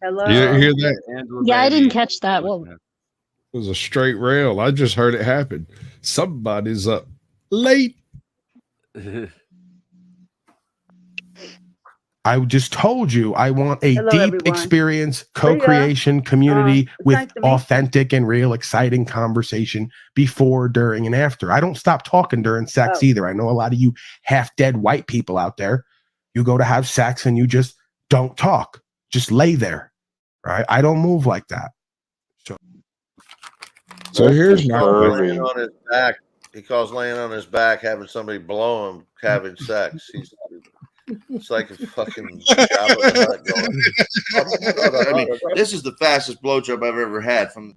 Hello. You didn't hear that? Angela Yeah, I Baby. didn't catch that. Well, It was a straight rail. I just heard it happen. Somebody's up late. I just told you I want a Hello, deep everyone. experience, co-creation, community it's with nice to meet you. authentic and real exciting conversation before, during, and after. I don't stop talking during sex Oh. either. I know a lot of you half-dead white people out there. You go to have sex and you just don't talk. Just lay there. Right? I don't move like that. So here's my question. Laying on his back. He calls laying on his back, having somebody blow him, having sex. It's like a fucking Jabba the Hutt going. I mean, this is the fastest blowjob I've ever had. From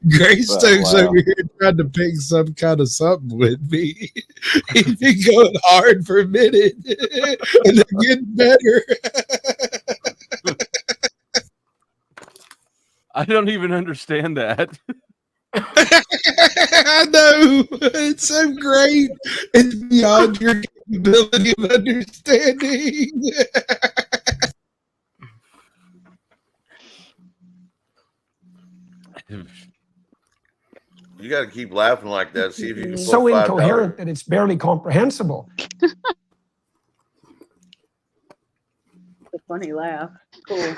Greystoke's over here trying to pick some kind of something with me. He's been going hard for a minute and then getting better. I don't even understand that. I know. It's so great. It's beyond your capability of understanding. You got to keep laughing like that. See if you can. So put $5. incoherent that it's barely comprehensible. It's a funny laugh. Cool.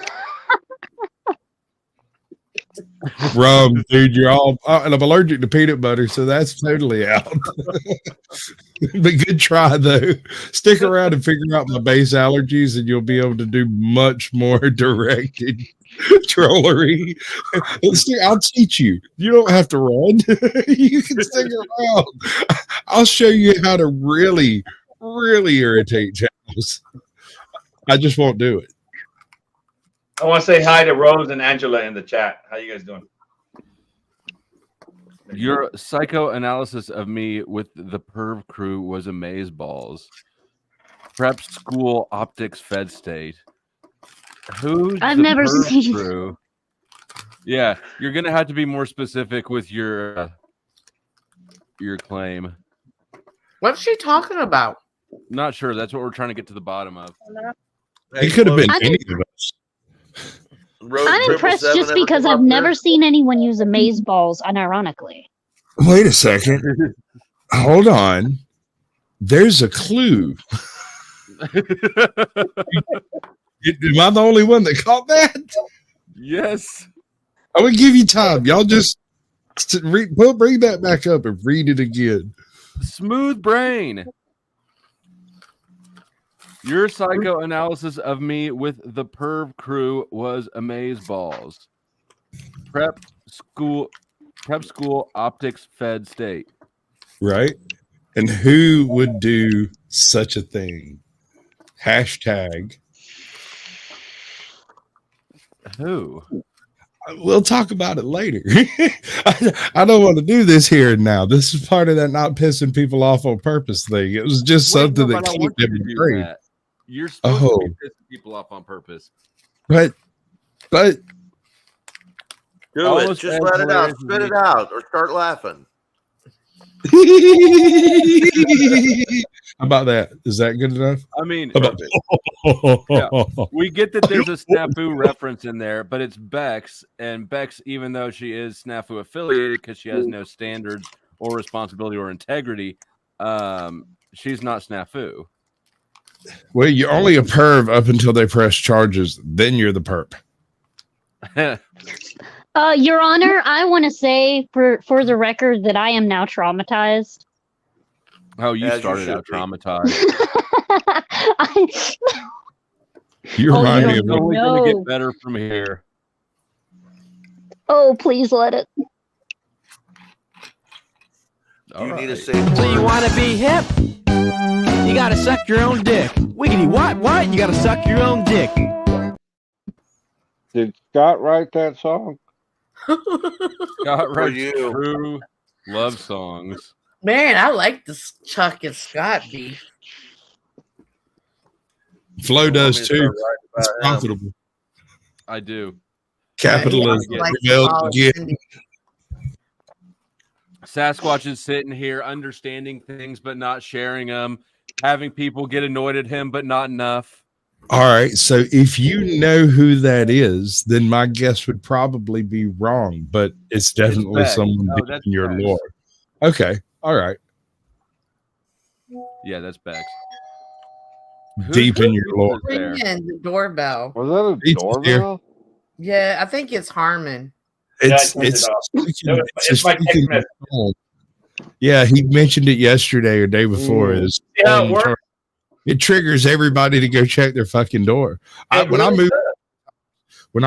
Rum, dude, you're all, and I'm allergic to peanut butter, so that's totally out. But good try, though. Stick around and figure out my base allergies, and you'll be able to do much more directed trollery. I'll teach you. You don't have to run. You can stick around. I'll show you how to really, really irritate channels. I just won't do it. I want to say hi to Rose and Angela in the chat. How you guys doing? Your psychoanalysis of me with the perv crew was amazeballs. Prep school optics fed state. Who's I've the never perv seen- crew? Yeah, you're gonna have to be more specific with your claim. What's she talking about? Not sure. That's what we're trying to get to the bottom of. It could have been I'm any of us. I'm impressed just because I've never seen anyone use amazeballs unironically. Wait a second. Hold on. There's a clue. Am I the only one that caught that? Yes. I'm going to give you time. Y'all just bring that back up and read it again. Smooth brain. Your psychoanalysis of me with the perv crew was amazeballs. Prep school optics fed state. Right? And who would do such a thing? Hashtag. Who? We'll talk about it later. I don't want to do this here and now. This is part of that not pissing people off on purpose thing. It was just something that kept them great. You're supposed to be pissing people off on purpose. But do Almost it. Just as let it out. hilarious as Spit me. it out or start laughing. how about that? Is that good enough? I mean, How about yeah, we get that there's a snafu reference in there, but it's Bex, and Bex, even though she is snafu affiliated because she has no standards or responsibility or integrity, she's not snafu. Well, you're only a perv up until they press charges. Then you're the perp. Your Honor, I want to say for the record that I am now traumatized. Oh, you As you started should out be. traumatized. You remind me you of don't Only know. going to get better from here. Oh, please let it. All You need a right. safe So you word. want to be hip? You got to suck your own dick. Wiggity what? What? You got to suck your own dick. Did Scott write that song? Scott writes you. true love songs. Man, I like this Chuck and Scott beef. Flo does Want me to too. start writing It's about him? profitable. I do. Capitalism Yeah, he also rebelled likes again. Cindy. Sasquatch is sitting here understanding things but not sharing them, having people get annoyed at him but not enough. All right. So if you know who that is, then my guess would probably be wrong, but it's definitely Bex. someone Oh, deep that's in your Bex. lore. Okay. All right. Yeah, that's Bex. Deep in your lore. Ringing the doorbell. Was that a Pizza's here. doorbell? Yeah, I think it's Harmon. It's Yeah, I turned it's it off. speaking- It's his my text speaking message. phone. Yeah, he mentioned it yesterday or day before. His See how it phone works? it triggers everybody to go check their fucking door. When I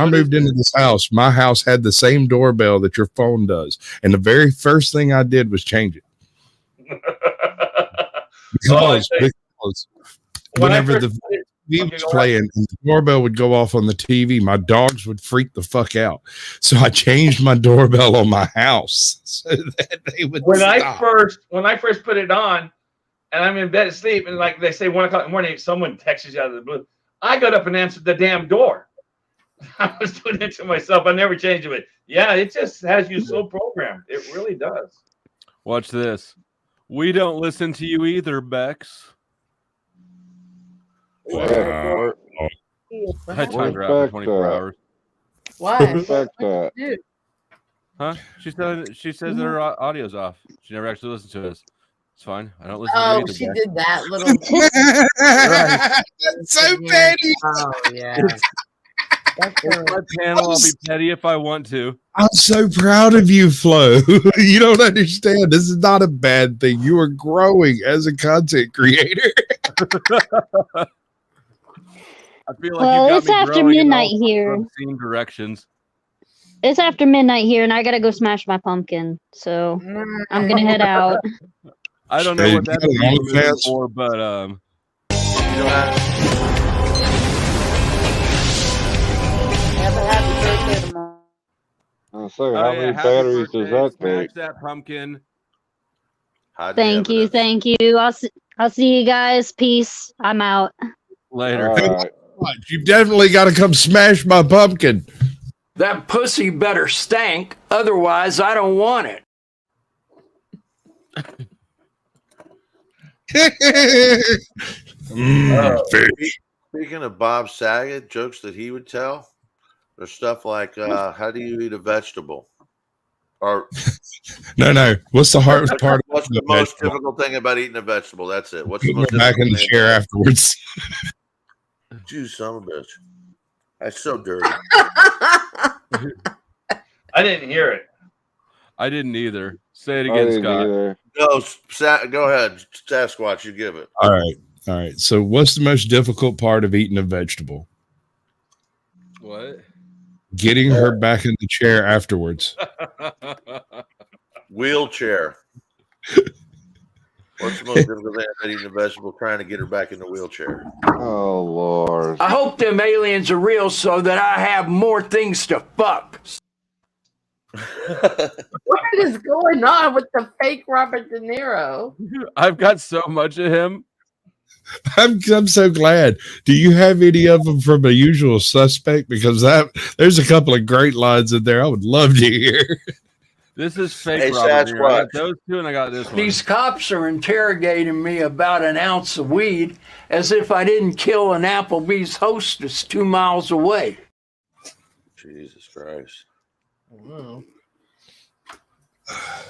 moved into this house, my house had the same doorbell that your phone does, and the very first thing I did was change it because whenever the TV was playing and the doorbell would go off on the TV, my dogs would freak the fuck out. So I changed my doorbell on my house so that they would When I stop. first put it on, and I'm in bed asleep, and like they say 1 o'clock in the morning, someone texts you out of the blue. I got up and answered the damn door. I was doing it to myself. I never changed it. Yeah, it just has you so programmed. It really does. Watch this. We don't listen to you either, Bex. Wow. I timed her out for 24 hours. Why? Respect that. Dude. Huh? She says that her audio's off. She never actually listens to us. It's fine. I don't listen to Oh, you either. she Bex. did that little. That's so petty. Oh, yeah. It's my panel. I'll be petty if I want to. I'm so proud of you, Flo. You don't understand. This is not a bad thing. You are growing as a content creator. I feel like Well, you've it's got me after growing in midnight all here. unseen directions. It's after midnight here, and I gotta go smash my pumpkin. So I'm gonna head out. I don't know Hey, what that's you got moving OnlyFans? for, but You know how Have a happy birthday tomorrow. I'll say, how many happy batteries does birthday. that Smash take? that pumpkin. hide the Thank you, evidence. thank you. I'll see you guys. Peace. I'm out. Later. All right. You definitely got to come smash my pumpkin. That pussy better stank, otherwise I don't want it. Fish. Speaking of Bob Saget, jokes that he would tell, there's stuff like, how do you eat a vegetable? Or No. What's the hardest part? what's the most difficult thing about eating a vegetable? That's it. What's the Putting most it back in the difficult chair thing? afterwards. You son of a bitch. That's so dirty. I didn't hear it. I didn't either. Say it I again, didn't Scott. either. No, go ahead. Sasquatch, you give it. All right. So, what's the most difficult part of eating a vegetable? What? Getting her back in the chair afterwards. Wheelchair. What's the most difficult thing about eating a vegetable? Trying to get her back in the wheelchair. Oh, Lord. I hope them aliens are real so that I have more things to fuck. What is going on with the fake Robert De Niro? I've got so much of him. I'm so glad. Do you have any of them from A Usual Suspect? Because there's a couple of great lines in there I would love to hear. This is fake Hey, Robert De Niro. I got Sasquatch. those two, and I got this one. These cops are interrogating me about an ounce of weed as if I didn't kill an Applebee's hostess 2 miles away. Jesus Christ. Wow.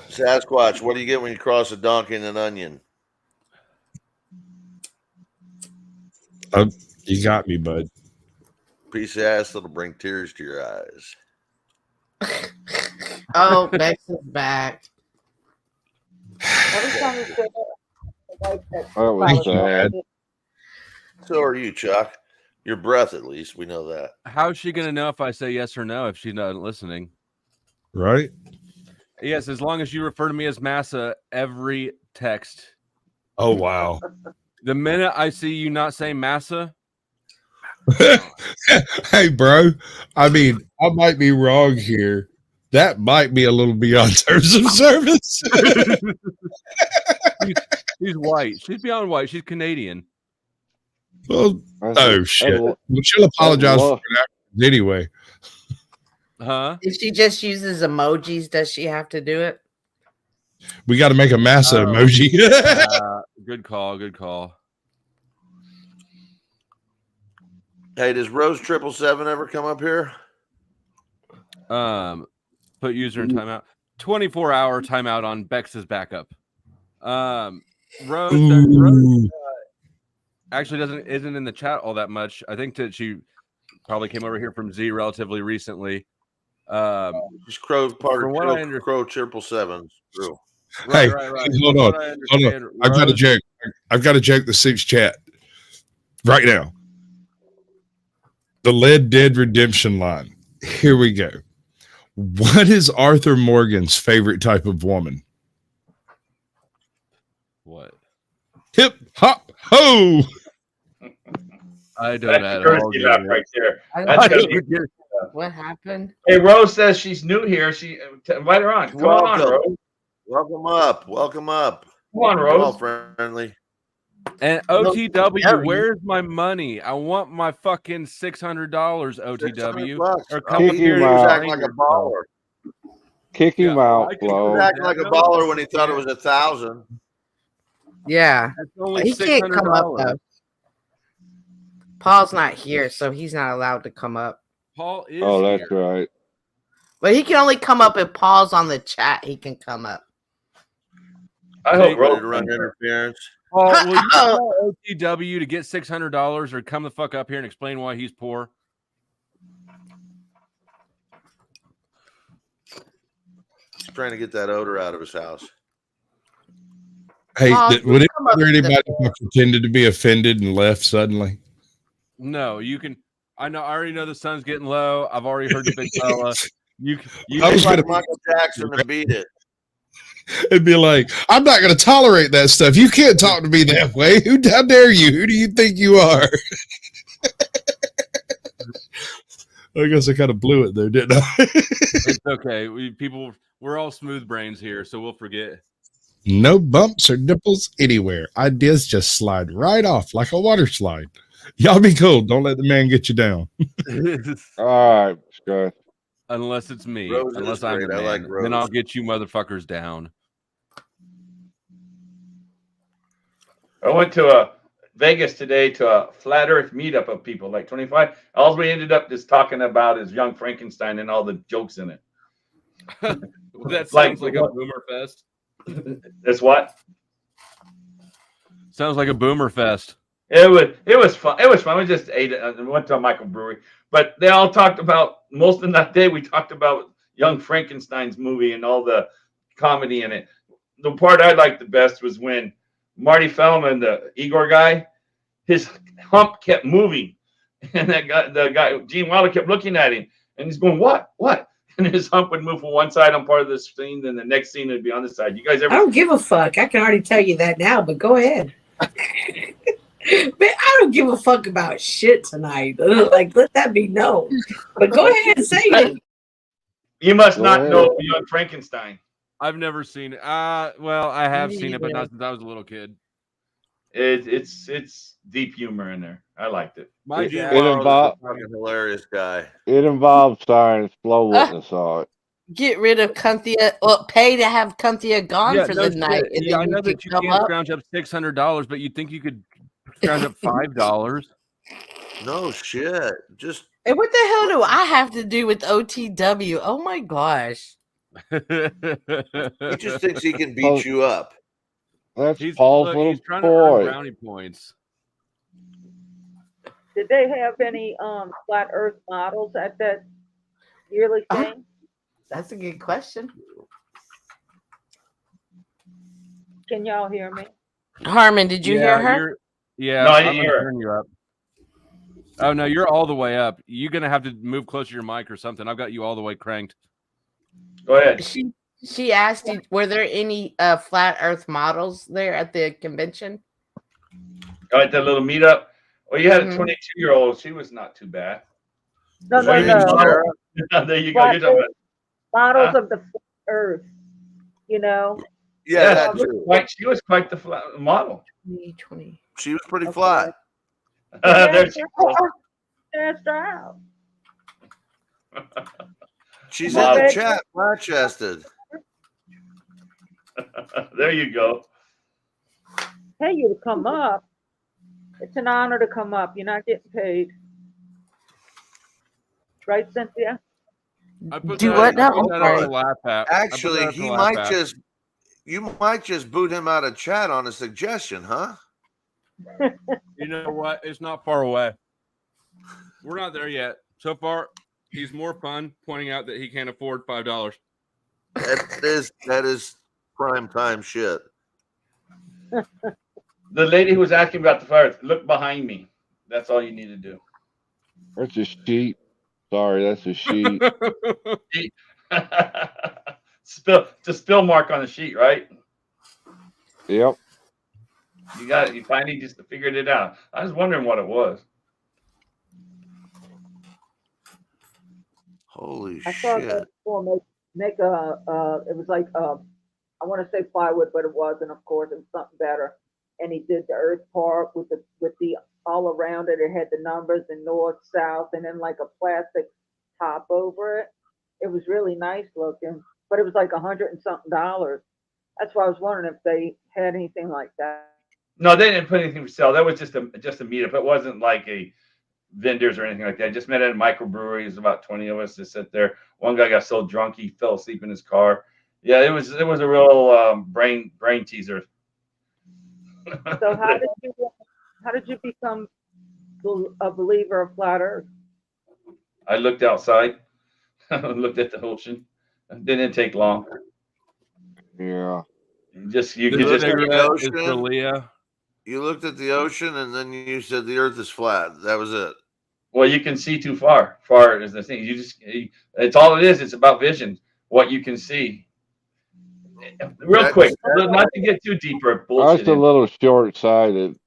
Sasquatch, what do you get when you cross a donkey and an onion? You got me, bud. Piece of ass that'll bring tears to your eyes. Oh, Bex is back. Every time you say that, I like that. That was sad. So are you, Chuck. Your breath, at least. We know that. How's she going to know if I say yes or no if she's not listening? Right? Yes, as long as you refer to me as Massa every text. Oh, wow. The minute I see you not saying Massa, Hey, bro. I mean, I might be wrong here. That might be a little beyond terms of service. she's white. She's beyond white. She's Canadian. Well, oh, shit. Well, she'll apologize for that anyway. Huh? If she just uses emojis, does she have to do it? We got to make a Massa emoji. Good call. Good call. Hey, does Rose 777 ever come up here? Put user in timeout. 24-hour timeout on Bex's backup. Rose actually isn't in the chat all that much. I think that she probably came over here from Z relatively recently. She's Crow part from of what I understand, Crow 777's crew. Hey, Right. hold on. I've got a joke. I've got a joke that suits chat right now. The Lead Dead Redemption line. Here we go. What is Arthur Morgan's favorite type of woman? What? Hip hop ho. I don't That's at a all. laugh right there. I That's don't gonna be. What happened? Hey, Rose says she's new here. She invite her on. Come on, Rose. Welcome up. Welcome up. Come on, Rose. Friendly. And OTW, where's my money? I want my fucking $600, OTW. Or come up here He was and acting like a baller. Kick him out, He was acting like a baller when he thought it was 1,000. Yeah. only He can't come up $600. though. Paul's not here, so he's not allowed to come up. Paul is that's here. right. But he can only come up if Paul's on the chat. He can come up. I hope Ready Rose to run interference. Paul, will you tell OTW to get $600 or come the fuck up here and explain why he's poor? He's trying to get that odor out of his house. Hey, would it come up bother to anybody if I pretended to be offended and left suddenly? No, you can. I already know the sun's getting low. I've already heard the big fella. You I was like gonna- Michael Jackson to beat it. It'd be like, I'm not going to tolerate that stuff. You can't talk to me that way. How dare you? Who do you think you are? I guess I kind of blew it there, didn't I? It's okay. We're all smooth brains here, so we'll forget. No bumps or nipples anywhere. Ideas just slide right off like a water slide. Y'all be cool. Don't let the man get you down. All right, good. Unless it's me. Rose Unless is I'm the great. I man. like Then Rose. I'll get you motherfuckers down. I went to Vegas today to a flat Earth meetup of people, like 25. All we ended up just talking about is Young Frankenstein and all the jokes in it. That sounds like a boomer fest. That's what? Sounds like a boomer fest. It was fun. It was fun. We just ate it and went to a Michael Brewery. But they all talked about, most of that day, we talked about Young Frankenstein's movie and all the comedy in it. The part I liked the best was when Marty Feldman, the Igor guy, his hump kept moving. And the guy, Gene Wilder, kept looking at him. And he's going, what? And his hump would move from one side on part of the scene, then the next scene would be on the side. You guys ever? I don't give a fuck. I can already tell you that now, but go ahead. Man, I don't give a fuck about shit tonight. Like, let that be known. But go ahead and say it. You must not know Young Frankenstein. I've never seen it. Well, I have seen it, but not since I was a little kid. It's deep humor in there. I liked it. My Gene dad Wilder's involved- a fucking hilarious guy. It involves science. Flo wouldn't have saw it. Get rid of Cynthia. Well, pay to have Cynthia gone for the night. And Yeah, I then know you that you can come can't up. scrounge up $600, but you'd think you could scrounge up $5. No shit. Just And what the hell do I have to do with OTW? Oh my gosh. he just thinks he can beat you up. That's He's Paul's little he's trying to earn boy. brownie points. Did they have any flat Earth models at that yearly thing? That's a good question. Can y'all hear me? Harmon, did you hear her? Yeah, No, I I'm didn't gonna hear her. turn you up. Oh no, you're all the way up. You're gonna have to move closer to your mic or something. I've got you all the way cranked. Go ahead. She asked you, were there any flat Earth models there at the convention? Oh, at that little meetup. Well, you had a Mhm. 22-year-old. She was not too bad. No. There you go. Flat You're talking Earth models of the flat Earth. You know. Yeah, she was quite the flat model. 2020. she was pretty flat. There she goes. That's out. She's Well, in the they- chat, flat chested. There you go. Pay you to come up. It's an honor to come up. You're not getting paid. Right, Cynthia? I put Do that, what now? I put that I'm on sorry. the laugh app. Actually, he might just, you might just boot him out of chat on a suggestion, huh? You know what? It's not far away. We're not there yet. So far, he's more fun pointing out that he can't afford $5. That is prime time shit. The lady who was asking about the fire, look behind me. That's all you need to do. That's a sheep. Sorry, that's a sheep. spill mark on the sheet, right? Yep. You got it. You finally just figured it out. I was wondering what it was. Holy I saw shit. that before make a it was like I want to say plywood, but it wasn't. Of course, it was something better. And he did the earth part with the all around it. It had the numbers in north, south, and then like a plastic top over it. It was really nice looking, but it was like $100 and something. That's why I was wondering if they had anything like that. No, they didn't put anything for sale. That was just a meetup. It wasn't like a vendors or anything like that. Just met at a microbrewery. There's about 20 of us to sit there. One guy got so drunk he fell asleep in his car. Yeah, it was a real brain teaser. So how did you become a believer of flat Earth? I looked outside, looked at the ocean. It didn't take long. Yeah. You looked at the ocean and then you said the earth is flat. That was it. Well, you can see too far. Far is the thing. It's all it is. It's about vision, what you can see. Real quick, not to get too deeper. Bullshit. That's a little short-sighted.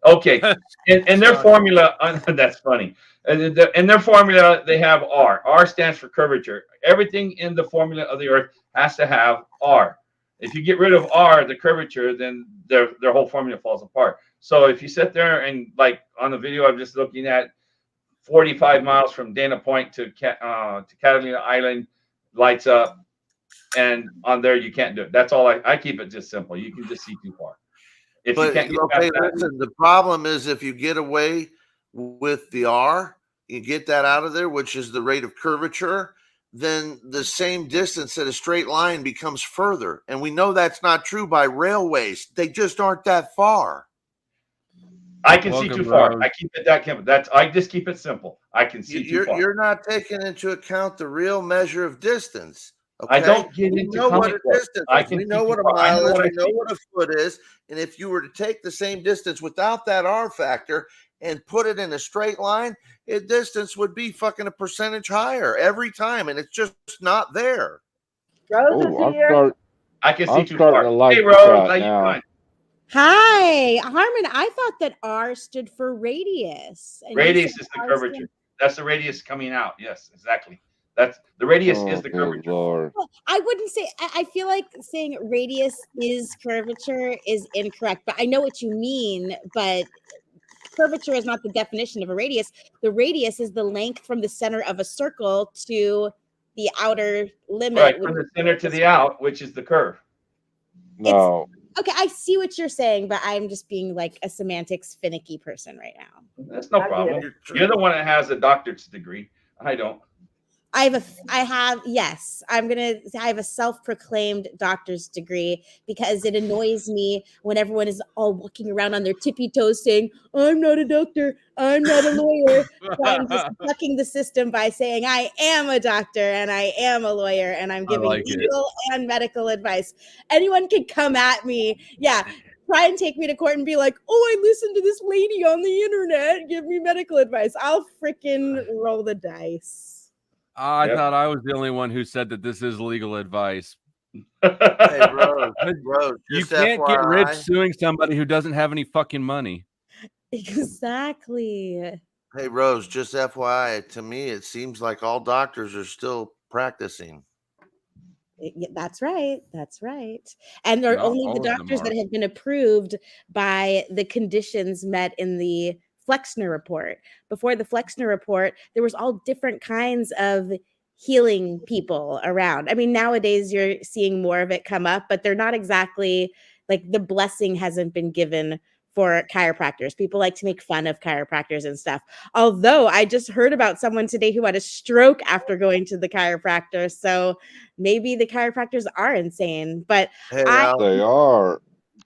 Okay, in their formula, that's funny. In their formula, they have R. R stands for curvature. Everything in the formula of the Earth has to have R. If you get rid of R, the curvature, then their whole formula falls apart. So if you sit there and like on the video I'm just looking at, 45 miles from Dana Point to Catalina Island, lights up, and on there you can't do it. That's all I keep it just simple. You can just see too far. If you can't get past that, listen, the problem is if you get away with the R, you get that out of there, which is the rate of curvature, then the same distance at a straight line becomes further. And we know that's not true by railways. They just aren't that far. I can see too far. I keep it that I just keep it simple. I can see too far. You're not taking into account the real measure of distance. Okay? I don't get we into know what a comic distance I is. can We see know too what a far. I know mile is. what I We know see. what a foot is. And if you were to take the same distance without that R factor and put it in a straight line, its distance would be fucking a percentage higher every time. And it's just not there. Rose is here. I can see I'm too starting far. to like Hey, the Rose, chat how you now. doing? Hi, Harmon. I thought that R stood for radius. And you Radius said is the R curvature. stood- That's the radius coming out. Yes, exactly. That's the radius is the curvature. Lord. Well, I wouldn't say. I feel like saying radius is curvature is incorrect, but I know what you mean. But curvature is not the definition of a radius. The radius is the length from the center of a circle to the outer limit. Right, from the center to the out, which is the curve. No. Okay, I see what you're saying, but I'm just being like a semantics finicky person right now. That's no problem. You're the one that has a doctorate degree. I don't. I have a self-proclaimed doctor's degree because it annoys me when everyone is all walking around on their tippy toes saying, I'm not a doctor, I'm not a lawyer. So I'm just bucking the system by saying I am a doctor and I am a lawyer and I'm giving legal and medical advice. Anyone can come at me. Yeah. Try and take me to court and be like, oh, I listened to this lady on the internet give me medical advice. I'll freaking roll the dice. I thought I was the only one who said that this is legal advice. Hey, Rose, you just can't get rich FYI. suing somebody who doesn't have any fucking money. Exactly. Hey, Rose, just FYI, to me, it seems like all doctors are still practicing. That's right. That's right. And they're Not only all the of them doctors are. that have been approved by the conditions met in the Flexner report. Before the Flexner report, there was all different kinds of healing people around. I mean, nowadays you're seeing more of it come up, but they're not exactly like the blessing hasn't been given for chiropractors. People like to make fun of chiropractors and stuff. Although I just heard about someone today who had a stroke after going to the chiropractor. So maybe the chiropractors are insane. But Hey, They are.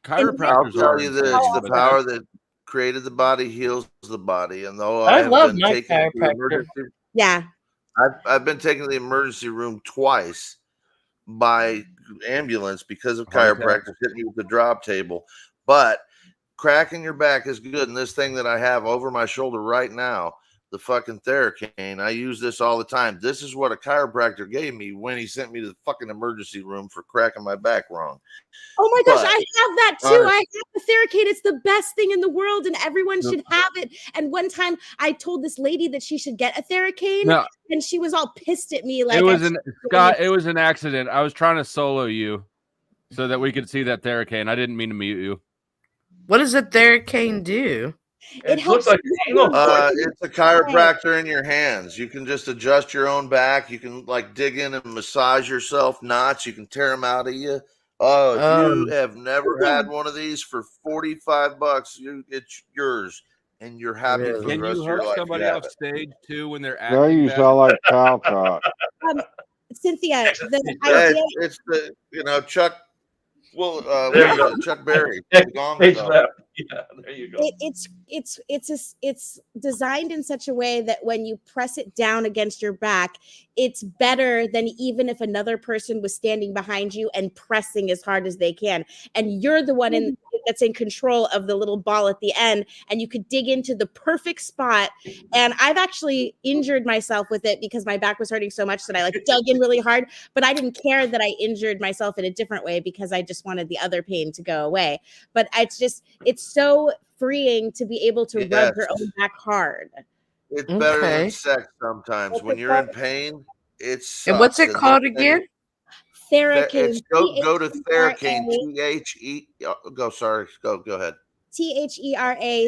I'll tell you this: the power that created the body heals the body. And though I I have love been my taken to the chiropractor. emergency, Yeah, I've been taken to the emergency room twice by ambulance because of Heart attack. chiropractors hitting me with the drop table. But cracking your back is good. And this thing that I have over my shoulder right now, the fucking Theracane, I use this all the time. This is what a chiropractor gave me when he sent me to the fucking emergency room for cracking my back wrong. oh my gosh, But- I have that too. I have the Theracane. It's the best thing in the world, and everyone should have it. And one time I told this lady that she should get a Theracane, No. and she was all pissed at me. Like It was I an should- Scott. It was an accident. I was trying to solo you so that we could see that Theracane. I didn't mean to mute you. What does a Theracane do? It helps. like it's a chiropractor in your hands. You can just adjust your own back. You can like dig in and massage yourself. Knots. You can tear them out of you. Oh, if you have never had one of these for $45, it's yours, and you're happy for the Can rest you of your hurt life. somebody You have off it. stage too when they're acting? Now you bad? sound like Talcott. Cynthia, the Yeah, idea. it's the Chuck. Well, There you go. Chuck Berry. The gong Page stuff. left. Yeah, there you go. It's designed in such a way that when you press it down against your back, it's better than even if another person was standing behind you and pressing as hard as they can. And you're the one that's in control of the little ball at the end, and you could dig into the perfect spot. And I've actually injured myself with it because my back was hurting so much that I like dug in really hard, but I didn't care that I injured myself in a different way because I just wanted the other pain to go away. But it's so freeing to be able to rub your own back hard. It's better than sex sometimes. When you're in pain, it's. And what's it called again? Theracane. Go to Theracane. THE. Go. Sorry. Go ahead. THERACAIN.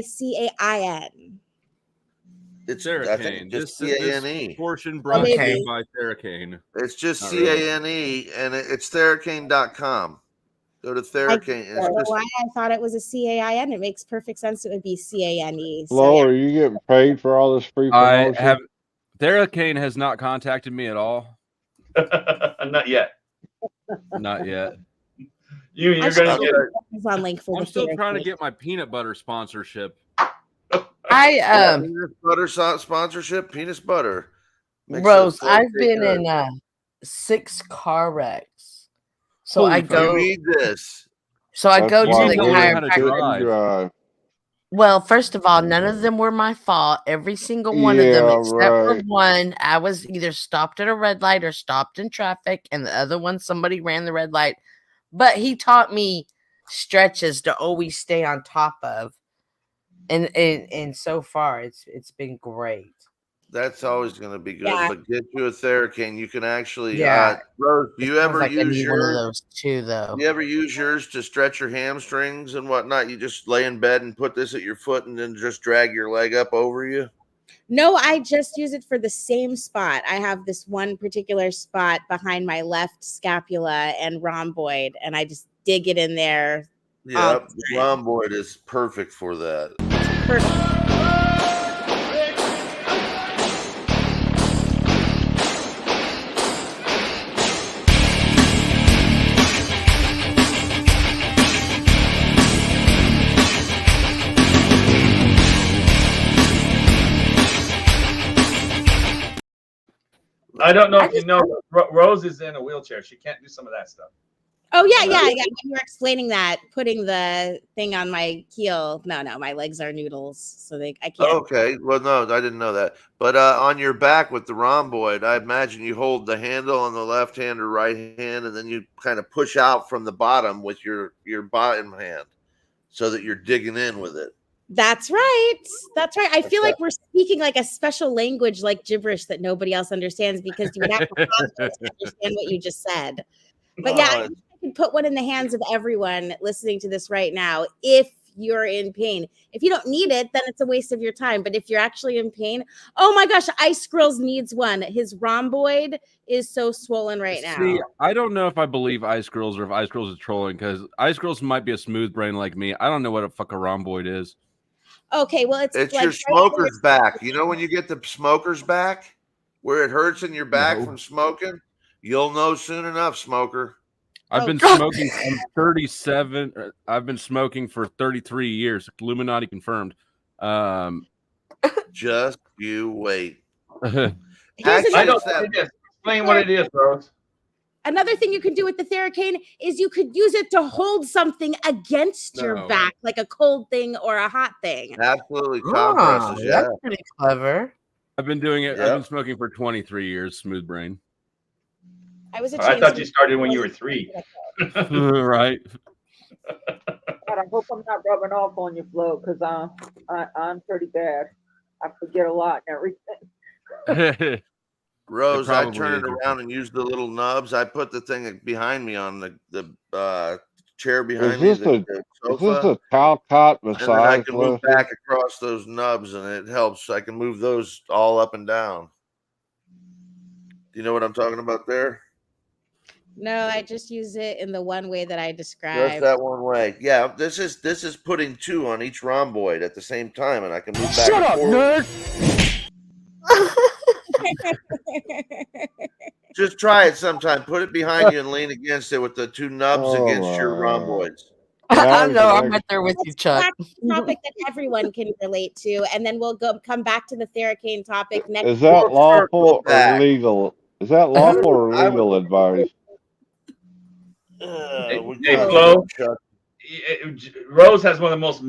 It's Theracane. just This CANE. portion brought to you by Theracane. It's just Not really. CANE, and it's Theracane.com. Go to Theracane. I don't know why I thought it was a CAIN. It makes perfect sense. It would be CANE. Flo, are you getting paid for all this free I promotion? have. Theracane has not contacted me at all. Not yet. Not yet. You're gonna get it. Amazon link for I'm the still trying to Theracane. get my peanut butter sponsorship. peanut butter sponsorship. Peanut butter. Makes Rose, it I've been good. in 6 car wrecks. So Holy I fuck. go. You need this. So I That's go to why the women chiropractor. shouldn't drive. Well, first of all, none of them were my fault. Every single one of them, Yeah, except for right. one, I was either stopped at a red light or stopped in traffic, and the other one, somebody ran the red light. But he taught me stretches to always stay on top of, and so far, it's been great. That's always going to be good. Yeah. But get you a Theracane. You can actually. Yeah. Rose, do you Sounds ever like I use need one of yours? those too, though. Do you ever use yours to stretch your hamstrings and whatnot? You just lay in bed and put this at your foot and then just drag your leg up over you? No, I just use it for the same spot. I have this one particular spot behind my left scapula and rhomboid, and I just dig it in there. Yep. The rhomboid is perfect for that. Perfect. I don't know if you know, Rose is in a wheelchair. She can't do some of that stuff. Oh yeah. When you were explaining that, putting the thing on my heel. No, my legs are noodles, so I can't. Okay. Well, no, I didn't know that. But on your back with the rhomboid, I imagine you hold the handle on the left hand or right hand, and then you kind of push out from the bottom with your bottom hand so that you're digging in with it. That's right. I feel like we're speaking like a special language, like gibberish that nobody else understands because you would have to understand what you just said. But yeah, I can put one in the hands of everyone listening to this right now. If you're in pain. If you don't need it, then it's a waste of your time. But if you're actually in pain, oh my gosh, Ice Grills needs one. His rhomboid is so swollen right now. See, I don't know if I believe Ice Girls or if Ice Girls is trolling, because Ice Girls might be a smooth brain like me. I don't know what a fuck a rhomboid is. Okay, well, it's It's like your smoker's back. You know when you get the smoker's back, where it hurts in your back from smoking? You'll know soon enough, smoker. I've been smoking. I'm 37. I've been smoking for 33 years. Illuminati confirmed. Just you wait. I know what it is. Explain what it is, Rose. Another thing you could do with the Theracane is you could use it to hold something against your back, like a cold thing or a hot thing. Absolutely compresses, yeah. That's pretty clever. I've been doing it. Yep. I've been smoking for 23 years. Smooth brain. I was. I thought you started when you were 3. Right. God, I hope I'm not rubbing off on you, Flo, because I'm pretty bad. I forget a lot and everything. Rose, I probably turn it is. around and use the little nubs. I put the thing behind me on the chair Is behind me, this the is this sofa, a Talcott and then I massage can move lesson? back across those nubs, and it helps. I can move those all up and down. Do you know what I'm talking about there? No, I just use it in the one way that I Just described. that one way. Yeah, this is putting 2 on each rhomboid at the same time, and I can move back Shut and up, forward. nerd! Just try it sometime. Put it behind you and lean against it with the 2 nubs Oh against your my. rhomboids. I know. I'm right there with you, Chuck. That's a topic that everyone can relate to, and then we'll come back to the Theracane topic next. Is that Or lawful circle or back. legal? Is that lawful or I would- legal advice? Hey, Flo, Rose has one of the most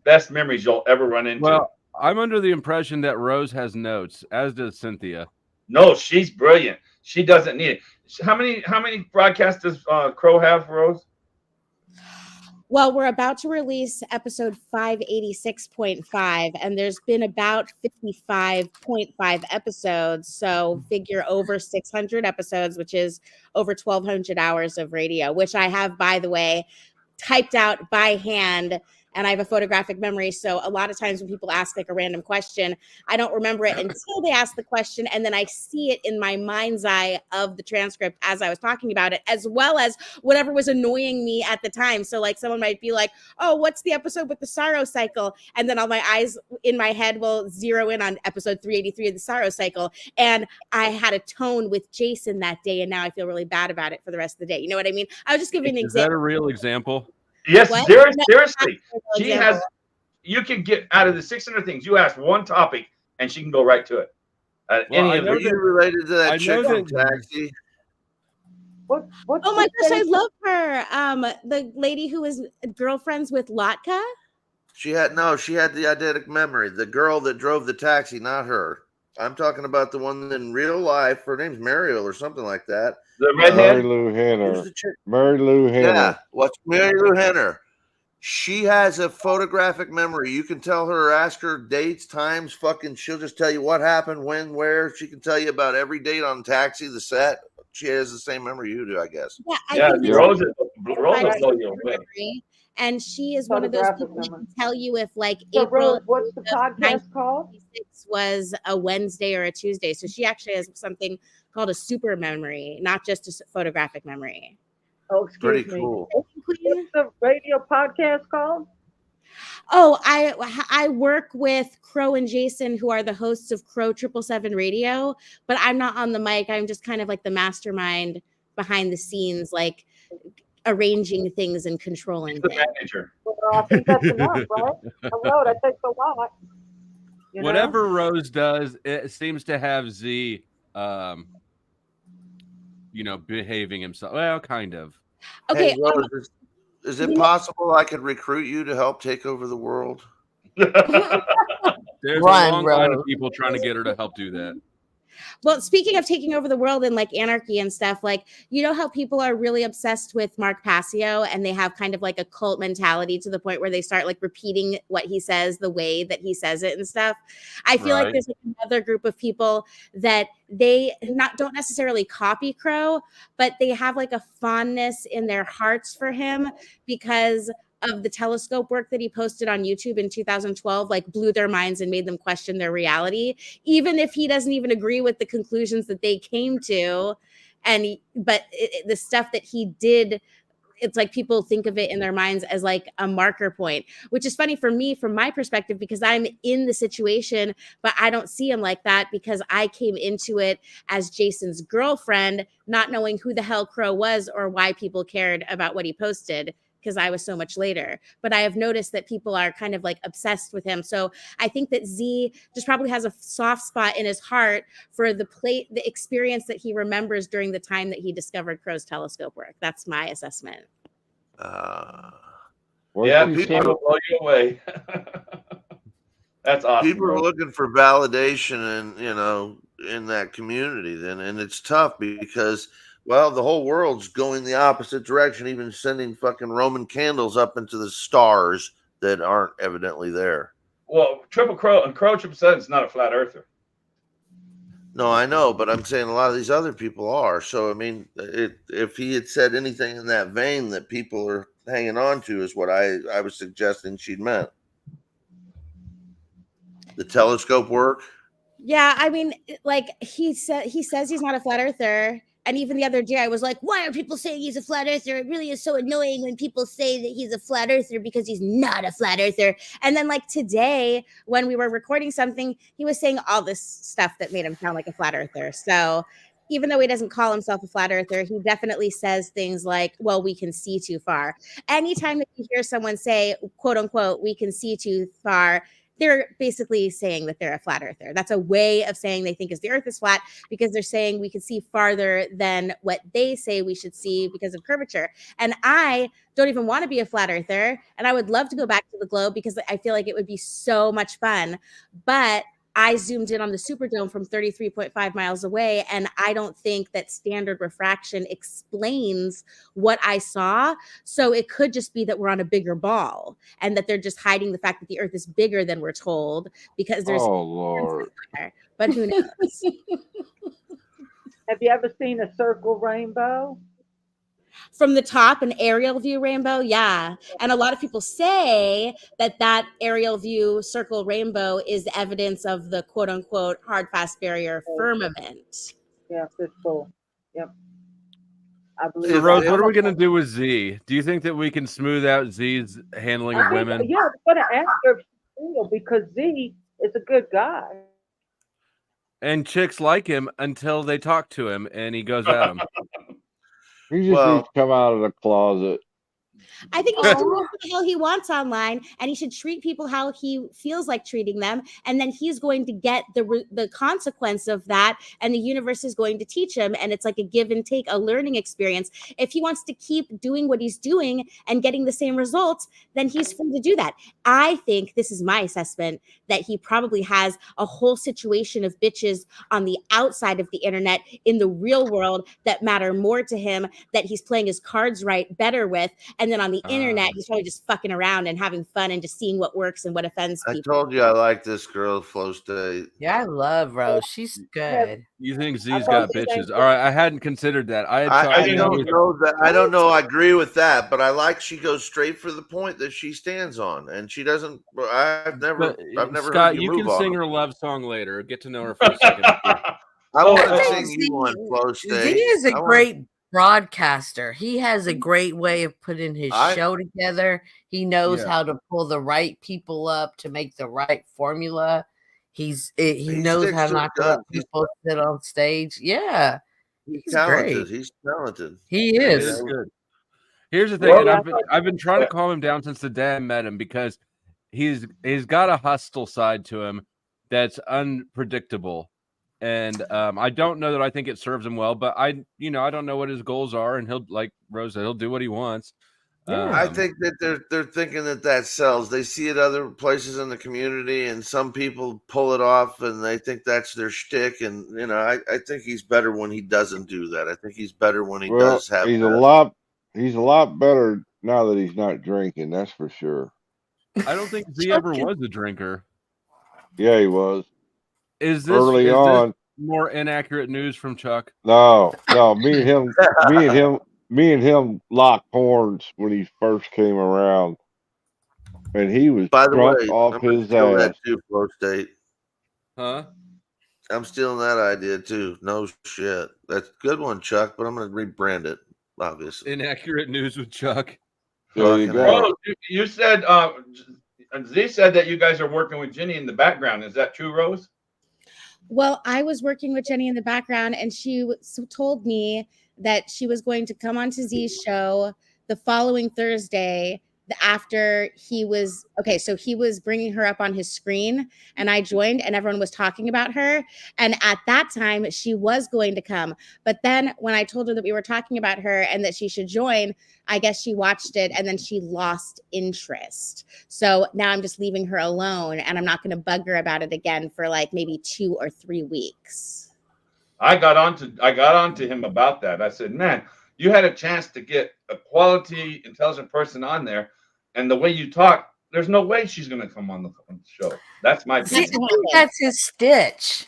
best memories you'll ever run into. Well, I'm under the impression that Rose has notes, as does Cynthia. No, she's brilliant. She doesn't need it. How many broadcasts does Crow have, Rose? Well, we're about to release episode 586.5, and there's been about 55.5 episodes. So figure over 600 episodes, which is over 1,200 hours of radio, which I have, by the way, typed out by hand. And I have a photographic memory. So a lot of times when people ask like a random question, I don't remember it until they ask the question. And then I see it in my mind's eye of the transcript as I was talking about it, as well as whatever was annoying me at the time. So like someone might be like, oh, what's the episode with the sorrow cycle? And then all my eyes in my head will zero in on episode 383 of the sorrow cycle. And I had a tone with Jason that day. And now I feel really bad about it for the rest of the day. You know what I mean? I was just giving an Is that example. a real example? Yes, What? seriously. She Example. has. You can get out of the 600 things. You ask one topic, and she can go right to it. Well, I know Are you related to that chick from Taxi? What's Oh my the gosh, I thing? love her. The lady who was girlfriends with Latka. She had the eidetic memory. The girl that drove the taxi, not her. I'm talking about the one in real life. Her name's Mariel or something like that. The Mary redhead. Lou Who's Henner. the chick? Mary Lou Henner. Yeah, what's Mary Lou Henner? She has a photographic memory. You can tell her, or ask her dates, times, she'll just tell you what happened, when, where. She can tell you about every date on Taxi, the set. She has the same memory you do, I guess. Yeah, I Yeah, think Rose that's will blow you away. memory. And she is one of those Photographic people that memory. can tell you if like So, April Rose, what's the podcast called? 1996 was a Wednesday or a Tuesday. So she actually has something called a super memory, not just a photographic memory. Oh, excuse Pretty me. cool. What's the radio podcast called? Oh, I work with Crow and Jason, who are the hosts of Crow 777 Radio, but I'm not on the mic. I'm just kind of like the mastermind behind the scenes, like arranging things and controlling The things. manager. Well, I think that's enough, right? Hello, that takes a lot. You know? Whatever Rose does, it seems to have Z, behaving himself. Well, kind of. Okay, Hey, Rose, is it possible I could recruit you to help take over the world? There's a long line of people trying to get her to help do that. Well, speaking of taking over the world and like anarchy and stuff, like, you know how people are really obsessed with Mark Passio and they have kind of like a cult mentality to the point where they start like repeating what he says the way that he says it and stuff. I feel like there's like another group of people that they don't necessarily copy Crow, but they have like a fondness in their hearts for him because of the telescope work that he posted on YouTube in 2012 like blew their minds and made them question their reality, even if he doesn't even agree with the conclusions that they came to. But the stuff that he did, it's like people think of it in their minds as like a marker point, which is funny for me from my perspective because I'm in the situation, but I don't see him like that because I came into it as Jason's girlfriend, not knowing who the hell Crow was or why people cared about what he posted because I was so much later. But I have noticed that people are kind of like obsessed with him. So I think that Z just probably has a soft spot in his heart for the experience that he remembers during the time that he discovered Crow's telescope work. That's my assessment. Yeah, people will blow you away. That's awesome. People are looking for validation in that community then, and it's tough because well, the whole world's going the opposite direction, even sending fucking Roman candles up into the stars that aren't evidently there. Well, Triple Crow and Crow Triple Seven is not a flat earther. No, I know, but I'm saying a lot of these other people are. So I mean, if he had said anything in that vein that people are hanging on to is what I was suggesting she'd meant. The telescope work. Yeah, I mean, like he says he's not a flat earther. And even the other day, I was like, why are people saying he's a flat earther? It really is so annoying when people say that he's a flat earther because he's not a flat earther. And then like today, when we were recording something, he was saying all this stuff that made him sound like a flat earther. So even though he doesn't call himself a flat earther, he definitely says things like, well, we can see too far. Anytime that you hear someone say, quote unquote, we can see too far, they're basically saying that they're a flat earther. That's a way of saying they think the earth is flat because they're saying we can see farther than what they say we should see because of curvature. And I don't even want to be a flat earther. And I would love to go back to the globe because I feel like it would be so much fun. But I zoomed in on the Superdome from 33.5 miles away, and I don't think that standard refraction explains what I saw. So it could just be that we're on a bigger ball and that they're just hiding the fact that the Earth is bigger than we're told because there's Lord. there. But who knows? Have you ever seen a circle rainbow? From the top, an aerial view rainbow, yeah. And a lot of people say that aerial view circle rainbow is evidence of the quote unquote hard fast barrier firmament. Yeah, it's cool. Yep. I believe. So Rose, what are we gonna do with Z? Do you think that we can smooth out Z's handling of women? Yeah, I'm gonna ask her if she's single because Z is a good guy. And chicks like him until they talk to him and he goes at them. He just needs to come out of the closet. I think he should do what the hell he wants online, and he should treat people how he feels like treating them, and then he's going to get the consequence of that, and the universe is going to teach him, and it's like a give and take, a learning experience. If he wants to keep doing what he's doing and getting the same results, then he's free to do that. I think, this is my assessment, that he probably has a whole situation of bitches on the outside of the internet in the real world that matter more to him, that he's playing his cards right better with, and then on the internet, he's probably just fucking around and having fun and just seeing what works and what offends people. I told you I like this girl, Flow State. Yeah, I love Rose. She's good. You think Z's got bitches? All right, I hadn't considered that. I don't know that. I don't know. I agree with that, but I like she goes straight for the point that she stands on, and she doesn't. I've never Scott, heard you can move sing on. her love song later. Get to know her for a second. I want to sing you one, Flow State. Z is a great broadcaster. He has a great way of putting his show together. He knows how to pull the right people up to make the right formula. He knows how not to let people sit on stage. Yeah, he's talented. Great. He's talented. He is. He is good. Here's the thing, and I've been trying to calm him down since the day I met him because he's got a hostile side to him that's unpredictable. And I don't know that I think it serves him well, but I don't know what his goals are, and he'll, like Rosa, he'll do what he wants. I think that they're thinking that sells. They see it other places in the community, and some people pull it off, and they think that's their shtick. And I think he's better when he doesn't do that. I think he's better when he does have. He's a lot better now that he's not drinking. That's for sure. I don't think Z ever was a drinker. Yeah, he was. Is this more inaccurate news from Chuck? No. Me and him locked horns when he first came around. and he was By the drunk way, off I'm gonna his steal that ass. too, Flow State. Huh? I'm stealing that idea too. No shit. That's a good one, Chuck, but I'm gonna rebrand it, obviously. Inaccurate news with Chuck. There you go. Rose, you said Z said that you guys are working with Ginny in the background. Is that true, Rose? Well, I was working with Jenny in the background, and she told me that she was going to come onto Z's show the following Thursday after he was okay. So he was bringing her up on his screen, and I joined, and everyone was talking about her. And at that time, she was going to come. But then when I told her that we were talking about her and that she should join, I guess she watched it and then she lost interest. So now I'm just leaving her alone, and I'm not going to bug her about it again for like maybe 2 or 3 weeks. I got on to him about that. I said, man, you had a chance to get a quality, intelligent person on there, and the way you talk, there's no way she's going to come on the show. That's my See, I think that's his stitch.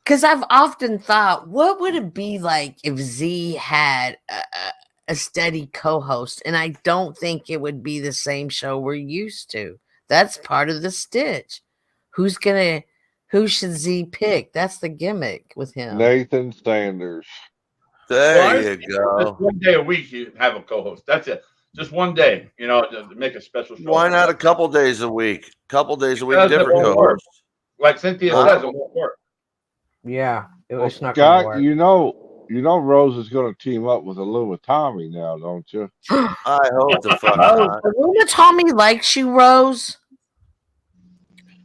Because I've often thought, what would it be like if Z had a steady co-host? And I don't think it would be the same show we're used to. That's part of the stitch. Who should Z pick? That's the gimmick with him. Nathan Sanders. There you go. Just one day a week you have a co-host. That's it. Just one day, to make a special show. Why not a couple days a week? Couple days a week, Because it different won't work. co-hosts. Like Cynthia says, it won't work. Yeah, it's not Scott, gonna work. you know Rose is going to team up with Aluma Tommy now, don't you? I hope the fuck Oh, not. Aluna Tommy likes you, Rose?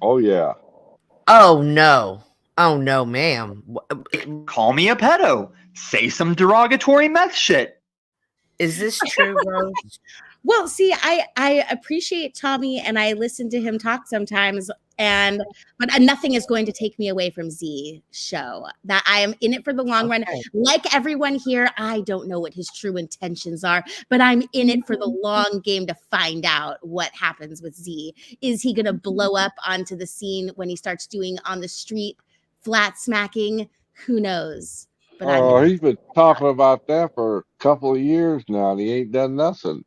Oh yeah. Oh no, ma'am. Call me a pedo. Say some derogatory meth shit. Is this true, Rose? Well, see, I appreciate Tommy, and I listen to him talk sometimes, but nothing is going to take me away from Z show. That I am in it for the long run. Like everyone here, I don't know what his true intentions are, but I'm in it for the long game to find out what happens with Z. Is he going to blow up onto the scene when he starts doing on the street flat smacking? Who knows? But he's been talking about that for a couple of years now, and he ain't done nothing.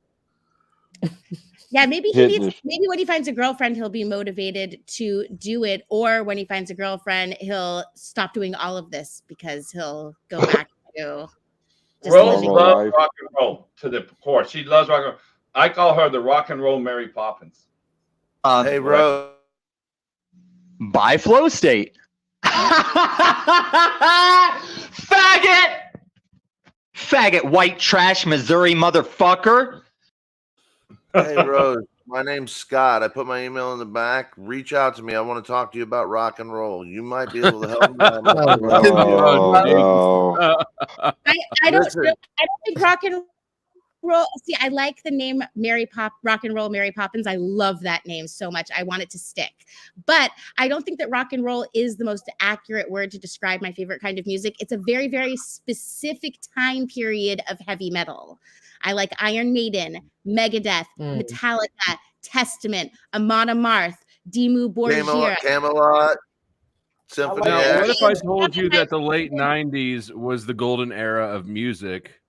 Yeah, maybe Hitting maybe when he finds a girlfriend, he'll be motivated to do it. Or when he finds a girlfriend, he'll stop doing all of this because he'll go back to just Rose living. loves rock and roll to the core. She loves rock and roll. I call her the rock and roll Mary Poppins. Hey, Rose. By Flow State. Faggot, white trash, Missouri motherfucker. Hey, Rose. My name's Scott. I put my email in the back. Reach out to me. I want to talk to you about rock and roll. You might be able to help me. I don't think rock and roll. See, I like the name rock and roll Mary Poppins. I love that name so much. I want it to stick. But I don't think that rock and roll is the most accurate word to describe my favorite kind of music. It's a very, very specific time period of heavy metal. I like Iron Maiden, Megadeth, Metallica, Testament, Amon Amarth, Dimmu Borgir. Camelot, Symphony Now, X. what if I told you that the late 90s was the golden era of music?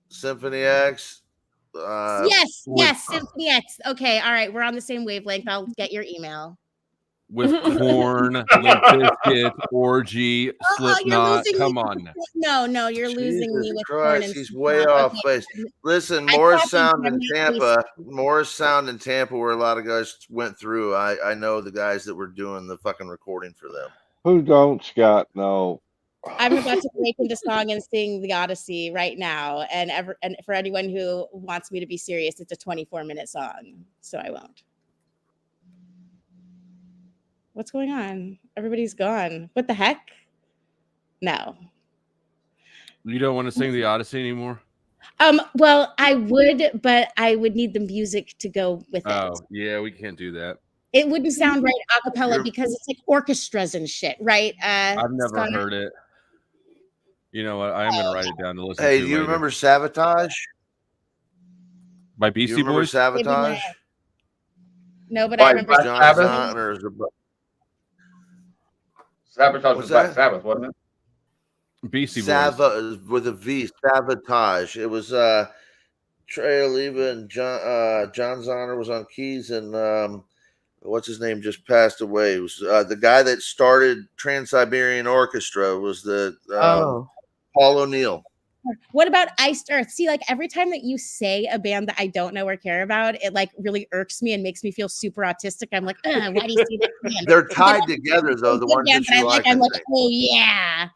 Symphony X. Yes, Symphony X. Okay, all right, we're on the same wavelength. I'll get your email. With Korn, Limp Bizkit, Orgy, Slipknot. Come on now. No, you're losing me with Christ, Korn and he's way Slipknot. off base. Listen, I Morris probably Sound in Tampa, where a lot of guys went through. I know the guys that were doing the fucking recording for them. Who don't, Scott? No. I'm about to break into song and sing the Odyssey right now. And for anyone who wants me to be serious, it's a 24-minute song, so I won't. What's going on? Everybody's gone. What the heck? No. You don't want to sing the Odyssey anymore? Well, I would, but I would need the music to go with it. Oh, yeah, we can't do that. It wouldn't sound right a cappella because it's like orchestras and shit, right? I've never heard it. You know what? I am going to write it down to listen to Hey, do you remember Sabotage? By Beastie Boys? Sabotage? No, but I remember Sabotage was Black Sabbath, wasn't it? Beastie Boys. With a V, Sabotage. It was Trey Oliva and John Zahner was on keys, and what's his name just passed away. It was the guy that started Trans-Siberian Orchestra was the Paul O'Neill. What about Iced Earth? See, like every time that you say a band that I don't know or care about, it like really irks me and makes me feel super autistic. I'm like, why do you say that band? They're tied together though. The ones that you like, I'm like, oh yeah.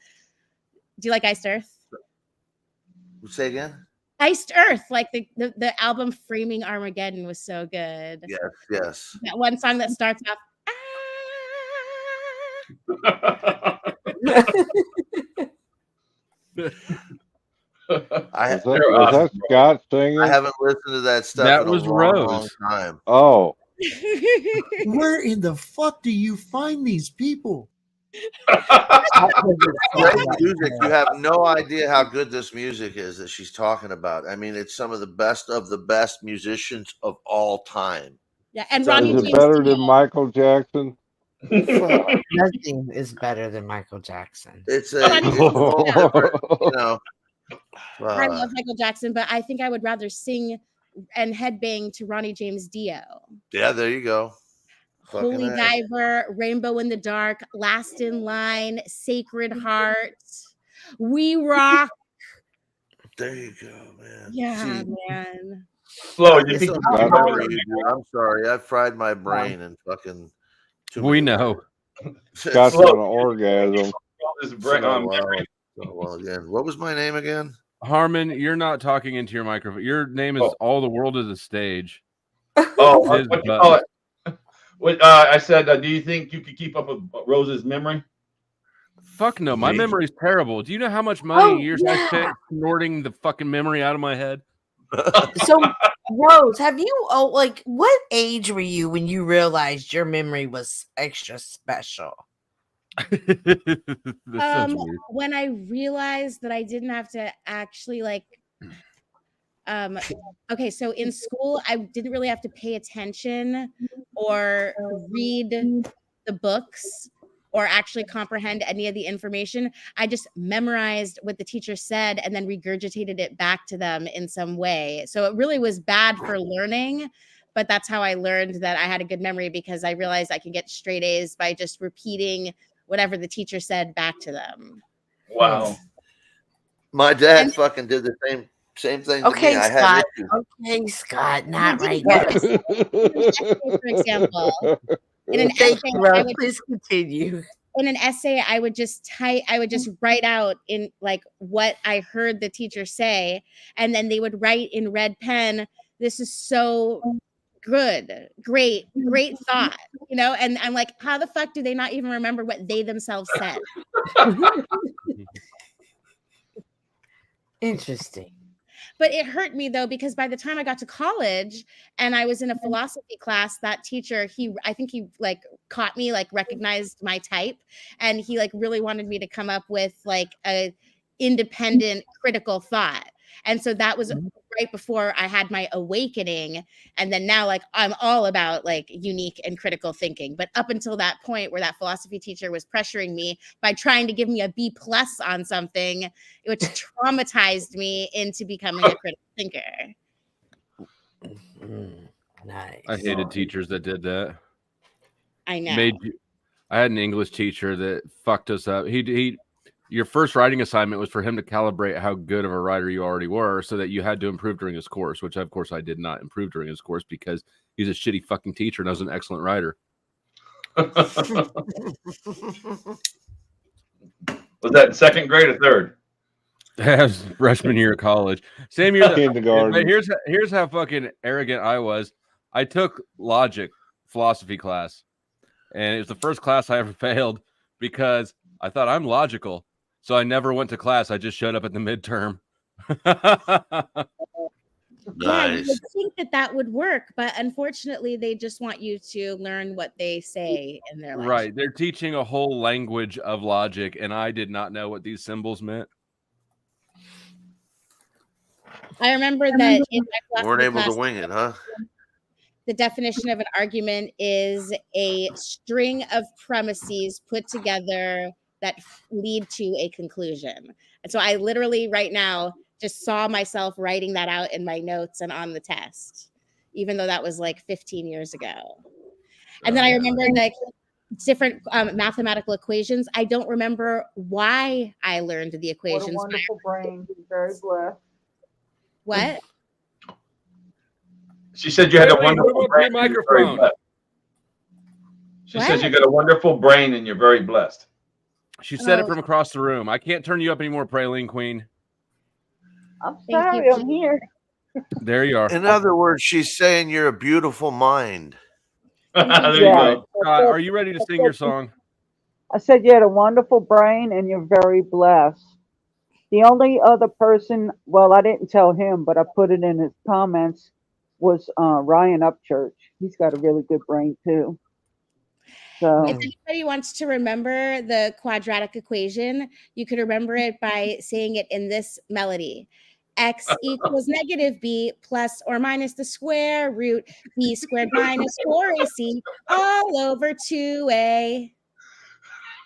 Do you like Iced Earth? Say again. Iced Earth, like the album Framing Armageddon was so good. Yes. That one song that starts off. Was that Scott singing? I haven't listened to that stuff That in was a long, Rose. long time. Oh. Where in the fuck do you find these people? Great music. You have no idea how good this music is that she's talking about. I mean, it's some of the best musicians of all time. Yeah, and Ronnie is it better than Michael Jackson? Nothing is better than Michael Jackson. It's a whole different, I love Michael Jackson, but I think I would rather sing and headbang to Ronnie James Dio. Yeah, there you go. Holy Fucking Diver, Rainbow in the Dark, Last in Line, Sacred Heart, We Rock. There you go, man. Yeah, man. Flo, I'm sorry, I fried my brain and fucking. We know. Scott's got an orgasm. Well, again, what was my name again? Harmon, you're not talking into your microphone. Your name is All the World is a Stage. Oh, what do you call it? I said, do you think you could keep up with Rose's memory? Fuck no, my memory is terrible. Do you know how much money and years I spent snorting the fucking memory out of my head? So, Rose, have you? What age were you when you realized your memory was extra special? When I realized that I didn't have to actually okay, so in school I didn't really have to pay attention or read the books or actually comprehend any of the information. I just memorized what the teacher said and then regurgitated it back to them in some way. So it really was bad for learning, but that's how I learned that I had a good memory, because I realized I can get straight A's by just repeating whatever the teacher said back to them. Wow. My dad fucking did the same thing to me. I had Scott. issues. Okay, Scott, not right now. now. For example, in an Thank essay, you, Rose. Please continue. In an essay, I would just write out in what I heard the teacher say, and then they would write in red pen, "This is so good, great thought," and I'm like, how the fuck do they not even remember what they themselves said? Interesting. But it hurt me though, because by the time I got to college and I was in a philosophy class, that teacher, I think he caught me, recognized my type, and he really wanted me to come up with a independent critical thought. And so that was right before I had my awakening. And then now I'm all about unique and critical thinking. But up until that point where that philosophy teacher was pressuring me by trying to give me a B+ on something, which traumatized me into becoming a critical thinker. Nice. I hated teachers that did that. I know. I had an English teacher that fucked us up. Your first writing assignment was for him to calibrate how good of a writer you already were, so that you had to improve during his course, which of course I did not improve during his course because he's a shitty fucking teacher and I was an excellent writer. Was that second grade or third? That was freshman year of college. Same year. Kindergarten. But here's how fucking arrogant I was. I took logic philosophy class, and it was the first class I ever failed because I thought I'm logical. So I never went to class. I just showed up at the midterm. Yeah, you would think that would work, but unfortunately, they just want you to learn what they say in their lecture. Right. They're teaching a whole language of logic, and I did not know what these symbols meant. I remember that in my weren't able to wing it, huh? The definition of an argument is a string of premises put together that lead to a conclusion. And so I literally right now just saw myself writing that out in my notes and on the test, even though that was like 15 years ago. And then I remember like different mathematical equations. I don't remember why I learned the equations. What a wonderful brain. He's very blessed. What? She said you had a wonderful brain. Microphone. She says you got a wonderful brain and you're very blessed. She said it from across the room. I can't turn you up anymore, Praline Queen. I'm sorry, I'm here. There you are. In other words, she's saying you're a beautiful mind. There you go. Are you ready to sing your song? I said you had a wonderful brain and you're very blessed. The only other person, well, I didn't tell him, but I put it in his comments, was Ryan Upchurch. He's got a really good brain too. So if anybody wants to remember the quadratic equation, you could remember it by saying it in this melody. X equals negative b plus or minus the square root b squared minus 4ac all over 2a.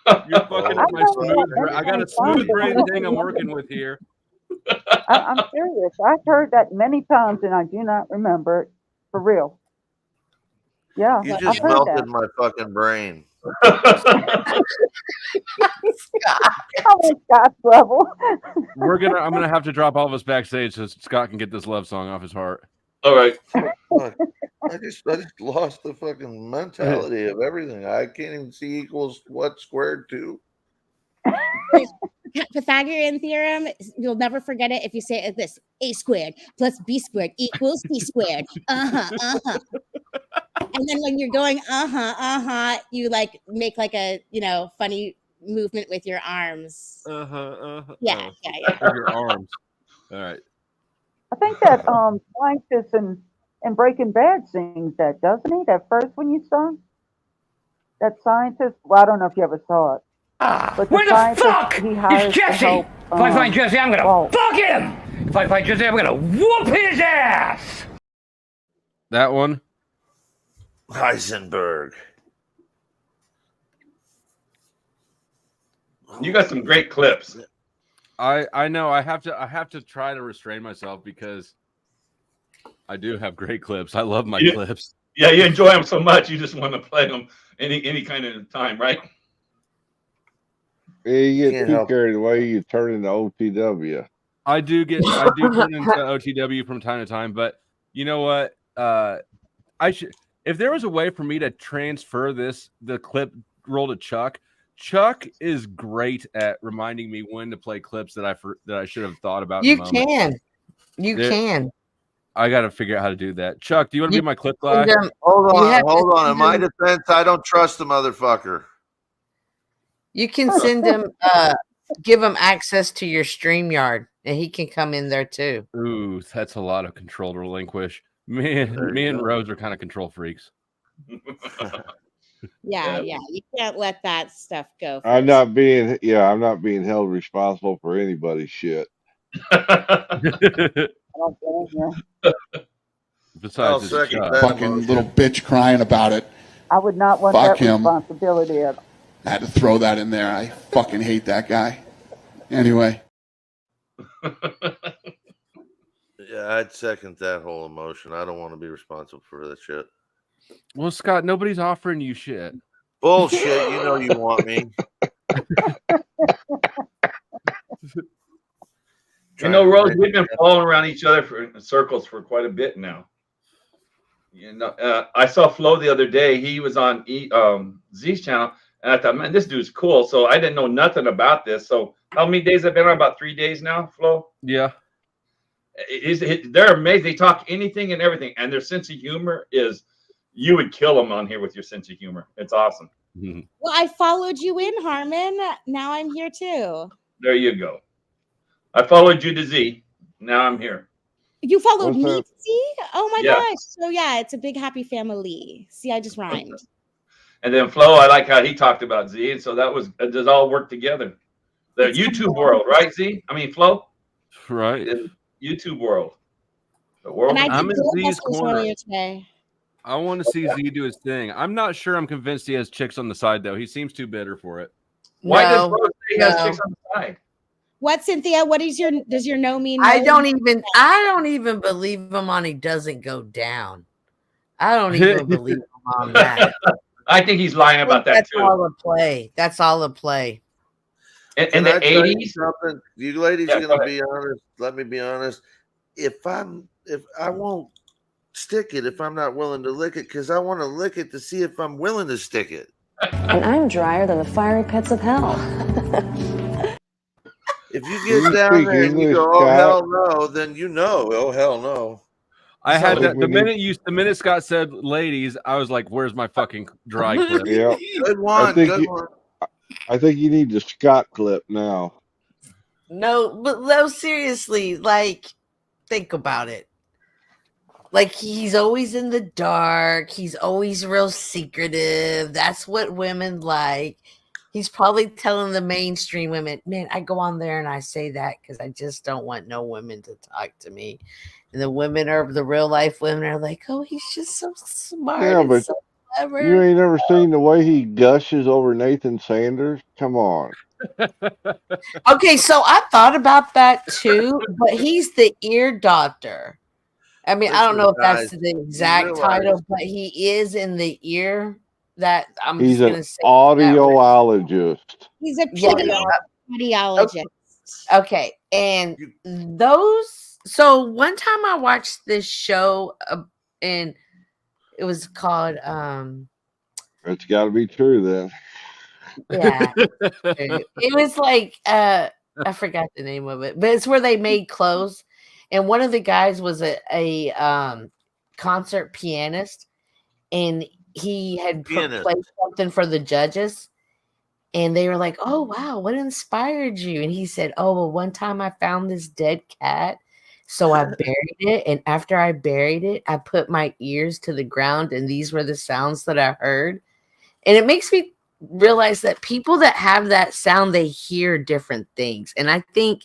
You're fucking up my smooth. I got a smooth brain thing I'm working with here. I'm serious. I've heard that many times and I do not remember it for real. Yeah, You I've just heard melted that. my fucking brain. Oh, Scott's level. I'm gonna have to drop all of us backstage so Scott can get this love song off his heart. All right. I just lost the fucking mentality of everything. I can't even see equals what squared to. Pythagorean theorem, you'll never forget it if you say it like this: a squared plus b squared equals c squared. And then when you're going you like make like a funny movement with your arms. Yeah. Your arms. All right. I think that scientist in Breaking Bad sings that, doesn't he? That first one you sung? That scientist, well, I don't know if you ever saw it. But Where the fuck he hires is Jesse? to help, If I find Jesse, I'm gonna fuck him. If I find Jesse, I'm gonna whoop his ass. That one. Heisenberg. You got some great clips. I know. I have to try to restrain myself because I do have great clips. I love my clips. Yeah, you enjoy them so much, you just want to play them any kind of time, right? Yeah, you get too carried away, you turn into OTW. I do turn into OTW from time to time, but you know what? If there was a way for me to transfer the clip roll to Chuck. Chuck is great at reminding me when to play clips that I should have thought about. You can. I got to figure out how to do that. Chuck, do you want to be my clip guy? Hold on. In my defense, I don't trust the motherfucker. You can send him, give him access to your StreamYard, and he can come in there too. Ooh, that's a lot of control to relinquish. Me and Rose are kind of control freaks. Yeah. You can't let that stuff go. I'm not being held responsible for anybody's shit. Besides, fucking little bitch crying about it. I would not want Fuck that him. responsibility at all. I had to throw that in there. I fucking hate that guy. Anyway. Yeah, I'd second that whole emotion. I don't want to be responsible for that shit. Well, Scott, nobody's offering you shit. Bullshit. You know you want me. You know, Rose, we've been following around each other in circles for quite a bit now. You know, I saw Flo the other day. He was on Z's channel, and I thought, man, this dude's cool. So I didn't know nothing about this. So how many days have been on? About 3 days now, Flo? Yeah. They're amazing. They talk anything and everything, and their sense of humor is, you would kill them on here with your sense of humor. It's awesome. Well, I followed you in, Harmon. Now I'm here too. There you go. I followed you to Z. Now I'm here. You followed me to Z? Oh my Yeah. gosh. So yeah, it's a big happy family. See, I just rhymed. And then Flo, I like how he talked about Z, and so it does all work together. The YouTube world, right, Z? I mean, Flo? Right. YouTube world. The world. And I I'm did in Z's Ghostbusters corner. earlier today. I want to see Z do his thing. I'm not sure I'm convinced he has chicks on the side, though. He seems too bitter for it. Why does Flo say he has chicks on the side? What, Cynthia? What is does your no mean no? I don't even believe him on he doesn't go down. I don't even believe him on that. I think he's lying about that too. That's all a play. That's all a play. In the 80s, something, you ladies gonna be honest. Let me be honest. If I won't stick it if I'm not willing to lick it, because I want to lick it to see if I'm willing to stick it. And I'm drier than the fiery pits of hell. If you get down there and you go, oh hell no, then you know, oh hell no. I had that the minute Scott said ladies, I was like, where's my fucking dry clip? Yeah. Good one. I think you need the Scott clip now. No, but no, seriously, like, think about it. Like, he's always in the dark. He's always real secretive. That's what women like. He's probably telling the mainstream women, man, I go on there and I say that because I just don't want no women to talk to me. And the women the real life women are like, oh, he's just so smart. Yeah, but so clever. you ain't never seen the way he gushes over Nathan Sanders? Come on. Okay, so I thought about that too, but he's the ear doctor. I mean, I don't know if that's the exact title, but he is in the ear. That He's an audiologist. He's a audiologist. Okay, and those. So one time I watched this show, and it was called. It's got to be true then. Yeah, it was like I forgot the name of it, but it's where they made clothes, and one of the guys was a concert pianist, and he had played something for the judges, and they were like, oh wow, what inspired you? And he said, oh well, one time I found this dead cat, so I buried it, and after I buried it, I put my ears to the ground, and these were the sounds that I heard. And it makes me realize that people that have that sound, they hear different things, and I think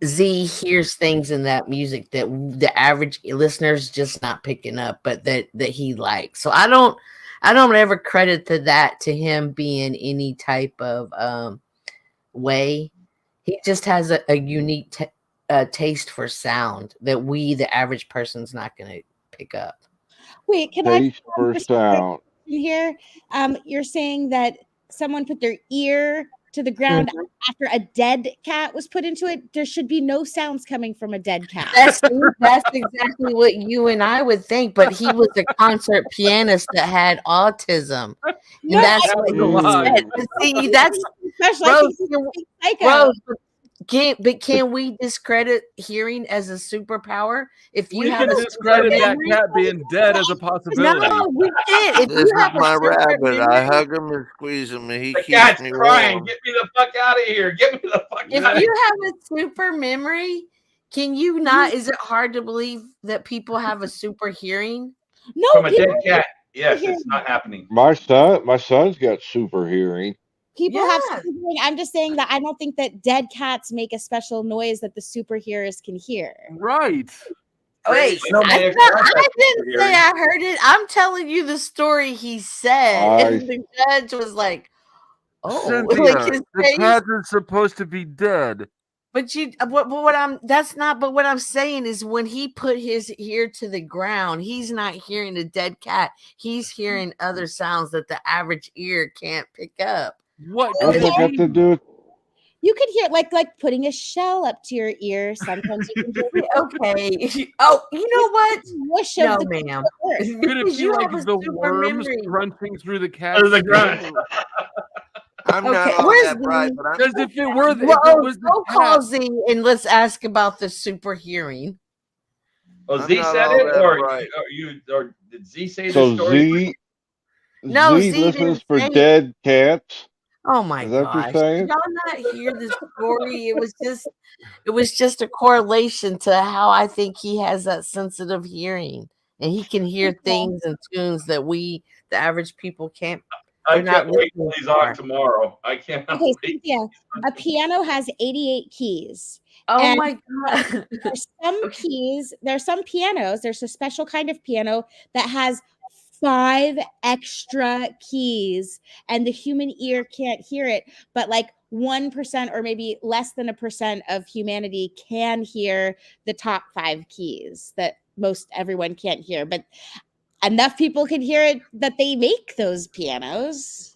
Z hears things in that music that the average listener's just not picking up, but that he likes. So I don't ever credit to him being any type of way. He just has a unique taste for sound that the average person's not going to pick up. Wait, can taste for sound here? You're saying that someone put their ear to the ground after a dead cat was put into it. There should be no sounds coming from a dead cat. That's exactly what you and I would think, but he was a concert pianist that had autism. And that's what he said. See, that's Rose, can we discredit hearing as a superpower? If you can discredit that cat being dead as a possibility. No, we can't. This is my rabbit. I hug him and squeeze him, and he the keeps cat's me crying. warm. Get me the fuck out of here. Get me the fuck out of here. If you have a super memory, can you not? Is it hard to believe that people have a super hearing? No, from a dead cat. Yes, it's not happening. My son's got super hearing. People have super hearing. I'm just saying that I don't think that dead cats make a special noise that the super hearers can hear. Right. Wait, I didn't say I heard it. I'm telling you the story he said. And the judge was like, oh, Cynthia, like his the face. cat is supposed to be dead. But what I'm saying is when he put his ear to the ground, he's not hearing a dead cat. He's hearing other sounds that the average ear can't pick up. What does that got to do with? You could hear like putting a shell up to your ear. Sometimes you can hear it. Okay. Oh, you know what? No, ma'am. Could it be like the worms crunching through the cat? Or the grunt. I'm not all that bright, but I'm because if it were, go call Z and let's ask about the super hearing. Oh, Z said it, or did Z say the story? Z listens for dead cats. Oh my gosh! Did y'all not hear the story? It was just a correlation to how I think he has that sensitive hearing, and he can hear things and tunes that the average people can't. I can't wait till he's on tomorrow. I can't. Okay, Cynthia, a piano has 88 keys. Oh my god! There's some keys. There's some pianos. There's a special kind of piano that has 5 extra keys, and the human ear can't hear it, but like 1% or maybe less than 1% of humanity can hear the top 5 keys that most everyone can't hear, but enough people can hear it that they make those pianos.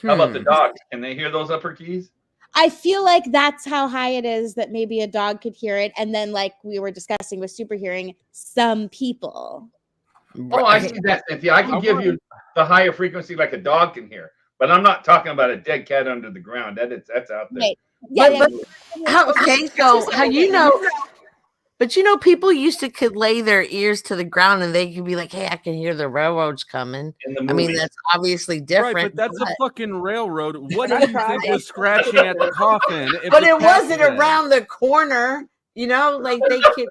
How about the dogs? Can they hear those upper keys? I feel like that's how high it is that maybe a dog could hear it. And then, like we were discussing with super hearing, some people. Oh, I see that, Cynthia. I can give you the higher frequency like a dog can hear, but I'm not talking about a dead cat under the ground. That's out there. Right. Yeah, Okay, so how you know? But you know, people used to could lay their ears to the ground and they could be like, "Hey, I can hear the railroads coming." I mean, that's obviously different. Right, but that's a fucking railroad. What do you think was scratching at the coffin? But it wasn't around the corner, you know, like they could.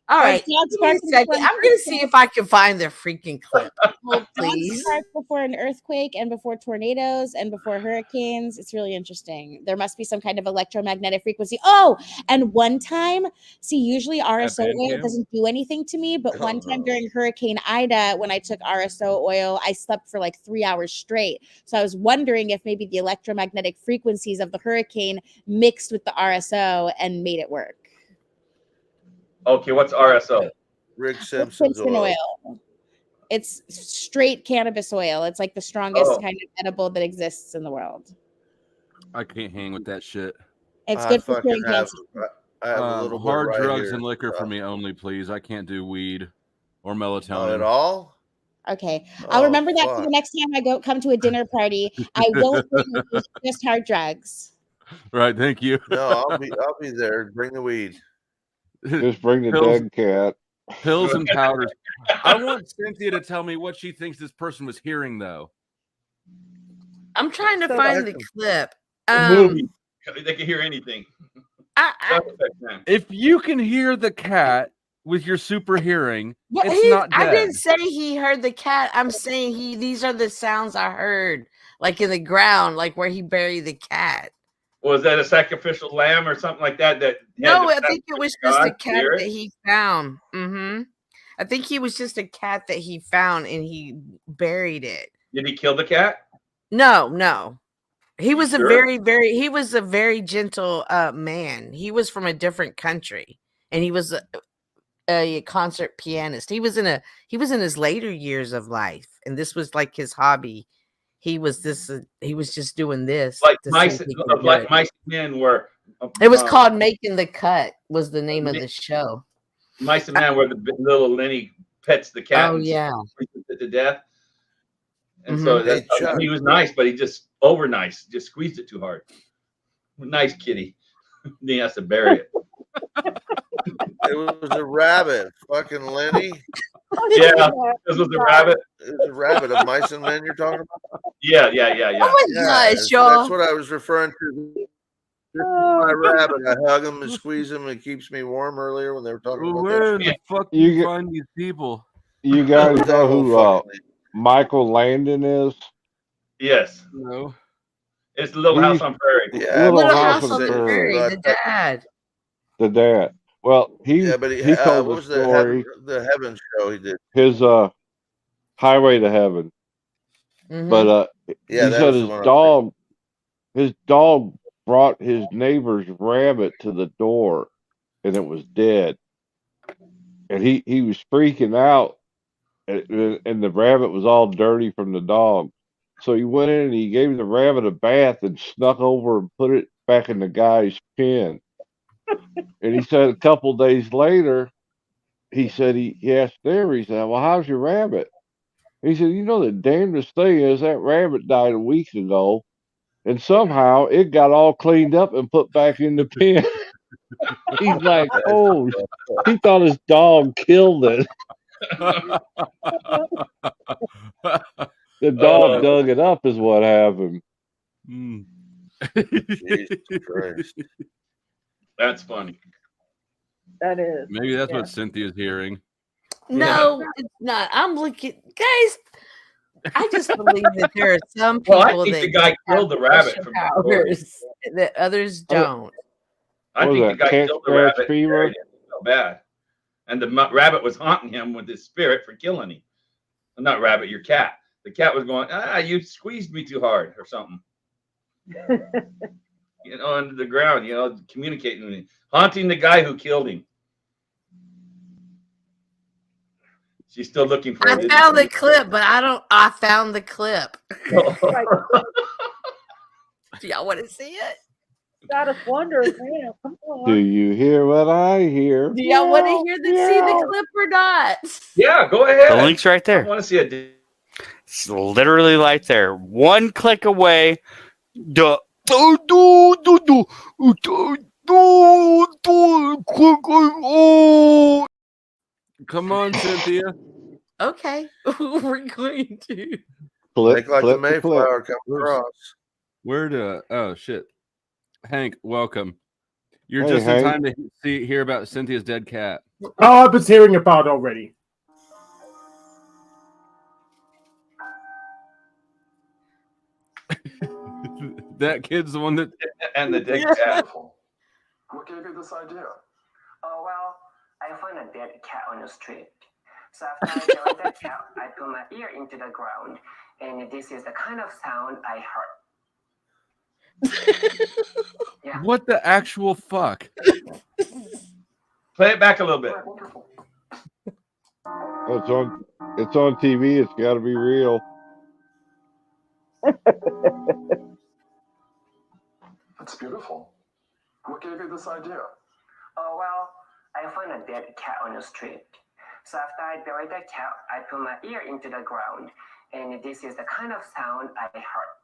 All right, give me a second. I'm gonna see if I can find their freaking clip. Oh, please. Before an earthquake and before tornadoes and before hurricanes, it's really interesting. There must be some kind of electromagnetic frequency. Oh, and one time, see, usually RSO oil doesn't do anything to me, but one time during Hurricane Ida, when I took RSO oil, I slept for like 3 hours straight. So I was wondering if maybe the electromagnetic frequencies of the hurricane mixed with the RSO and made it work. Okay, what's RSO? Rick Simpson's oil. It's straight cannabis oil. It's like the strongest kind of edible that exists in the world. I can't hang with that shit. It's good for curing cancer. I have a little hard right drugs here. and liquor for me only, please. I can't do weed or melatonin. Not at all? Okay, I'll remember that for the next time I come to a dinner party. I won't bring just hard drugs. Right, thank you. No, I'll be there. Bring the weed. Just bring the dead cat. Pills and powders. I want Cynthia to tell me what she thinks this person was hearing, though. I'm trying to find the clip. They can hear anything. If you can hear the cat with your super hearing, well, it's not dead. I didn't say he heard the cat. I'm saying these are the sounds I heard, like in the ground, like where he buried the cat. Was that a sacrificial lamb or something like that? No, I think it was just a cat that he found. I think he was just a cat that he found and he buried it. Did he kill the cat? No. He was a very gentle man. He was from a different country, and he was a concert pianist. He was in his later years of life, and this was like his hobby. He was just doing this. Like mice men were. It was called Making the Cut. Was the name of the show. Mice and Men, where the little Lenny pets the cat. Oh yeah, to death. And so he was nice, but he just over nice, just squeezed it too hard. Nice kitty. Then he has to bury it. It was a rabbit, fucking Lenny. Yeah, this was a rabbit. It was a rabbit of Mice and Men you're talking about? Yeah. Oh my gosh, y'all. That's what I was referring to. This is my rabbit. I hug him and squeeze him. It keeps me warm earlier when they were talking about where that. the fuck do you find these people? You guys know who Michael Landon is? Yes. No. It's Little House on Prairie. Yeah, Little House on the Prairie. The dad. The dad. Well, he told what was the story. The Heaven show he did? His Highway to Heaven. But he said his dog brought his neighbor's rabbit to the door, and it was dead. And he was freaking out, and the rabbit was all dirty from the dog. So he went in and he gave the rabbit a bath and snuck over and put it back in the guy's pen. And he said a couple days later, he said he asked there, he said, "Well, how's your rabbit?" He said, "You know, the damnedest thing is that rabbit died a week ago, and somehow it got all cleaned up and put back in the pen." He's like, "Oh," he thought his dog killed it. The dog dug it up is what happened. Jesus Christ. That's funny. That is. Maybe that's what Cynthia's hearing. No, it's not. I'm looking, guys. I just believe that there are some people I think the guy killed the rabbit from powers that others don't. I think the guy killed the rabbit. Felt bad, and the rabbit was haunting him with his spirit for killing him. Not rabbit, your cat. The cat was going, you squeezed me too hard or something. Under the ground, communicating with him, haunting the guy who killed him. She's still looking for him. I found the clip, but I found the clip. Do y'all want to see it? Got us wondering, man. Come on. Do you hear what I hear? Do y'all want to see the clip or not? Yeah, go ahead. The link's right there. I want to see it. It's literally right there. One click away. Come on, Cynthia. Okay, we're going to. Make like the Mayflower come across. Oh shit, Hank, welcome. You're Hey, just Hank. in time to hear about Cynthia's dead cat. Oh, I've been hearing about it already. That kid's the one that and the dead cat. What gave you this idea? Oh, well, I found a dead cat on the street. So after I buried the cat, I put my ear into the ground, and this is the kind of sound I heard. What the actual fuck? Play it back a little bit. Oh, it's on TV. It's got to be real. That's beautiful. What gave you this idea? Oh, well, I found a dead cat on the street. So after I buried the cat, I put my ear into the ground, and this is the kind of sound I heard.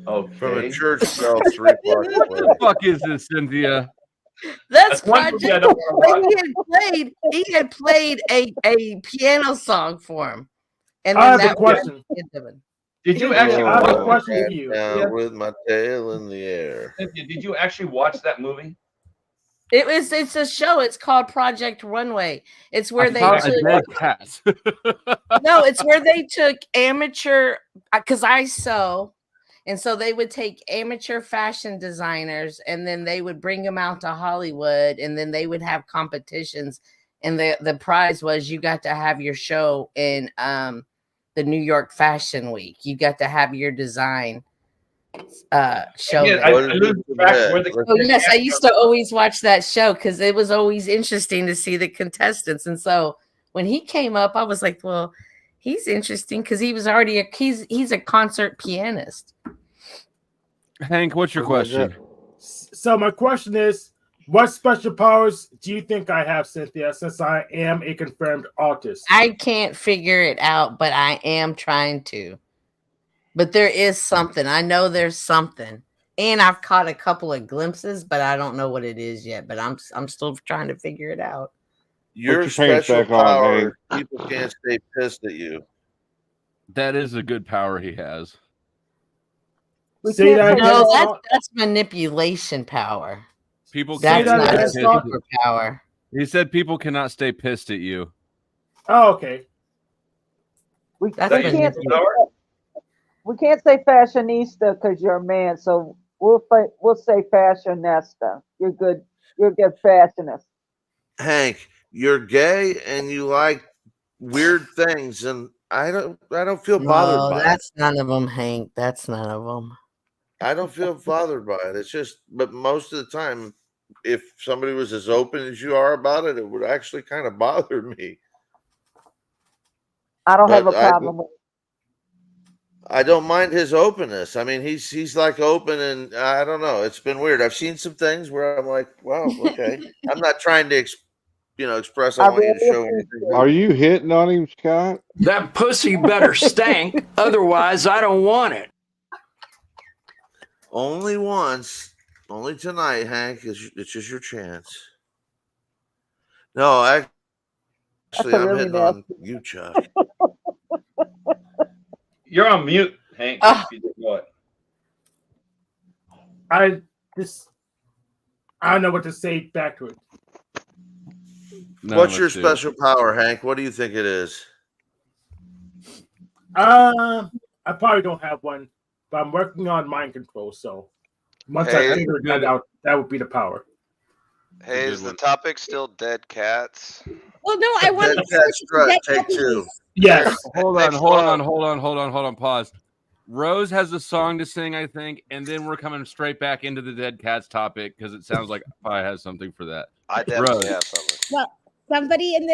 Okay. From a church bell 3 blocks away. What the fuck is this, Cynthia? That's one movie I Project. don't He had played a piano song for him, and I then have a that question. Did you actually I have a watch question for you. Down with my tail in the air. Cynthia, did you actually watch that movie? It's a show. It's called Project Runway. It's where they A took dead cat. no, it's where they took amateur because I sew. And so they would take amateur fashion designers and then they would bring them out to Hollywood and then they would have competitions. And the prize was you got to have your show in the New York Fashion Week. You got to have your design show. Yeah, yes, I used to always watch that show because it was always interesting to see the contestants. And so when he came up, I was like, well, he's interesting because he was already he's a concert pianist. Hank, what's your question? So my question is, what special powers do you think I have, Cynthia, since I am a confirmed autist? I can't figure it out, but I am trying to. But there is something. I know there's something. And I've caught a couple of glimpses, but I don't know what it is yet. But I'm still trying to figure it out. Your special power, people can't stay pissed at you. That is a good power he has. That's manipulation power. That's not a superpower. He said people cannot stay pissed at you. Oh, okay. We can't say fashionista because you're a man, so we'll say fashionista. You're good fashionist. Hank, you're gay and you like weird things, and I don't feel bothered by it. That's none of them, Hank. That's none of them. I don't feel bothered by it. It's just, but most of the time, if somebody was as open as you are about it, it would actually kind of bother me. I don't have a problem with it. I don't mind his openness. I mean, he's like open, and I don't know. It's been weird. I've seen some things where I'm like, wow, okay. I'm not trying to, express I want you to show anything. Are you hitting on him, Scott? That pussy better stank. Otherwise, I don't want it. Only once. Only tonight, Hank. It's just your chance. No, actually, I'm hitting on you, Chuck. You're on mute, Hank. If you didn't know it. I don't know what to say back to it. What's your special power, Hank? What do you think it is? I probably don't have one, but I'm working on mind control. So once I figure that out, that would be the power. Hey, is the topic still dead cats? Well, no, I want Dead to cat search strut, dead take puppies. two. Yes. Hold on. Pause. Rose has a song to sing, I think, and then we're coming straight back into the dead cats topic because it sounds like Pi has something for that. I definitely Rose. have something. Well, somebody in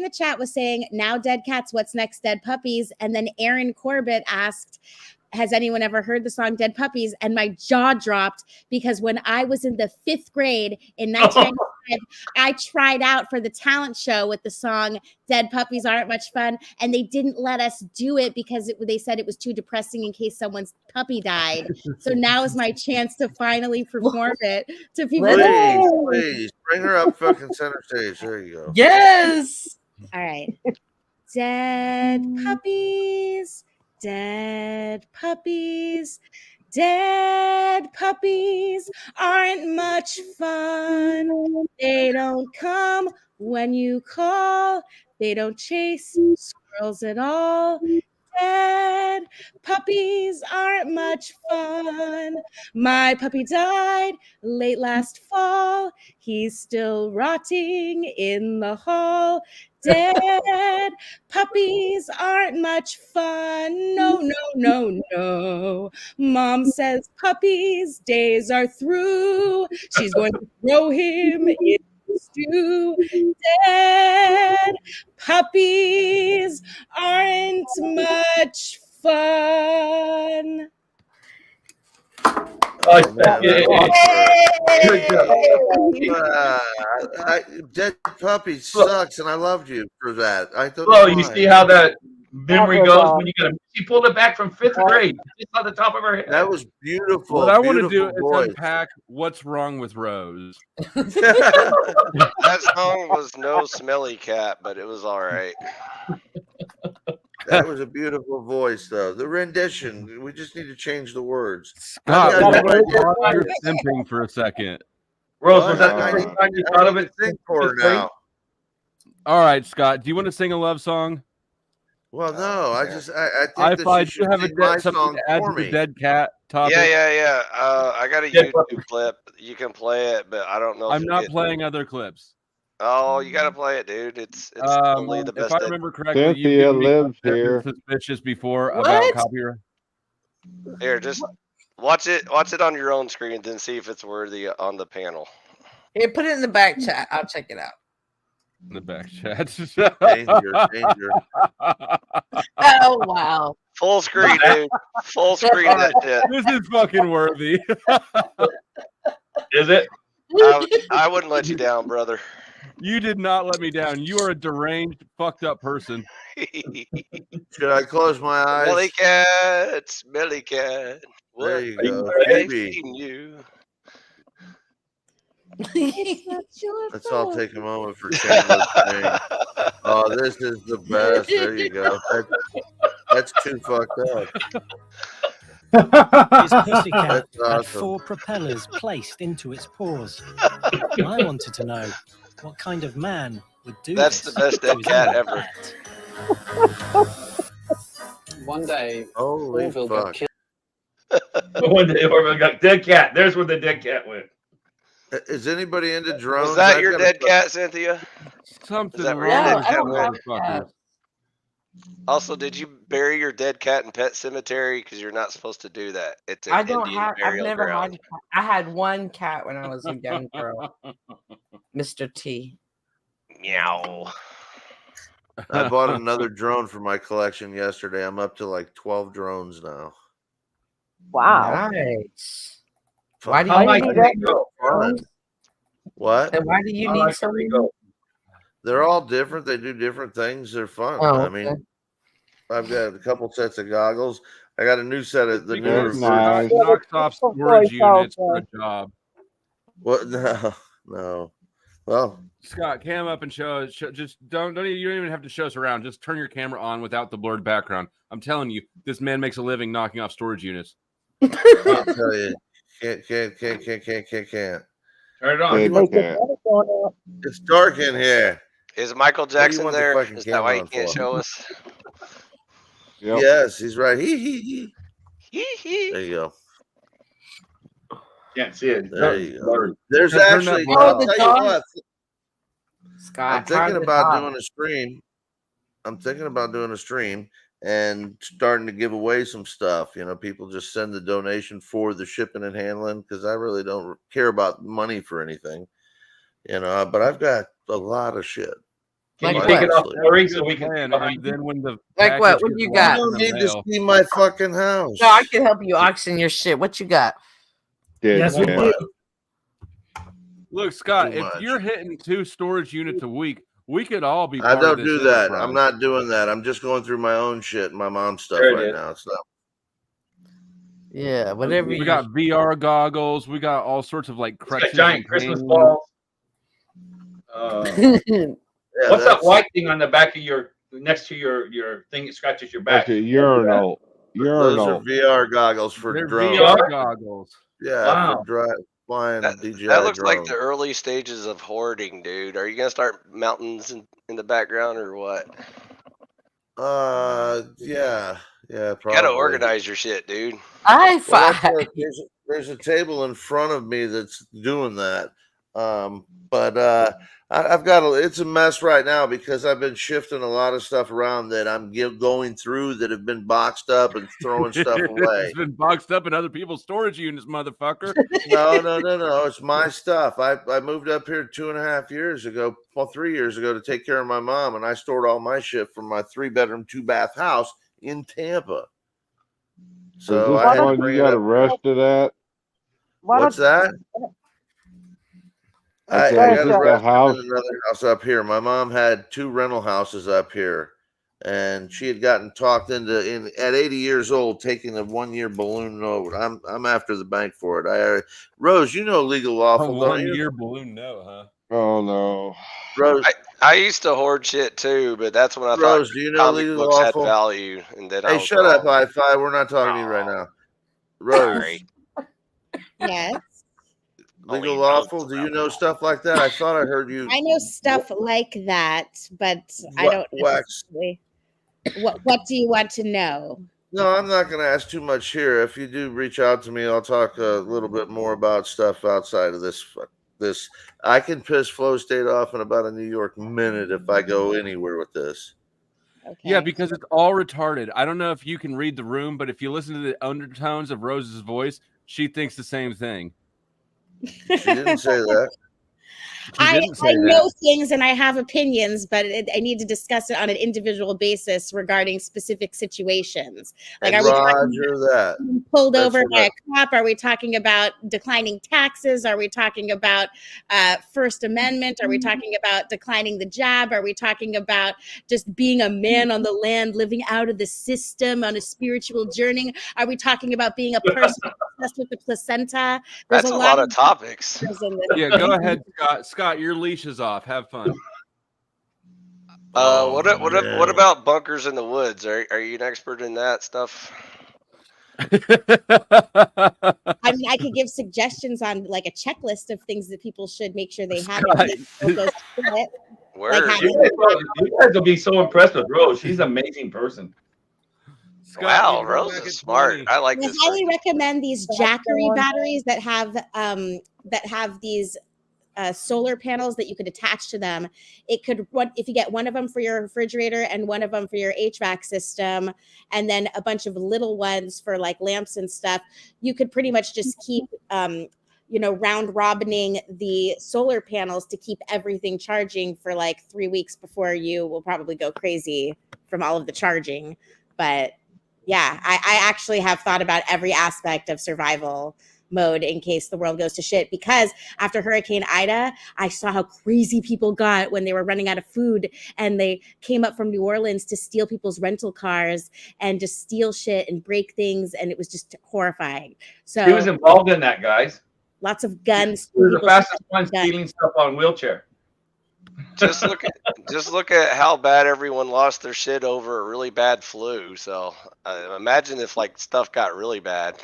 the chat was saying, "Now dead cats, what's next? Dead puppies." And then Aaron Corbett asked, "Has anyone ever heard the song Dead Puppies?" And my jaw dropped because when I was in the 5th grade in 1995, I tried out for the talent show with the song Dead Puppies Aren't Much Fun, and they didn't let us do it because they said it was too depressing in case someone's puppy died. So now is my chance to finally perform it to people. Please, bring her up fucking center stage. There you go. Yes. All right. Dead puppies. Dead puppies, dead puppies aren't much fun. They don't come when you call. They don't chase squirrels at all. Dead puppies aren't much fun. My puppy died late last fall. He's still rotting in the hall. Dead puppies aren't much fun. No, no, no, no. Mom says puppies' days are through. She's going to throw him in the stew. Dead puppies aren't much fun. Dead Puppy sucks, and I loved you for that. I don't Well, know you why. see how that memory goes when you got a. She pulled it back from 5th grade, just on the top of her head. That was beautiful. What I want to do is voice. unpack what's wrong with Rose. That song was no smelly cat, but it was all right. That was a beautiful voice, though. The rendition, we just need to change the words. Scott, you're simping for a second. Rose, was that the first time you thought of it? Sing for her now. All right, Scott, do you want to sing a love song? Well, no, I think I that she do should have sing my something song to add for to the me. dead cat topic. Yeah. I got a YouTube clip. You can play it, but I don't know. I'm not playing other clips. Oh, you got to play it, dude. It's only the best. If I remember correctly, Cynthia you've lives here. Suspicious before about copyright. Here, just watch it on your own screen, then see if it's worthy on the panel. Here, put it in the back chat. I'll check it out. In the back chat. danger. Oh wow. Full screen, dude. Full screen that shit. This is fucking worthy. Is it? I wouldn't let you down, brother. You did not let me down. You are a deranged, fucked up person. Should I close my eyes? Smelly cat. What There you go. have I Baby. seen you? Let's all take a moment for Chandler's thing. Oh, this is the best. There you go. That's too fucked up. His pussycat had awesome. 4 propellers placed into its paws. I wanted to know what kind of man would do That's this. the best dead cat ever. One day, Holy Orville got fuck. killed. One day, Orville got dead cat. There's where the dead cat went. Is anybody into drones? Was that I've your got dead cat, Cynthia? Something Is that where wrong your with dead cat that went? motherfucker. Also, did you bury your dead cat in Pet Cemetery? Because you're not supposed to do that. It's an I don't Indian have. I've burial never ground. had. I had one cat when I was a young girl, Mr. T. Meow. I bought another drone for my collection yesterday. I'm up to like 12 drones now. Wow. Nice. Fun. Why do How you high need can they go? Fun. What? And why do you How high need so can they many? go? They're all different. They do different things. They're fun. Oh, I mean, I've got a couple sets of goggles. I got a new set of the newer That's nice. Knocks off storage units for a job. What? No, no. Well, Scott, cam up and show us. Just don't you don't even have to show us around. Just turn your camera on without the blurred background. I'm telling you, this man makes a living knocking off storage units. I'll tell you, can't. Turn it on. It's dark in here. Is Michael What do you Jackson want the there? fucking Is that why camera he on can't for? show us? Yep. Yes, he's right. There you go. Can't see it. There you go. Blurry. There's Turn that actually. blur I'll off. tell you what. Scott, I'm thinking about doing a stream. I'm thinking about doing a stream and starting to give away some stuff. You know, people just send the donation for the shipping and handling because I really don't care about money for anything. You know, but I've got a lot of shit. Can you take it off the rig so we can see behind and then when the like what? What you got? You don't need to see my fucking house. No, I can help you auction your shit. What you got? Yes, we do. Look, Scott, Too if much. you're hitting 2 storage units a week, we could all be. I Part don't of this do that. enterprise. I'm not doing that. I'm just going through my own shit and my mom's stuff There it right is. now. So Yeah, whatever. We got VR goggles. We got all sorts of like It's got crutches. giant and Christmas canes. balls. yeah, What's that that's- white thing on the back of your next to your thing that scratches your back? That's a urinal. Those are Urinal. VR goggles for They're drones. VR goggles. Yeah, Wow. for flying DJI That looks drones. like the early stages of hoarding, dude. Are you gonna start mountains in the background or what? Yeah, You probably. gotta organize your shit, dude. I Well, find there's a table in front of me that's doing that. But I've got it's a mess right now because I've been shifting a lot of stuff around that I'm going through that have been boxed up and throwing stuff away. It's been boxed up in other people's storage units, motherfucker. No. It's my stuff. I moved up here 2.5 years ago, 3 years ago to take care of my mom, and I stored all my shit from my 3-bedroom, 2-bath house in Tampa. So Is I this had to one bring you it got up. arrested at? What's that? I Okay, got is this the arrested house? in another house up here. My mom had 2 rental houses up here, and she had gotten talked into at 80 years old taking a 1-year balloon note. I'm after the bank for it. Rose, you know legal lawful, A don't you? 1-year balloon note, huh? Oh no. Rose, I used to hoard shit too, but that's when I Rose, thought do you know comic legal books had lawful? value, and then I Hey, was shut up, wrong. I5. We're not talking to you right now. Rose, Sorry. Yes. legal lawful. Do you know stuff like that? I thought I heard you. I know stuff like that, but I Wa- don't wax. necessarily. What do you want to know? No, I'm not going to ask too much here. If you do reach out to me, I'll talk a little bit more about stuff outside of this. I can piss Flow State off in about a New York minute if I go anywhere with this. Okay. Yeah, because it's all retarded. I don't know if you can read the room, but if you listen to the undertones of Rose's voice, she thinks the same thing. She didn't say that. I didn't say know that. things and I have opinions, but I need to discuss it on an individual basis regarding specific situations. Like, And are we talking Roger that. being pulled That's over by right. a cop? Are we talking about declining taxes? Are we talking about First Amendment? Are we talking about declining the jab? Are we talking about just being a man on the land, living out of the system on a spiritual journey? Are we talking about being a person obsessed with the placenta? That's a lot of topics. Yeah, go ahead, Scott. Scott, your leash is off. Have fun. What about bunkers in the woods? Are you an expert in that stuff? I mean, I could give suggestions on like a checklist of things that people should make sure they have. You guys will be so impressed with Rose. She's an amazing person. Wow, Rose is smart. I like I this. highly recommend these Jackery batteries that have these solar panels that you could attach to them. It could run if you get one of them for your refrigerator and one of them for your HVAC system, and then a bunch of little ones for like lamps and stuff. You could pretty much just keep round robining the solar panels to keep everything charging for like 3 weeks before you will probably go crazy from all of the charging. But yeah, I actually have thought about every aspect of survival mode in case the world goes to shit, because after Hurricane Ida, I saw how crazy people got when they were running out of food, and they came up from New Orleans to steal people's rental cars and just steal shit and break things, and it was just horrifying. So He was involved in that, guys. lots of guns. He was the fastest one stealing stuff on wheelchair. Just look at how bad everyone lost their shit over a really bad flu. So imagine if like stuff got really bad.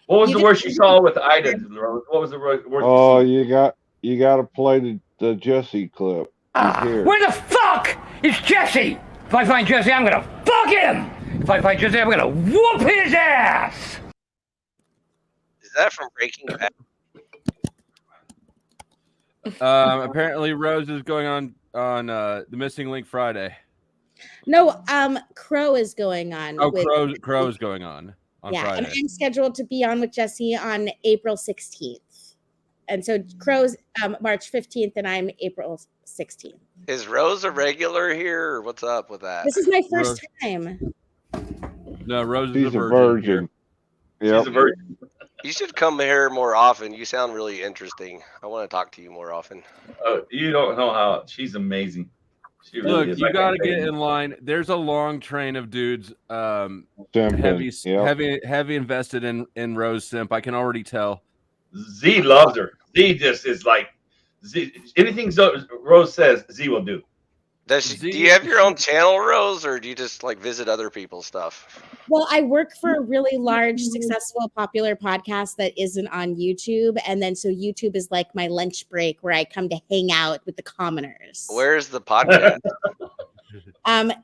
What was the worst you saw with Ida? What was the worst? Oh, you got to play the Jesse clip. He's here. Where the fuck is Jesse? If I find Jesse, I'm gonna fuck him. If I find Jesse, I'm gonna whoop his ass. Is that from Breaking Bad? Apparently, Rose is going on the Missing Link Friday. No, Crow is going on. Oh, with Crow is going on Friday. And I'm scheduled to be on with Jesse on April 16th. And so Crow's March 15th, and I'm April 16th. Is Rose a regular here, or what's up with that? This is my first time. No, Rose She's is a virgin. Yep. She's a virgin. You should come here more often. You sound really interesting. I want to talk to you more often. You don't know how she's amazing. She really Look, is. you got to get in line. There's a long train of dudes, heavy invested in Rose Simp. I can already tell. Z loves her. Z just is like Z. Anything Rose says, Z will do. Do you have your own channel, Rose, or do you just like visit other people's stuff? Well, I work for a really large, successful, popular podcast that isn't on YouTube. And then so YouTube is like my lunch break where I come to hang out with the commoners. Where's the podcast?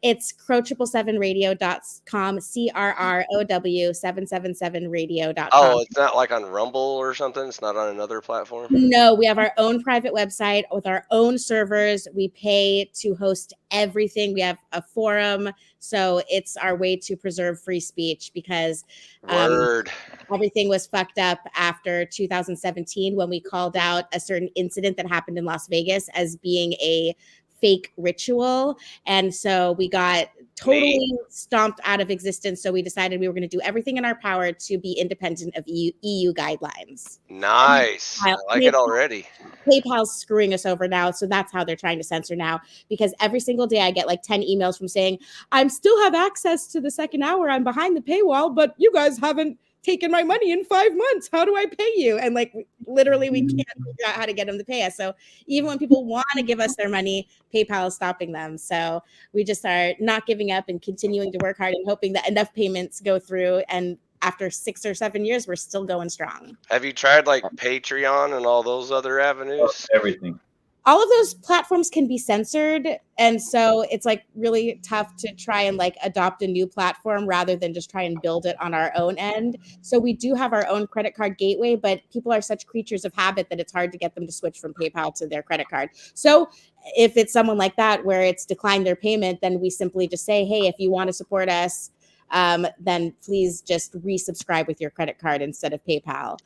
It's crow777radio.com, CRROW777radio.com. Oh, it's not like on Rumble or something? It's not on another platform? No, we have our own private website with our own servers. We pay to host everything. We have a forum. So it's our way to preserve free speech because everything was fucked up after 2017 when we called out a certain incident that happened in Las Vegas as being a fake ritual. And so we got totally stomped out of existence. So we decided we were going to do everything in our power to be independent of EU guidelines. Nice. I like it already. PayPal's screwing us over now. So that's how they're trying to censor now, because every single day I get like 10 emails from saying, I still have access to the second hour. I'm behind the paywall, but you guys haven't taken my money in 5 months. How do I pay you? And like literally we can't figure out how to get them to pay us. So even when people want to give us their money, PayPal is stopping them. So we just are not giving up and continuing to work hard and hoping that enough payments go through. And after 6 or 7 years, we're still going strong. Have you tried like Patreon and all those other avenues? Everything. All of those platforms can be censored. And so it's like really tough to try and like adopt a new platform rather than just try and build it on our own end. So we do have our own credit card gateway, but people are such creatures of habit that it's hard to get them to switch from PayPal to their credit card. So if it's someone like that where it's declined their payment, then we simply just say, hey, if you want to support us, then please just resubscribe with your credit card instead of PayPal.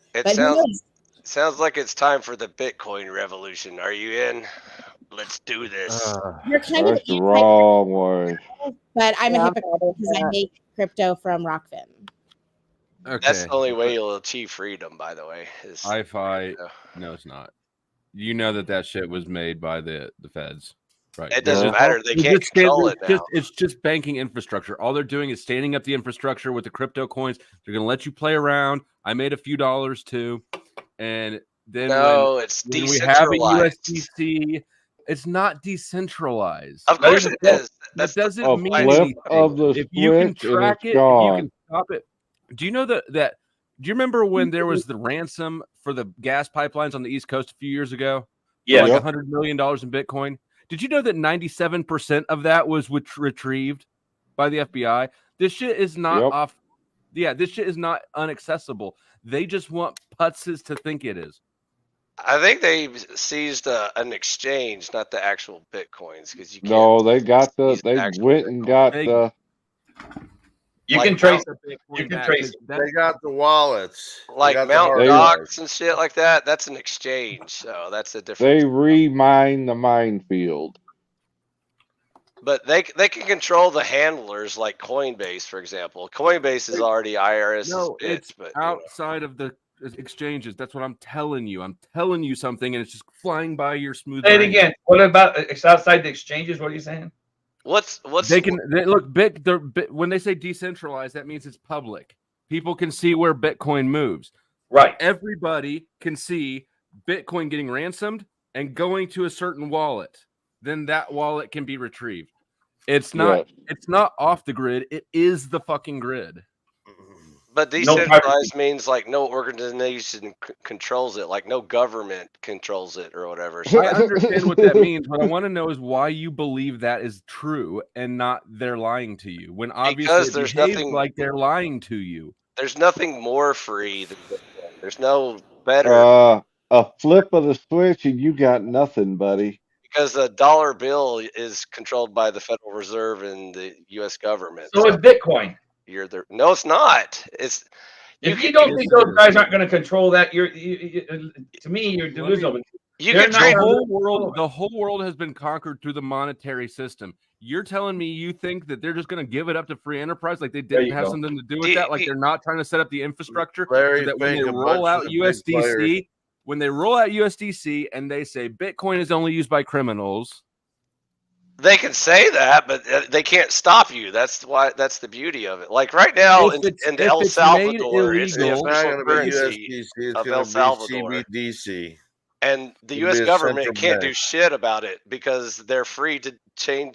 Sounds like it's time for the Bitcoin revolution. Are you in? Let's do this. You're kind of the wrong way. But I'm a hypocrite because I make crypto from Rockfin. Okay. That's the only way you'll achieve freedom, by the way. Hi-Fi. No, it's not. You know that shit was made by the feds. Right. It doesn't matter. They can't control it now. It's just banking infrastructure. All they're doing is standing up the infrastructure with the crypto coins. They're going to let you play around. I made a few dollars too. And then it's when we have a decentralized. USDC, it's not decentralized. Of course it is. That doesn't A mean flip anything. of the If you can switch and track it's it, if gone. you can stop it. Do you know that? Do you remember when there was the ransom for the gas pipelines on the East Coast a few years ago? Yeah, like $100 million in Bitcoin. Did you know that 97% of that was retrieved by the FBI? This shit is not off. Yeah, this shit is not inaccessible. They just want putzes to think it is. I think they seized an exchange, not the actual Bitcoins, because you can't. No, they got the. They went and got the. You can trace it. You can trace it. They got the wallets. Like Mount Gox and shit like that. That's an exchange, so that's a different. They remine the minefield. But they can control the handlers, like Coinbase, for example. Coinbase is already IRS's bitch, it's but outside of the exchanges. That's what I'm telling you. I'm telling you something, and it's just flying by your smooth. Say it again. What about it's outside the exchanges? What are you saying? What's when they say decentralized, that means it's public. People can see where Bitcoin moves. Right. Everybody can see Bitcoin getting ransomed and going to a certain wallet. Then that wallet can be retrieved. It's not off the grid. It is the fucking grid. But decentralized means like no organization controls it, like no government controls it or whatever. So I understand what that means. What I want to know is why you believe that is true and not they're lying to you. When obviously there's it behaves nothing like they're lying to you. There's nothing more free than Bitcoin. There's no better A flip of the switch and you got nothing, buddy. Because the dollar bill is controlled by the Federal Reserve and the U.S. government. So is Bitcoin. You're there. No, it's not. It's if you don't think those guys aren't going to control that, to me, you're delusional. The whole world has been conquered through the monetary system. You're telling me you think that they're just going to give it up to free enterprise, like they didn't have something to do with that, like they're not trying to set up the infrastructure so that when they roll out USDC, and they say Bitcoin is only used by criminals. They can say that, but they can't stop you. That's the beauty of it. Like right now in El Salvador, it's the official currency of El Salvador. CBDC. And the U.S. government can't do shit about it because they're free to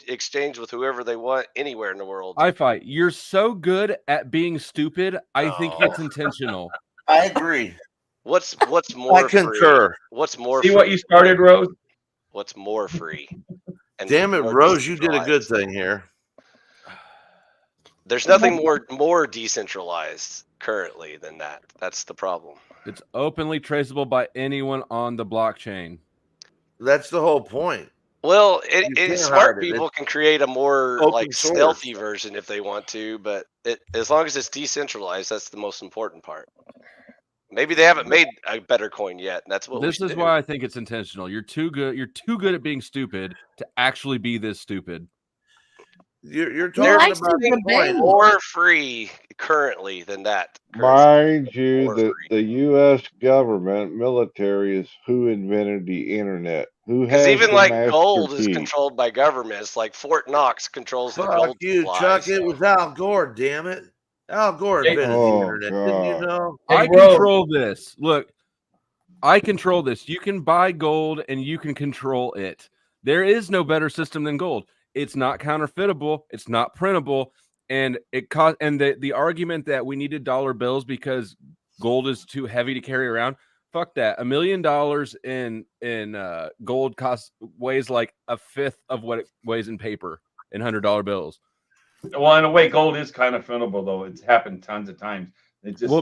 exchange with whoever they want anywhere in the world. I fight. You're so good at being stupid. I think it's intentional. I agree. What's more? I concur. Free? What's more? See free? What you started, Rose? What's more free? And damn it, Rose, you did a good thing here. There's nothing more decentralized currently than that. That's the problem. It's openly traceable by anyone on the blockchain. That's the whole point. Well, smart people can create a more like stealthy version if they want to, but as long as it's decentralized, that's the most important part. Maybe they haven't made a better coin yet. And that's what this is why I think it's intentional. You're too good. You're too good at being stupid to actually be this stupid. You're talking about more free currently than that. Mind you, the U.S. government military is who invented the internet. Who has even the like master gold key? is controlled by governments. Like Fort Knox controls the Fuck gold you, supply. Chuck. It was Al Gore. Damn it, Al Gore invented the internet. Didn't you know? I control this. Look, I control this. You can buy gold and you can control it. There is no better system than gold. It's not counterfeitable. It's not printable, and the argument that we needed dollar bills because gold is too heavy to carry around. Fuck that. $1 million in gold weighs like a fifth of what it weighs in paper in $100 bills. Well, in a way, gold is kind of printable, though. It's happened tons of times. It just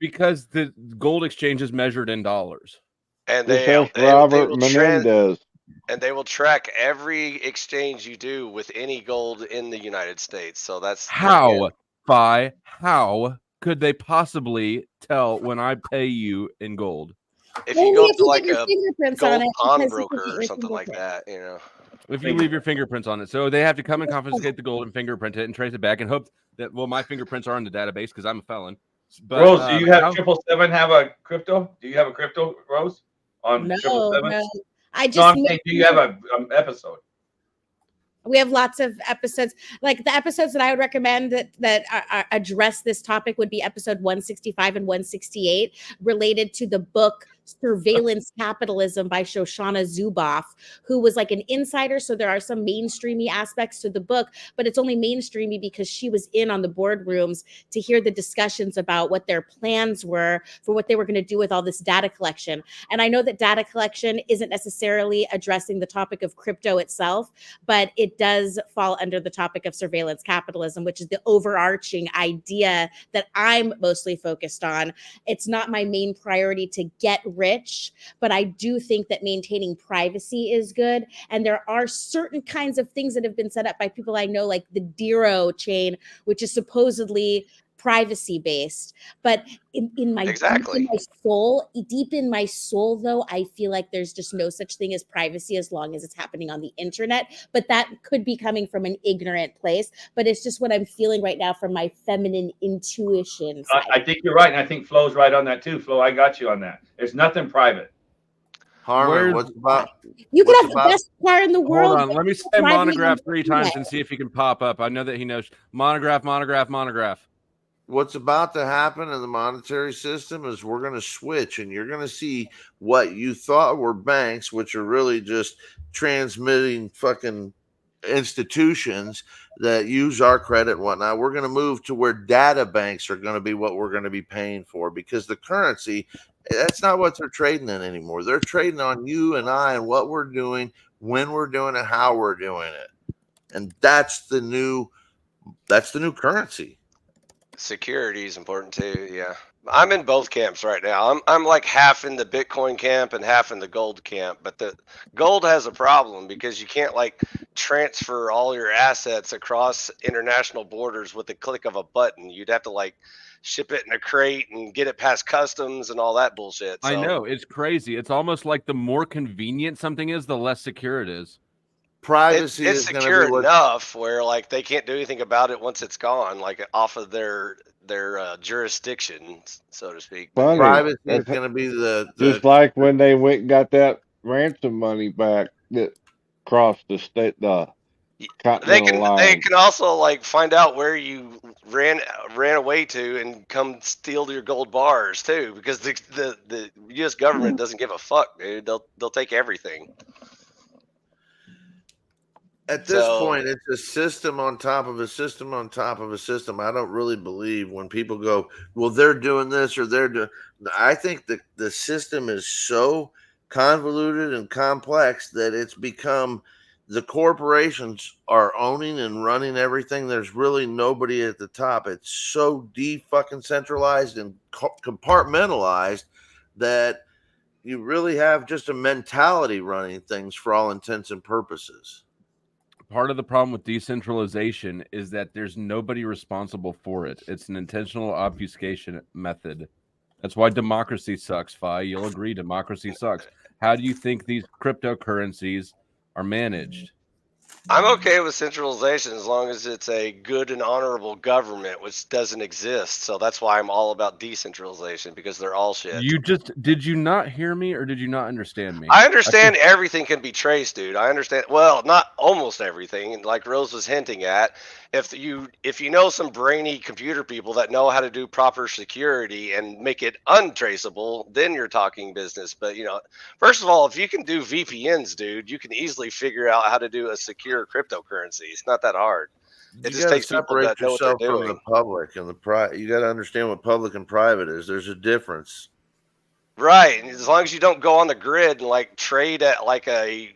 because the gold exchange is measured in dollars, and Robert Menendez. And they will track every exchange you do with any gold in the United States. So that's how could they possibly tell when I pay you in gold? If you go to like a gold pawnbroker or something like that, you know. If you leave your fingerprints on it. So they have to come and confiscate the gold and fingerprint it and trace it back and hope that, well, my fingerprints are in the database because I'm a felon. But, Rose, do you have 777 have a crypto? Do you have a crypto, Rose? On 777? No. I just I'm saying, do you have an episode? We have lots of episodes. Like the episodes that I would recommend that address this topic would be episode 165 and 168 related to the book Surveillance Capitalism by Shoshana Zuboff, who was like an insider. So there are some mainstreamy aspects to the book, but it's only mainstreamy because she was in on the boardrooms to hear the discussions about what their plans were for what they were going to do with all this data collection. And I know that data collection isn't necessarily addressing the topic of crypto itself, but it does fall under the topic of surveillance capitalism, which is the overarching idea that I'm mostly focused on. It's not my main priority to get rich, but I do think that maintaining privacy is good. And there are certain kinds of things that have been set up by people I know, like the Dero chain, which is supposedly privacy based. But in my deep in my soul, though, I feel like there's just no such thing as privacy as long as it's happening on the internet. But that could be coming from an ignorant place. But it's just what I'm feeling right now from my feminine intuition. I think you're right, and I think Flo's right on that too. Flo, I got you on that. There's nothing private. Harmon, what's about? You could have the best car in the world. Hold on, let me say monograph 3 times and see if he can pop up. I know that he knows monograph. What's about to happen in the monetary system is we're going to switch, and you're going to see what you thought were banks, which are really just transmitting fucking institutions that use our credit and whatnot. We're going to move to where data banks are going to be what we're going to be paying for, because the currency, that's not what they're trading in anymore. They're trading on you and I and what we're doing, when we're doing it, how we're doing it. And that's the new currency. Security is important too. Yeah, I'm in both camps right now. I'm like half in the Bitcoin camp and half in the gold camp. But the gold has a problem because you can't like transfer all your assets across international borders with the click of a button. You'd have to like ship it in a crate and get it past customs and all that bullshit. So I know, it's crazy. It's almost like the more convenient something is, the less secure it is. Privacy it's is going to secure be what enough where like they can't do anything about it once it's gone, like off of their jurisdiction, so to speak. Funny. privacy is That's going to be the just like when they went and got that ransom money back that crossed the continental line. They can also like find out where you ran away to and come steal your gold bars too, because the U.S. government doesn't give a fuck, dude. They'll take everything. At this point, it's a system on top of a system on top of a system. I don't really believe when people go, well, they're doing this or they're doing. I think that the system is so convoluted and complex that it's become the corporations are owning and running everything. There's really nobody at the top. It's so fucking centralized and compartmentalized that you really have just a mentality running things for all intents and purposes. Part of the problem with decentralization is that there's nobody responsible for it. It's an intentional obfuscation method. That's why democracy sucks, Fi. You'll agree democracy sucks. How do you think these cryptocurrencies are managed? I'm okay with centralization as long as it's a good and honorable government, which doesn't exist. So that's why I'm all about decentralization, because they're all shit. Did you not hear me or did you not understand me? I understand everything can be traced, dude. I understand. Well, not almost everything. Like Rose was hinting at, if you know some brainy computer people that know how to do proper security and make it untraceable, then you're talking business. But first of all, if you can do VPNs, dude, you can easily figure out how to do a secure cryptocurrency. It's not that hard. It just takes people that know what they're doing. From the public and you got to understand what public and private is. There's a difference. Right, and as long as you don't go on the grid and like trade at like a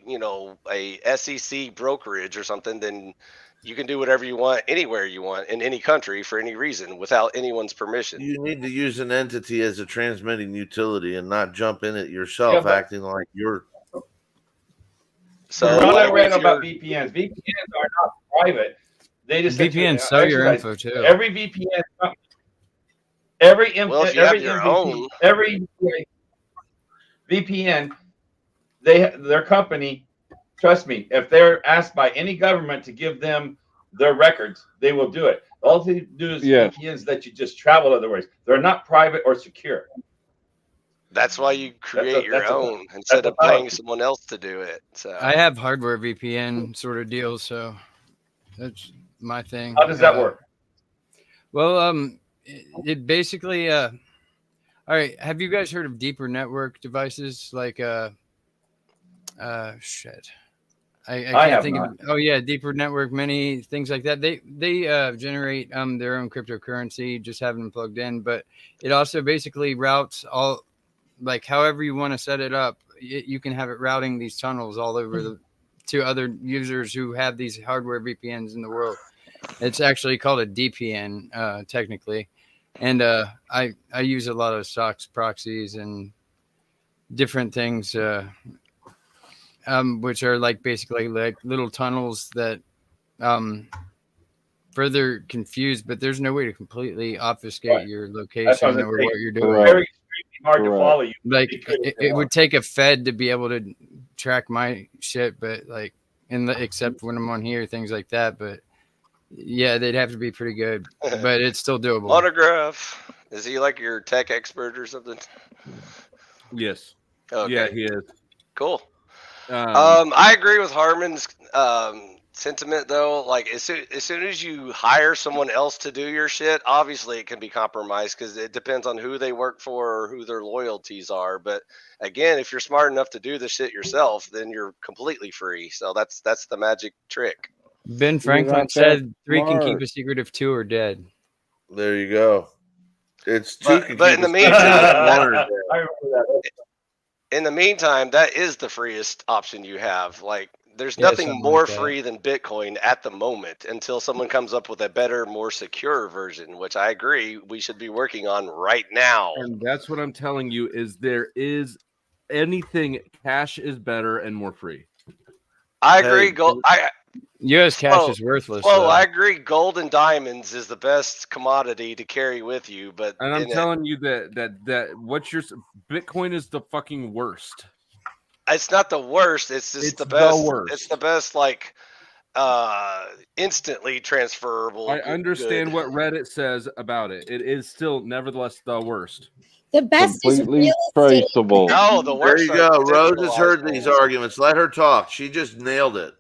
SEC brokerage or something, then you can do whatever you want anywhere you want in any country for any reason without anyone's permission. You need to use an entity as a transmitting utility and not jump in it yourself, acting like you're. So what I read about VPNs. VPNs are not private. They just VPNs sell your info too. Every VPN company. Every VPN, their company, trust me, if they're asked by any government to give them their records, they will do it. All they do is VPNs that you just travel other ways. They're not private or secure. That's why you create your own instead of paying someone else to do it. So I have hardware VPN sort of deals, so that's my thing. How does that work? Well, it basically all right, have you guys heard of deeper network devices like shit, I can't think of deeper network mini things like that. They generate their own cryptocurrency, just having them plugged in, but it also basically routes all, like however you want to set it up, you can have it routing these tunnels all over to other users who have these hardware VPNs in the world. It's actually called a DPN technically. And I use a lot of SOX proxies and different things, which are like basically like little tunnels that further confuse, but there's no way to completely obfuscate your location or what you're doing. Very hard to follow you. Like it would take a Fed to be able to track my shit, but like except when I'm on here, things like that. But yeah, they'd have to be pretty good, but it's still doable. Autograph. Is he like your tech expert or something? Yes. Okay. Yeah, he is. Cool. I agree with Harmon's sentiment, though. Like as soon as you hire someone else to do your shit, obviously it can be compromised because it depends on who they work for or who their loyalties are. But again, if you're smart enough to do the shit yourself, then you're completely free. So that's the magic trick. Ben Franklin said 3 can keep a secret if 2 are dead. There you go. It's 2 but in the meantime, that is the freest option you have. Like There's Yeah, nothing something more like that. free than Bitcoin at the moment until someone comes up with a better, more secure version, which I agree we should be working on right now. And that's what I'm telling you is there is anything cash is better and more free. I agree. U.S. cash is worthless. Well, though. I agree. Gold and diamonds is the best commodity to carry with you, but And I'm telling you that what's your Bitcoin is the fucking worst. it's not the worst. It's just the best. It's the best, like instantly transferable. I understand what Reddit says about it. It is still nevertheless the worst. The best Completely is real estate. traceable. No, the worst. There you go. Rose has heard decentralized these ones. arguments. Let her talk. She just nailed it.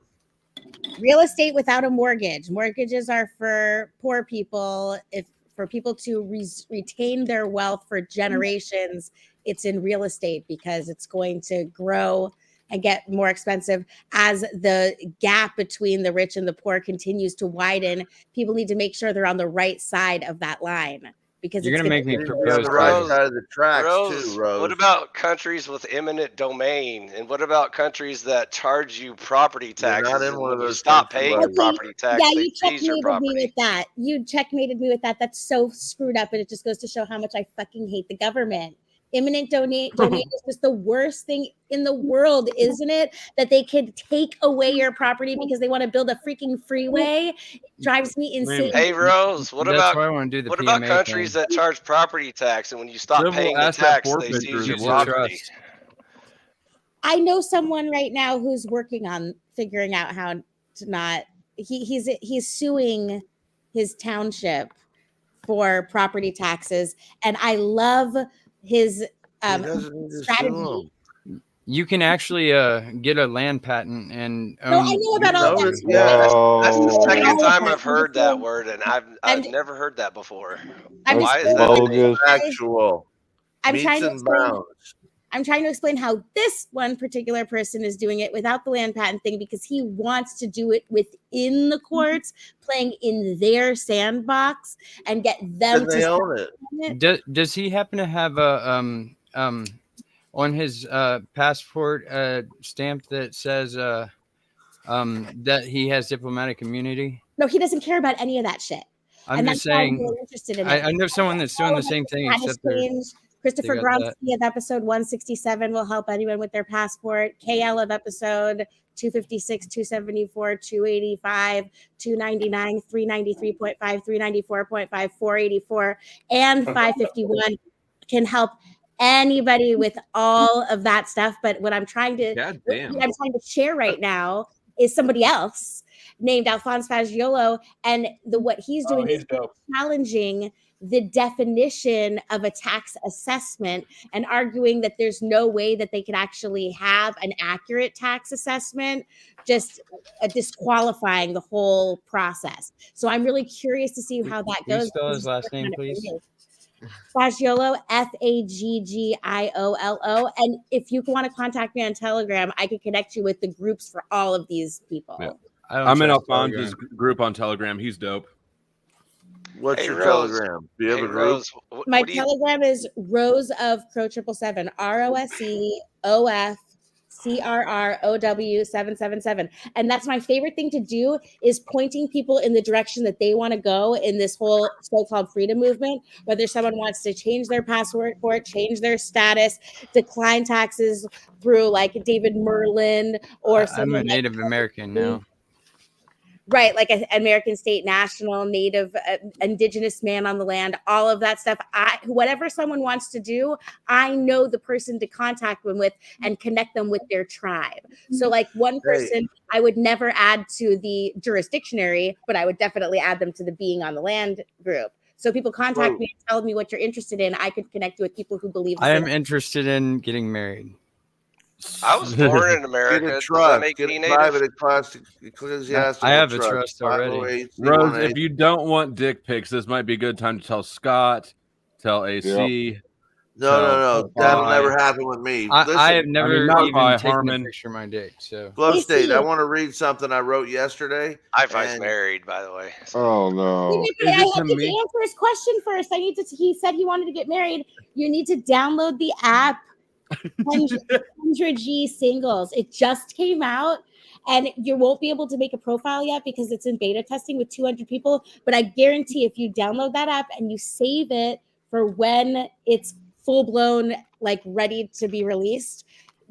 Real estate without a mortgage. Mortgages are for poor people. If for people to retain their wealth for generations, it's in real estate because it's going to grow and get more expensive as the gap between the rich and the poor continues to widen. People need to make sure they're on the right side of that line because You're it's gonna make me On propose. the right to side of the tracks Rose, too, Rose. what about countries with eminent domain? And what about countries that charge you property taxes? not in and one of when you those stop countries, paying are your you? property tax, Yeah, they you seize your checkmated me property. with that. You checkmated me with that. That's so screwed up, and it just goes to show how much I fucking hate the government. Imminent domain is just the worst thing in the world, isn't it? That they could take away your property because they want to build a freaking freeway. It drives me insane. Hey Rose, what That's about why I want to do the what about PMA countries thing. that charge property tax, and when you stop Civil paying the asset tax, they forfeiture seize is your Use worse. the property? trust. I know someone right now who's working on figuring out how to not. He's suing his township for property taxes, and I love his doesn't need to sue strategy. You can actually get a land patent and No, own. I know about all that. Notice, yeah. That's the No. second time I've I'm heard just that saying- word, and I've never heard that before. I'm Why just is that the bogus. case? Actual. I'm Meets trying to and explain. bounds. I'm trying to explain how this one particular person is doing it without the land patent thing because he wants to do it within the courts, playing in their sandbox, and get them Then they to own it. Does he happen to have a on his passport stamp that says that he has diplomatic immunity? No, he doesn't care about any of that shit. I'm And just that's why I'm saying. really interested in it. I know someone that's doing the same thing, Status except they're. change. Christopher they got that. Gronsky of episode 167 will help anyone with their passport. KL of episode 256, 274, 285, 299, 393.5, 394.5, 484, and 551 can help anybody with all of that stuff. But what I'm trying to share right now is somebody else named Alphonse Fagiolo, and what he's doing is challenging the definition of a tax assessment and arguing that there's no way that they could actually have an accurate tax assessment, just disqualifying the whole process. So I'm really curious to see how that Can you goes. spell his last name, please? Fagiolo, Faggiolo. And if you want to contact me on Telegram, I could connect you with the groups for all of these people. Yeah. I'm in Alphonse's group on Telegram. He's dope. What's Hey, your Rose. Telegram? Do you have Hey, a group? Rose, My Telegram is Rose of Crow 777, ROSEOFCRROW777. And that's my favorite thing to do is pointing people in the direction that they want to go in this whole so-called freedom movement, whether someone wants to change their passport, change their status, decline taxes through like David Merlin, or I'm a Native American now. Right, like an American state national, native, indigenous man on the land, all of that stuff. Whatever someone wants to do, I know the person to contact them with and connect them with their tribe. So like one person I would never add to the jurisdictionary, but I would definitely add them to the being on the land group. So people contact me and tell me what you're interested in. I could connect you with people who believe the I am same. interested in getting married. I was born in America. Get a Does trust. that make Get me a native? private ecclesiastical I have a trust. trust already. 508, Rose, if you don't want dick pics, this might be a good time to tell Scott, tell AC. No. That'll never happen with me. I have never not even by taken Harmon. a picture of my dick. So Flow State, I want to read something I wrote yesterday. Hi-Fi's married, by the way. Oh no! I have to answer his question first. He said he wanted to get married. You need to download the app 100G Singles. It just came out, And you won't be able to make a profile yet because it's in beta testing with 200 people. But I guarantee if you download that app and you save it for when it's full blown, like ready to be released,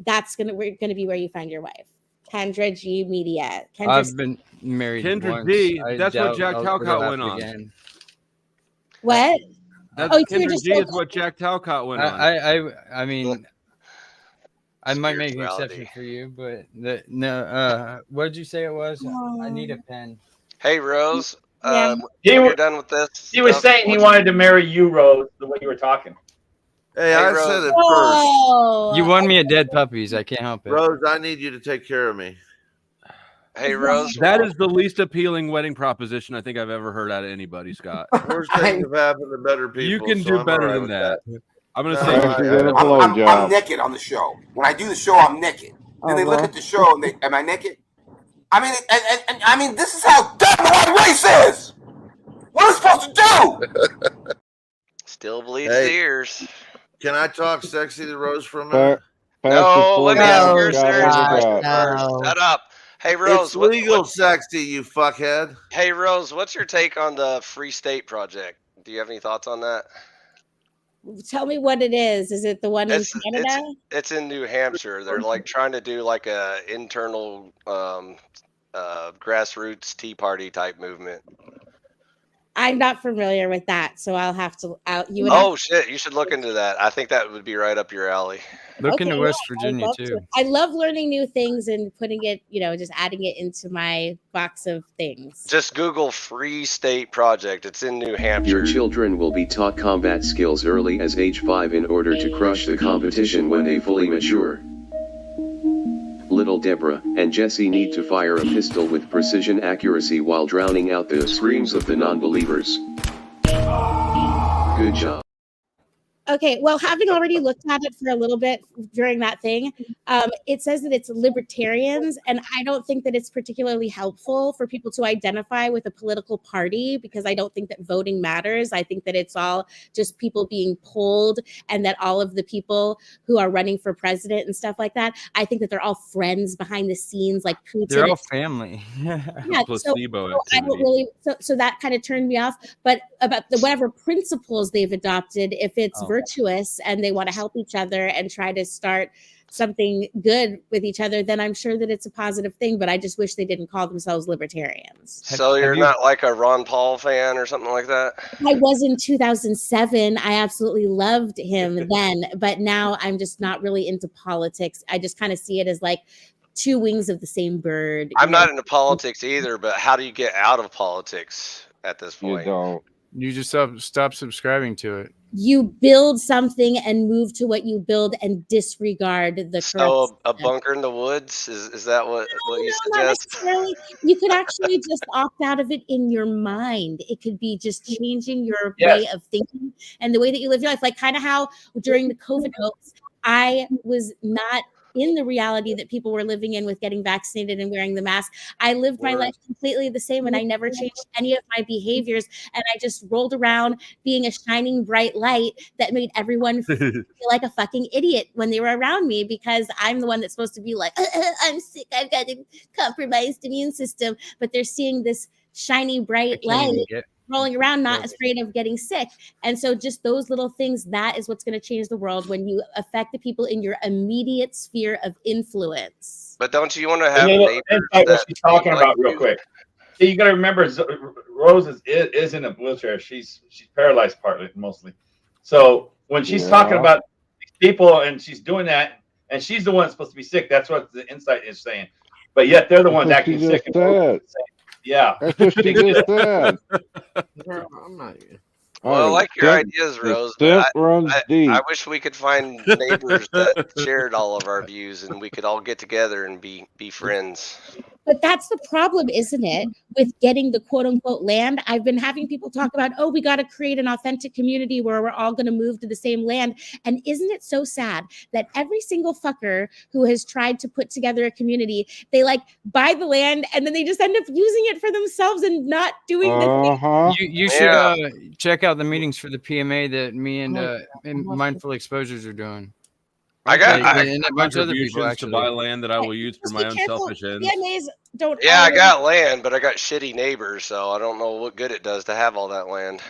that's gonna be where you find your wife. Kendra G Media. I've been married Kendra once. G. I That's what doubt Jack it'll Talcott went happen on. again. What? That's Oh, so you're Kendra just G so is what Jack Talcott went on. I mean, I might make an Spirituality. exception for you, but what did you say it was? I need a pen. Hey, Rose. Yeah. When you're done with this, He was stuff, saying he wanted to marry you, Rose, the way you were talking. Hey, I said it first. Oh, You won me at dead puppies. I can't help it. Rose, I need you to take care of me. Hey, Rose. That is the least appealing wedding proposition I think I've ever heard out of anybody, Scott. Worst things have happened to better people. You can so do I'm better all right than with that. I'm gonna No, say I'm naked on the show. When I do the show, I'm naked. Then they look at the show and they, am I naked? I mean, and I mean, this is how dumb the white race is. What are we supposed to do? Still bleeds the ears. Can I talk sexy to Rose for a minute? No, let me ask your Scott, serious what you question got? first. Shut up. Hey, Rose. It's legal sexy, you fuckhead. Hey, Rose, what's your take on the Free State project? Do you have any thoughts on that? tell me what it is. Is it the one in Canada? It's in New Hampshire. They're like trying to do like a internal grassroots Tea Party type movement. I'm not familiar with that, so I'll have to. Shit! You should look into that. I think that would be right up your alley. Look into West I'd Virginia love too. to. I love learning new things and putting it, just adding it into my box of things. Just Google Free State Project. It's in New Hampshire. Your children will be taught combat skills early as age 5 in order to crush the competition when they fully mature. Little Deborah and Jesse need to fire a pistol with precision accuracy while drowning out the screams of the non-believers. Good job. Okay, well, having already looked at it for a little bit during that thing, it says that it's libertarians, and I don't think that it's particularly helpful for people to identify with a political party because I don't think that voting matters. I think that it's all just people being polled, and that all of the people who are running for president and stuff like that, I think that they're all friends behind the scenes, like Putin. They're all family. Yeah, placebo so I don't really. So that kind of turned me off. But about the whatever principles they've adopted, if it's virtuous and they want to help each other and try to start something good with each other, then I'm sure that it's a positive thing. But I just wish they didn't call themselves libertarians. So you're not like a Ron Paul fan or something like that? I was in 2007. I absolutely loved him then, but now I'm just not really into politics. I just kind of see it as like two wings of the same bird. I'm not into politics either, but how do you get out of politics at this point? You just stop subscribing to it. You build something and move to what you build and disregard the So a bunker in the woods is that what you suggest? Not necessarily. You could actually just opt out of it in your mind. It could be just changing your way of thinking and the way that you live your life. Like kind of how during the COVID hoax, I was not in the reality that people were living in with getting vaccinated and wearing the mask. I lived my life completely the same and I never changed any of my behaviors. And I just rolled around being a shining bright light that made everyone feel like a fucking idiot when they were around me because I'm the one that's supposed to be like, I'm sick, I've got a compromised immune system. But they're seeing this shiny bright light rolling around, not afraid of getting sick. And so just those little things, that is what's going to change the world when you affect the people in your immediate sphere of influence. But don't you want to have neighbors what she's talking about real quick? See, you got to remember, Rose is in a wheelchair. She's paralyzed partly, mostly. So when she's talking about these people and she's doing that, and she's the one that's supposed to be sick, that's what the insight is saying. But yet they're the ones acting sick. Yeah. That's what she just said. I'm not. Well, I like your ideas, Rose. But I wish we could find neighbors that shared all of our views and we could all get together and be friends. But that's the problem, isn't it, with getting the quote unquote land? I've been having people talk about, we got to create an authentic community where we're all going to move to the same land. And isn't it so sad that every single fucker who has tried to put together a community, they like buy the land and then they just end up using it for themselves and not doing the thing. You should check out the meetings for the PMA that me and Mindful Exposures are doing. I got and a bunch of other people to buy land that I will use for my own selfish ends. PMAs don't. Yeah, I got land, but I got shitty neighbors, so I don't know what good it does to have all that land.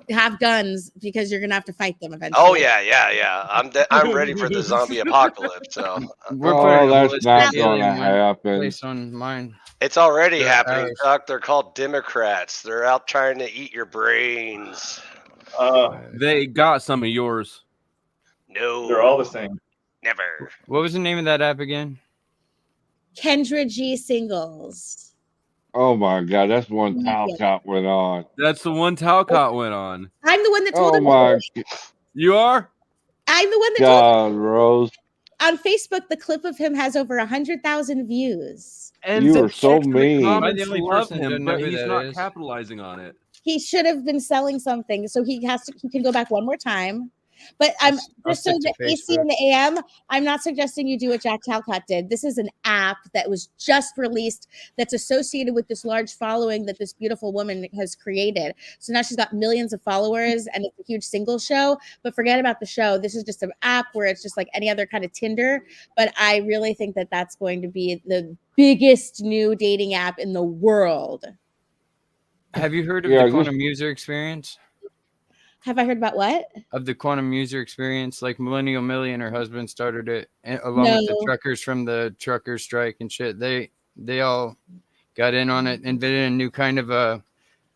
Have guns because you're gonna have to fight them eventually. Oh yeah. I'm ready for the zombie apocalypse. So we're putting that's not going to happen. Place on mine. It's already happening, Chuck. They're called Democrats. They're out trying to eat your brains. They got some of yours. No, they're all the same. Never. What was the name of that app again? Kendra G Singles. Oh my God, that's one Talcott went on. That's the one Talcott went on. I'm the one that told Oh him. my! You are? I'm the one that told him. Rose. On Facebook, the clip of him has over 100,000 views. And you are so mean. I love him, but he's not capitalizing on it. He should have been selling something, so he can go back one more time. But I'm just so the AC and the AM. I'm not suggesting you do what Jack Talcott did. This is an app that was just released that's associated with this large following that this beautiful woman has created. So now she's got millions of followers and it's a huge single show. But forget about the show. This is just an app where it's just like any other kind of Tinder. But I really think that that's going to be the biggest new dating app in the world. Have you heard of the quantum user experience? Have I heard about what? Of the quantum user experience, like Millennial Millie and her husband started it along with the truckers from the trucker strike and shit. They all got in on it, invented a new kind of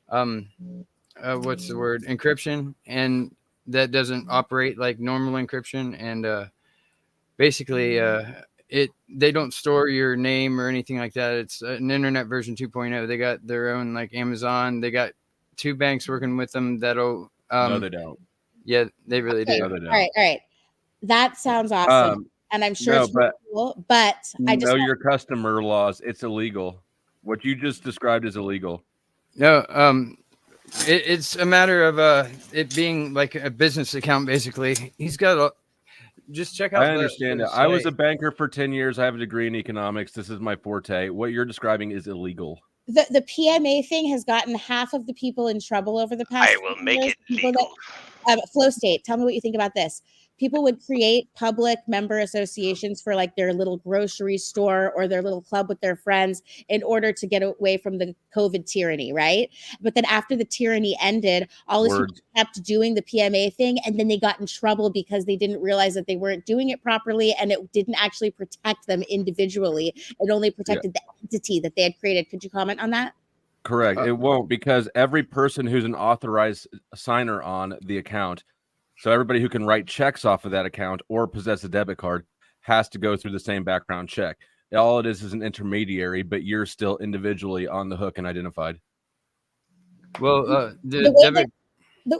what's the word? Encryption, and that doesn't operate like normal encryption. And basically, they don't store your name or anything like that. It's an internet version 2.0. They got their own like Amazon. They got 2 banks working with them that'll. No, they don't. Yeah, they really do. No, they don't. All right. That sounds awesome, and I'm sure it's really cool. But I just know your customer laws. It's illegal. What you just described is illegal. No, it's a matter of it being like a business account. Basically, he's got just check out. I understand it. I was a banker for 10 years. I have a degree in economics. This is my forte. What you're describing is illegal. The PMA thing has gotten half of the people in trouble over the past. I will make it legal. Flow State, tell me what you think about this. People would create public member associations for like their little grocery store or their little club with their friends in order to get away from the COVID tyranny, right? But then after the tyranny ended, all these people kept doing the PMA thing, and then they got in trouble because they didn't realize that they weren't doing it properly, and it didn't actually protect them individually. It only protected the entity that they had created. Could you comment on that? Correct. It won't, because every person who's an authorized signer on the account, so everybody who can write checks off of that account or possess a debit card, has to go through the same background check. All it is an intermediary, but you're still individually on the hook and identified. Well,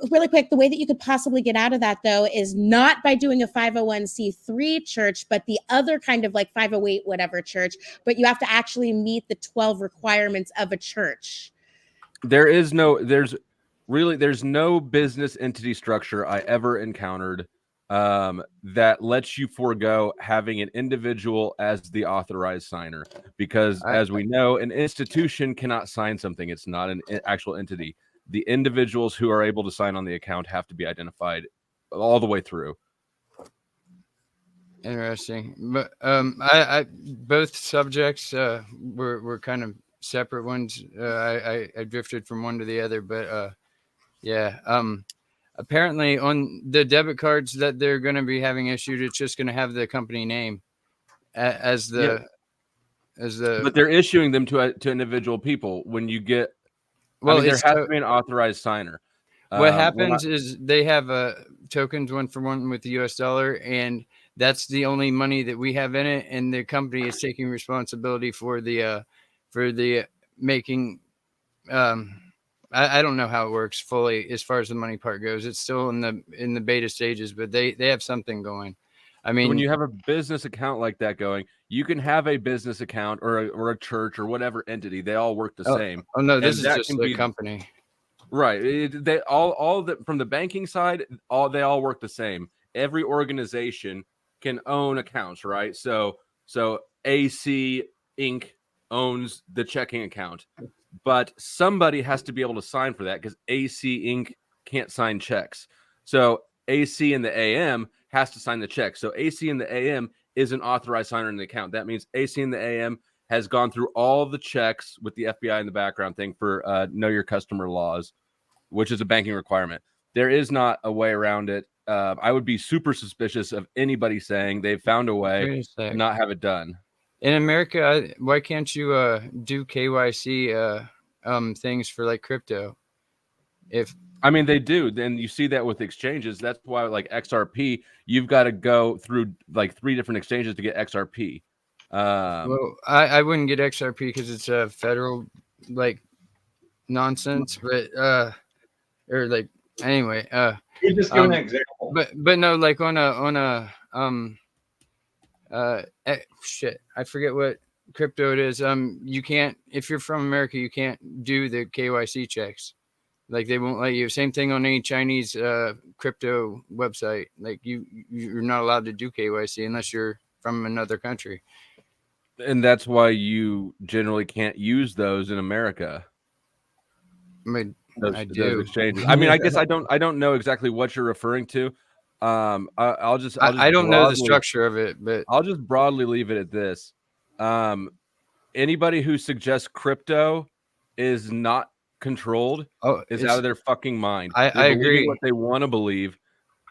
really quick, the way that you could possibly get out of that, though, is not by doing a 501c3 church, but the other kind of like 508 whatever church, but you have to actually meet the 12 requirements of a church. There's no business entity structure I ever encountered that lets you forego having an individual as the authorized signer, because as we know, an institution cannot sign something. It's not an actual entity. The individuals who are able to sign on the account have to be identified all the way through. Interesting. But I both subjects were kind of separate ones. I drifted from one to the other, but apparently on the debit cards that they're going to be having issued, it's just going to have the company name as the. But they're issuing them to individual people. When you get, there has to be an authorized signer. What happens is they have tokens 1 for 1 with the US dollar, and that's the only money that we have in it, and the company is taking responsibility for the making. I don't know how it works fully as far as the money part goes. It's still in the beta stages, but they have something going. I mean, when you have a business account like that going, you can have a business account or a church or whatever entity. They all work the same. Oh no, this is just the company. Right. They all from the banking side, they all work the same. Every organization can own accounts, right? So AC Inc. owns the checking account, but somebody has to be able to sign for that, because AC Inc. can't sign checks. So AC and the AM has to sign the check. So AC and the AM is an authorized signer in the account. That means AC and the AM has gone through all the checks with the FBI in the background thing for know your customer laws, which is a banking requirement. There is not a way around it. I would be super suspicious of anybody saying they've found a way to not have it done. In America, why can't you do KYC things for like crypto? I mean, they do. Then you see that with exchanges. That's why, like XRP, you've got to go through like 3 different exchanges to get XRP. Well, I wouldn't get XRP because it's a federal like nonsense, but or like anyway. You're just giving an example. But no, like on a shit, I forget what crypto it is. You can't, if you're from America, you can't do the KYC checks. Like they won't let you. Same thing on any Chinese crypto website. Like you're not allowed to do KYC unless you're from another country. And that's why you generally can't use those in America. I do. Those exchanges. I mean, I guess I don't know exactly what you're referring to. I'll just I don't know the structure of it, but I'll just broadly leave it at this. Anybody who suggests crypto is not controlled is out of their fucking mind. I agree. What they want to believe,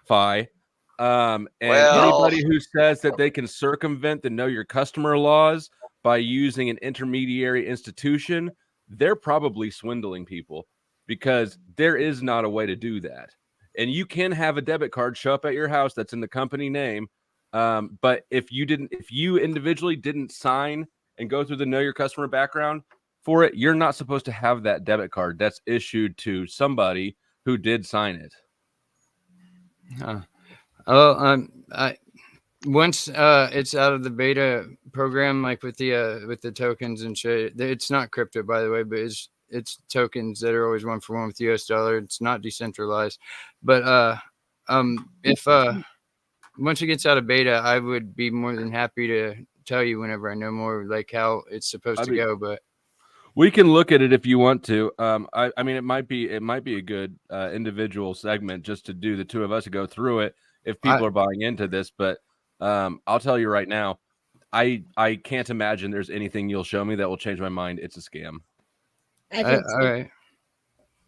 and anybody who says that they can circumvent the know your customer laws by using an intermediary institution, they're probably swindling people, because there is not a way to do that. And you can have a debit card show up at your house that's in the company name, but if you individually didn't sign and go through the know your customer background for it, you're not supposed to have that debit card. That's issued to somebody who did sign it. Once it's out of the beta program, like with the tokens and shit, it's not crypto, by the way, but it's tokens that are always 1-for-1 with US dollar. It's not decentralized, but if once it gets out of beta, I would be more than happy to tell you whenever I know more, like how it's supposed to go. But we can look at it if you want to. I mean, it might be a good individual segment just to do the two of us to go through it if people are buying into this. But I'll tell you right now, I can't imagine there's anything you'll show me that will change my mind. It's a scam. I think so. All right.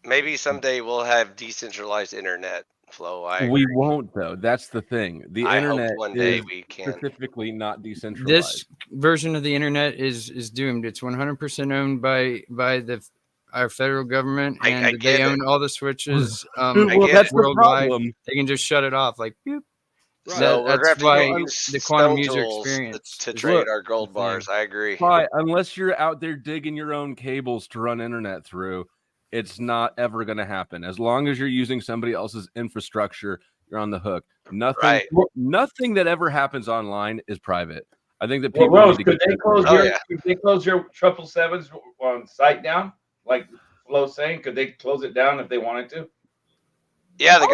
Maybe someday we'll have decentralized internet flow. We won't, though. That's the thing. The internet one day is we can. specifically not decentralized. This version of the internet is doomed. It's 100% owned by our federal government, and they own all the switches. Well, that's worldwide. the problem. They can just shut it off, like. Boop. So we're That's going to why have to the use quantum stone user tools experience to is trade our gold bars. I agree. Why? Unless you're out there digging your own cables to run internet through, it's not ever going to happen. As long as you're using somebody else's infrastructure, you're on the hook. Nothing that ever happens online is private. I think that people. Well, Rose, could they close your 777's site down? Like Flo saying, could they close it down if they wanted to? Yeah, the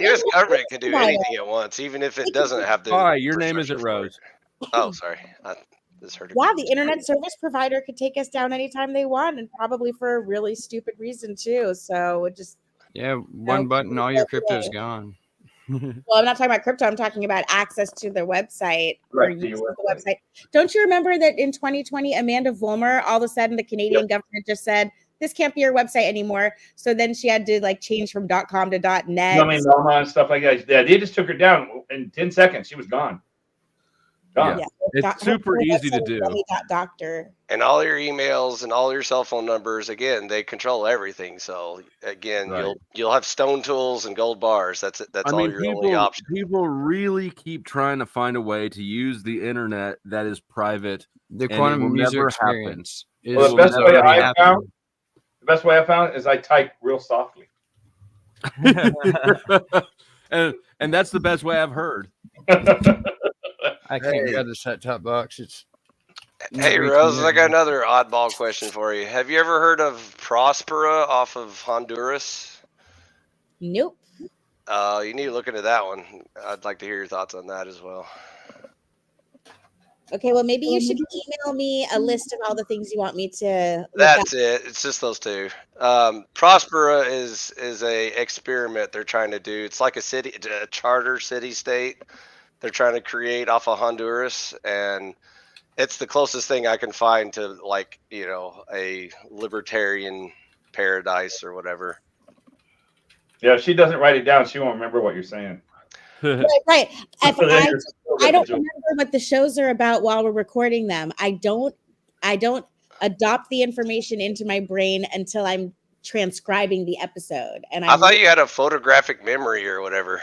U.S. government can do anything it wants, even if it doesn't have the. Hi, your name isn't Rose. Oh, sorry. Yeah, the internet service provider could take us down anytime they want, and probably for a really stupid reason too. So it just one button, all your crypto's gone. Well, I'm not talking about crypto. I'm talking about access to their website or using the website. Don't you remember that in 2020, Amanda Vollmer, all of a sudden the Canadian government just said, this can't be your website anymore. So then she had to like change from .com to .net. I mean, and stuff like that. Yeah, they just took her down in 10 seconds. She was gone. Yeah. It's super easy to do. Doctor. And all your emails and all your cell phone numbers, again, they control everything. So again, you'll have stone tools and gold bars. That's all your only option. People really keep trying to find a way to use the internet that is private. The quantum user experience. Well, the best way I found is I type real softly. and that's the best way I've heard. I can't grab the set-top box. Hey, Rose, I got another oddball question for you. Have you ever heard of Prospera off of Honduras? Nope. You need to look into that one. I'd like to hear your thoughts on that as well. Okay, well, maybe you should email me a list of all the things you want me to look That's up. it. It's just those two. Prospera is a experiment they're trying to do. It's like a charter city state they're trying to create off of Honduras, and it's the closest thing I can find to, like, a libertarian paradise or whatever. Yeah, if she doesn't write it down, she won't remember what you're saying. Right. I don't remember what the shows are about while we're recording them. I don't adopt the information into my brain until I'm transcribing the episode. And I thought you had a photographic memory or whatever.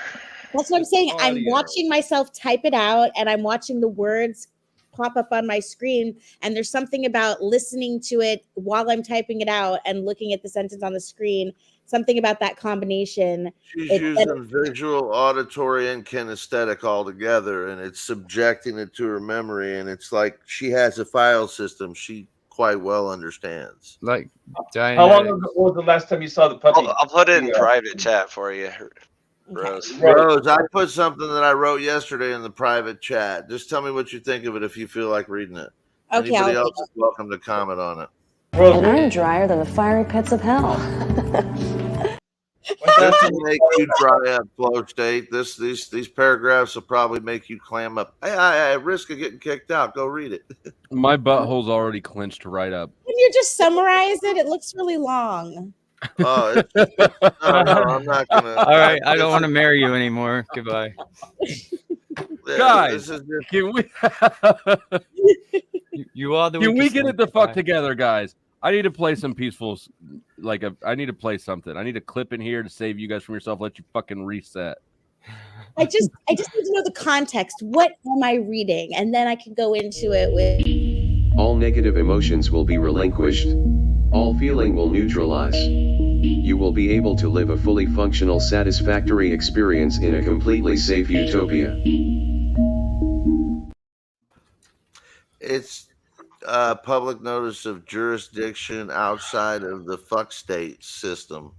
That's what I'm saying. I'm watching myself type it out, and I'm watching the words pop up on my screen. And there's something about listening to it while I'm typing it out and looking at the sentence on the screen. Something about that combination. She's using visual, auditory, and kinesthetic all together, and it's subjecting it to her memory. And it's like she has a file system she quite well understands. Like, how long ago was the last time you saw the puppy? I'll put it in private chat for you, Rose. Rose, I put something that I wrote yesterday in the private chat. Just tell me what you think of it if you feel like reading it. Okay, Anybody else is welcome to comment on it. And I'm drier than the fiery pits of hell. Just to make you dry up, flow state. These paragraphs will probably make you clam up. Hey, at risk of getting kicked out, go read it. My butthole's already clenched right up. When you just summarize it, it looks really long. Oh, no, I'm not gonna. All right, I don't want to marry you anymore. Goodbye. Yeah, Guys, this is just- can we? You all the. Can we weakest get link. it the fuck Bye. together, guys? I need to play some peaceful, I need to play something. I need a clip in here to save you guys from yourself. Let you fucking reset. I just need to know the context. What am I reading? And then I can go into it with All negative emotions will be relinquished. All feeling will neutralize. You will be able to live a fully functional, satisfactory experience in a completely safe utopia. It's public notice of jurisdiction outside of the Fuk State system.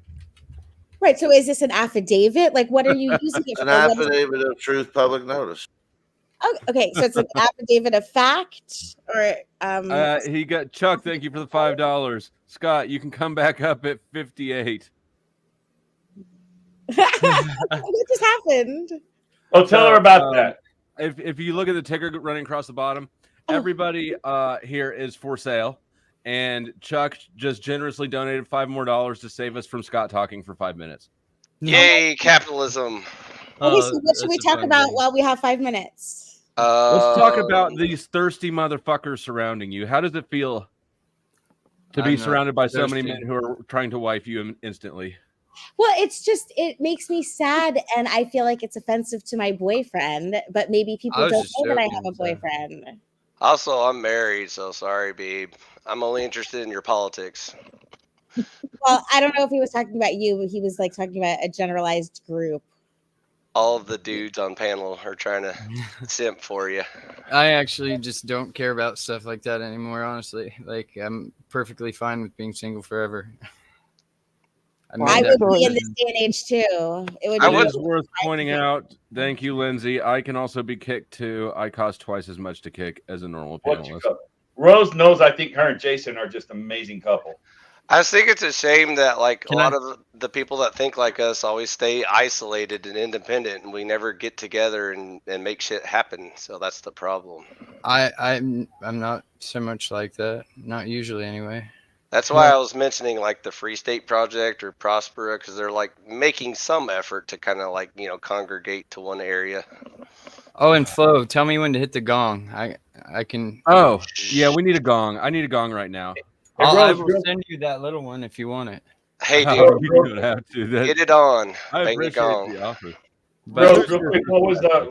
right. So is this an affidavit? Like, what are you using it It's for? an affidavit of truth, public notice. Oh, okay, so it's an affidavit of fact, or He got Chuck. Thank you for the $5. Scott, you can come back up at 58. what just happened? Oh, tell her about that. If you look at the ticker running across the bottom, everybody here is for sale, and Chuck just generously donated $5 more to save us from Scott talking for 5 minutes. Yay, capitalism! Okay, so what should we talk about while we have 5 minutes? Let's talk about these thirsty motherfuckers surrounding you. How does it feel to be surrounded by so many men who are trying to wife you instantly? Well, it makes me sad, and I feel like it's offensive to my boyfriend, but maybe people don't know that I have a boyfriend. Also, I'm married, so sorry, babe. I'm only interested in your politics. Well, I don't know if he was talking about you, but he was like talking about a generalized group. All of the dudes on panel are trying to simp for you. I actually just don't care about stuff like that anymore, honestly. Like, I'm perfectly fine with being single forever. I would be in this day and age too. It is worth pointing out. Thank you, Lindsay. I can also be kicked too. I cost twice as much to kick as a normal panelist. Rose knows I think her and Jason are just an amazing couple. I just think it's a shame that a lot of the people that think like us always stay isolated and independent, and we never get together and make shit happen. So that's the problem. I'm not so much like that. Not usually, anyway. That's why I was mentioning like the Free State Project or Prospera, because they're like making some effort to kind of like, congregate to one area. Oh, and Flo, tell me when to hit the gong. I can. Oh, yeah, we need a gong. I need a gong right now. I will send you that little one if you want it. Hey, dude, you don't have to. Get it on. I Bang the appreciate gong. the offer. Rose, real quick, what was The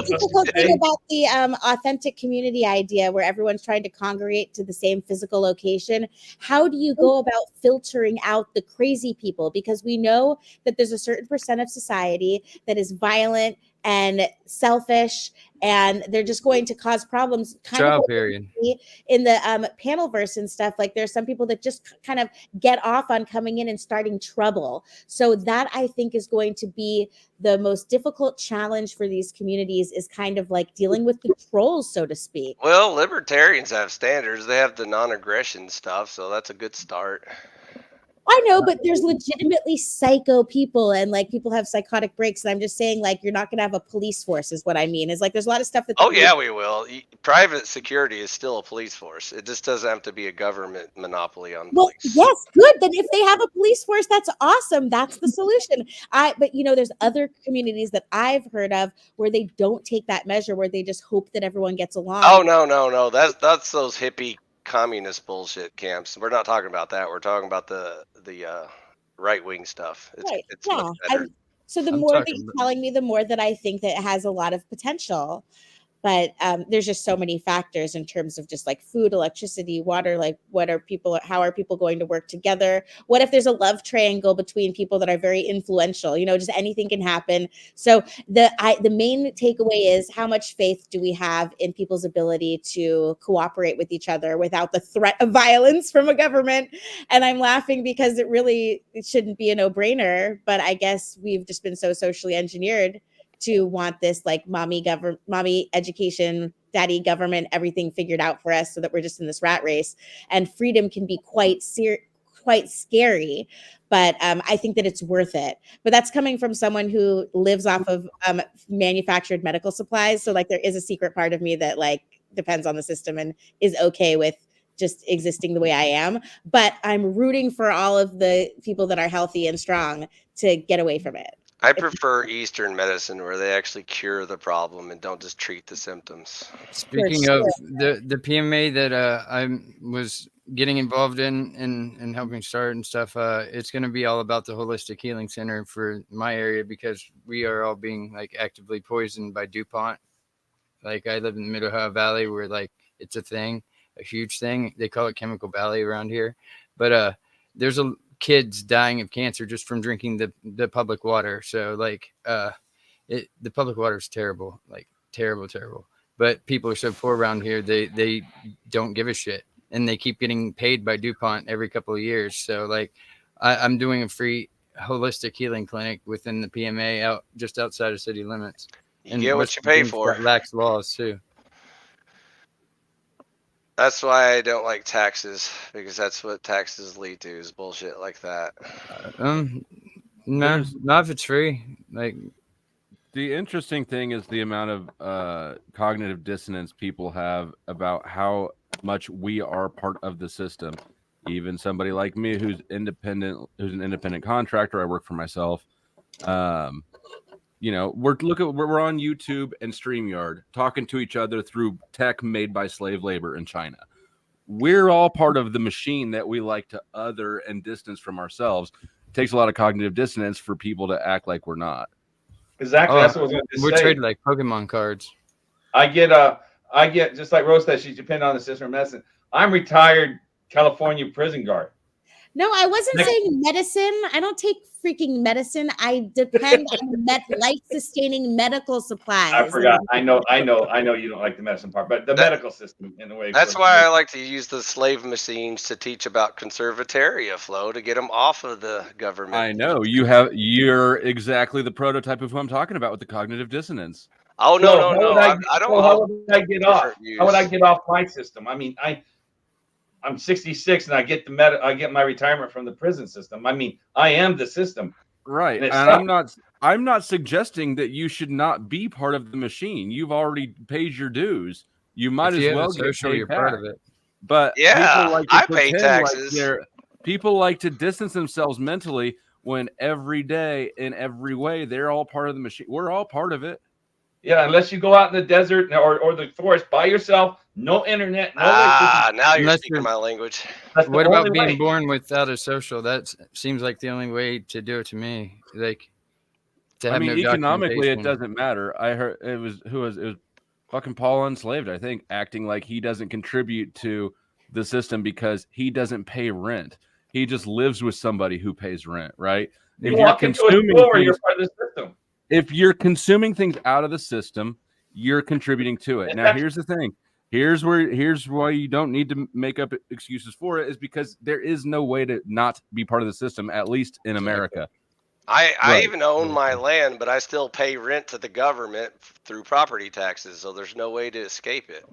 difficult thing about the authentic community idea where everyone's trying to congregate to the same physical location, how do you go about filtering out the crazy people? Because we know that there's a certain percent of society that is violent and selfish, and they're just going to cause problems. Trial period. In the panel verse and stuff, like there's some people that just kind of get off on coming in and starting trouble. So that I think is going to be the most difficult challenge for these communities, is kind of like dealing with the trolls, so to speak. Well, libertarians have standards. They have the non-aggression stuff, so that's a good start. I know, but there's legitimately psycho people, and like people have psychotic breaks. And I'm just saying, like, you're not going to have a police force, is what I mean. Is like there's a lot of stuff that. Oh yeah, we will. Private security is still a police force. It just doesn't have to be a government monopoly on Well, police. yes, good. Then if they have a police force, that's awesome. That's the solution. But you know, there's other communities that I've heard of where they don't take that measure, where they just hope that everyone gets along. Oh no. That's those hippie communist bullshit camps. We're not talking about that. We're talking about the right wing stuff. It's much better. So the more that you're telling me, the more that I think that it has a lot of potential. But there's just so many factors in terms of just like food, electricity, water. Like, how are people going to work together? What if there's a love triangle between people that are very influential? You know, just anything can happen. So the main takeaway is, how much faith do we have in people's ability to cooperate with each other without the threat of violence from a government? And I'm laughing because it shouldn't be a no-brainer, but I guess we've just been so socially engineered to want this like mommy education, daddy government, everything figured out for us, so that we're just in this rat race. And freedom can be quite scary, but I think that it's worth it. But that's coming from someone who lives off of manufactured medical supplies. So like there is a secret part of me that like depends on the system and is okay with just existing the way I am. But I'm rooting for all of the people that are healthy and strong to get away from it. I prefer Eastern medicine, where they actually cure the problem and don't just treat the symptoms. Speaking of the PMA that I was getting involved in and helping start and stuff, it's going to be all about the Holistic Healing Center for my area, because we are all being like actively poisoned by DuPont. Like I live in the Middle Ohio Valley, where like it's a thing, a huge thing. They call it Chemical Valley around here, but there's kids dying of cancer just from drinking the public water. So like the public water is terrible, like terrible. But people are so poor around here, they don't give a shit, and they keep getting paid by DuPont every couple of years. So like I'm doing a free holistic healing clinic within the PMA just outside of city limits. You get what you pay for. Lax laws too. That's why I don't like taxes, because that's what taxes lead to, is bullshit like that. No, not if it's free. Like, the interesting thing is the amount of cognitive dissonance people have about how much we are part of the system. Even somebody like me, who's an independent contractor, I work for myself. You know, we're on YouTube and StreamYard talking to each other through tech made by slave labor in China. We're all part of the machine that we like to other and distance from ourselves. It takes a lot of cognitive dissonance for people to act like we're not. Exactly. That's what I was going to say. We're treated like Pokemon cards. I get just like Rose said, she's dependent on the system of medicine. I'm retired California prison guard. No, I wasn't saying medicine. I don't take freaking medicine. I depend on life-sustaining medical supplies. I forgot. I know you don't like the medicine part, but the medical system in the way. That's why I like to use the slave machines to teach about conservatoria flow, to get them off of the government. I know you're exactly the prototype of who I'm talking about with the cognitive dissonance. Oh no! I don't. How would I get off? How would I get off my system? I mean, I'm 66 and I get my retirement from the prison system. I mean, I am the system. Right. And I'm not suggesting that you should not be part of the machine. You've already paid your dues. You might as well get paid you're back. part of it. But yeah, I pay taxes. People like to distance themselves mentally when every day in every way they're all part of the machine. We're all part of it. Yeah, unless you go out in the desert or the forest by yourself, no internet, no electricity. Now you're speaking my language. What about being born without a social? That seems like the only way to do it to me. Like, to have economically, it doesn't matter. I heard it was fucking Paul Enslaved, I think, acting like he doesn't contribute to the system because he doesn't pay rent. He just lives with somebody who pays rent, right? If you're consuming things, you're part of the system. if you're consuming things out of the system, you're contributing to it. Now, here's the thing. Here's why you don't need to make up excuses for it, is because there is no way to not be part of the system, at least in America. I even own my land, but I still pay rent to the government through property taxes, so there's no way to escape it.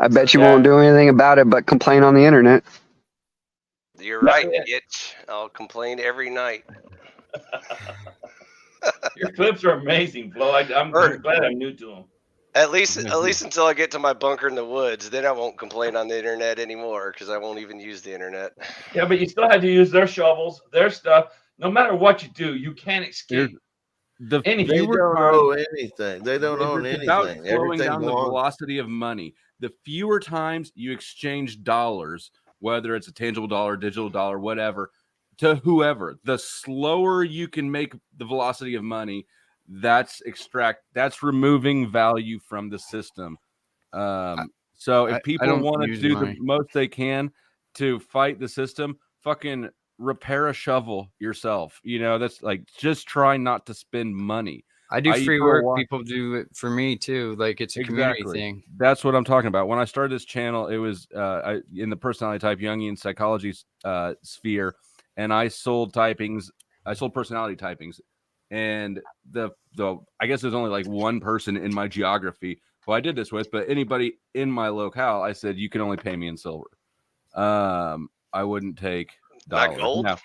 I bet you won't do anything about it but complain on the internet. You're right, Itch. I'll complain every night. Your clips are amazing, Flo. I'm glad I'm new to them. At least until I get to my bunker in the woods, then I won't complain on the internet anymore because I won't even use the internet. Yeah, but you still have to use their shovels, their stuff. No matter what you do, you can't escape. They don't own anything. They don't own anything. Without slowing Everything down the belongs. velocity of money, the fewer times you exchange dollars, whether it's a tangible dollar, digital dollar, whatever, to whoever, the slower you can make the velocity of money. That's removing value from the system. So if people want to do the most they can to fight the system, fucking repair a shovel yourself. That's like, just try not to spend money. I do free work. People do it for me too. Like, it's a community thing. That's what I'm talking about. When I started this channel, it was in the personality type Jungian psychology sphere, and I sold typings. I sold personality typings. And I guess there's only like one person in my geography who I did this with, but anybody in my locale, I said, you can only pay me in silver. I wouldn't take dollars. Not gold? No.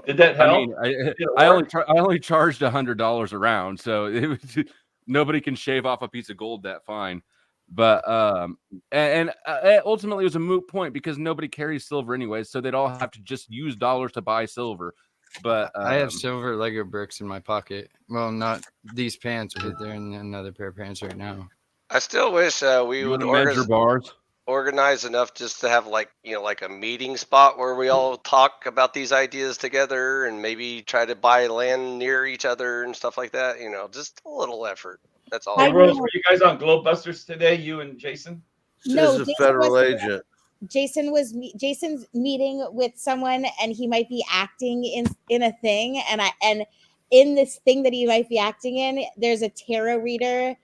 Did that help? I mean, I only charged $100 a round, so it was, nobody can shave off a piece of gold that fine. But ultimately, it was a moot point because nobody carries silver anyways, so they'd all have to just use dollars to buy silver. But I have silver Lego bricks in my pocket. Well, not these pants, but they're in another pair of pants right now. I still wish we would organize enough just to have like a meeting spot where we all talk about these ideas together and maybe try to buy land near each other and stuff like that. Just a little effort. That's all. Hey, Rose, were you guys on Globebusters today? You and Jason? No, Jason is a federal agent. Jason's meeting with someone, and he might be acting in a thing, and in this thing that he might be acting in, there's a tarot reader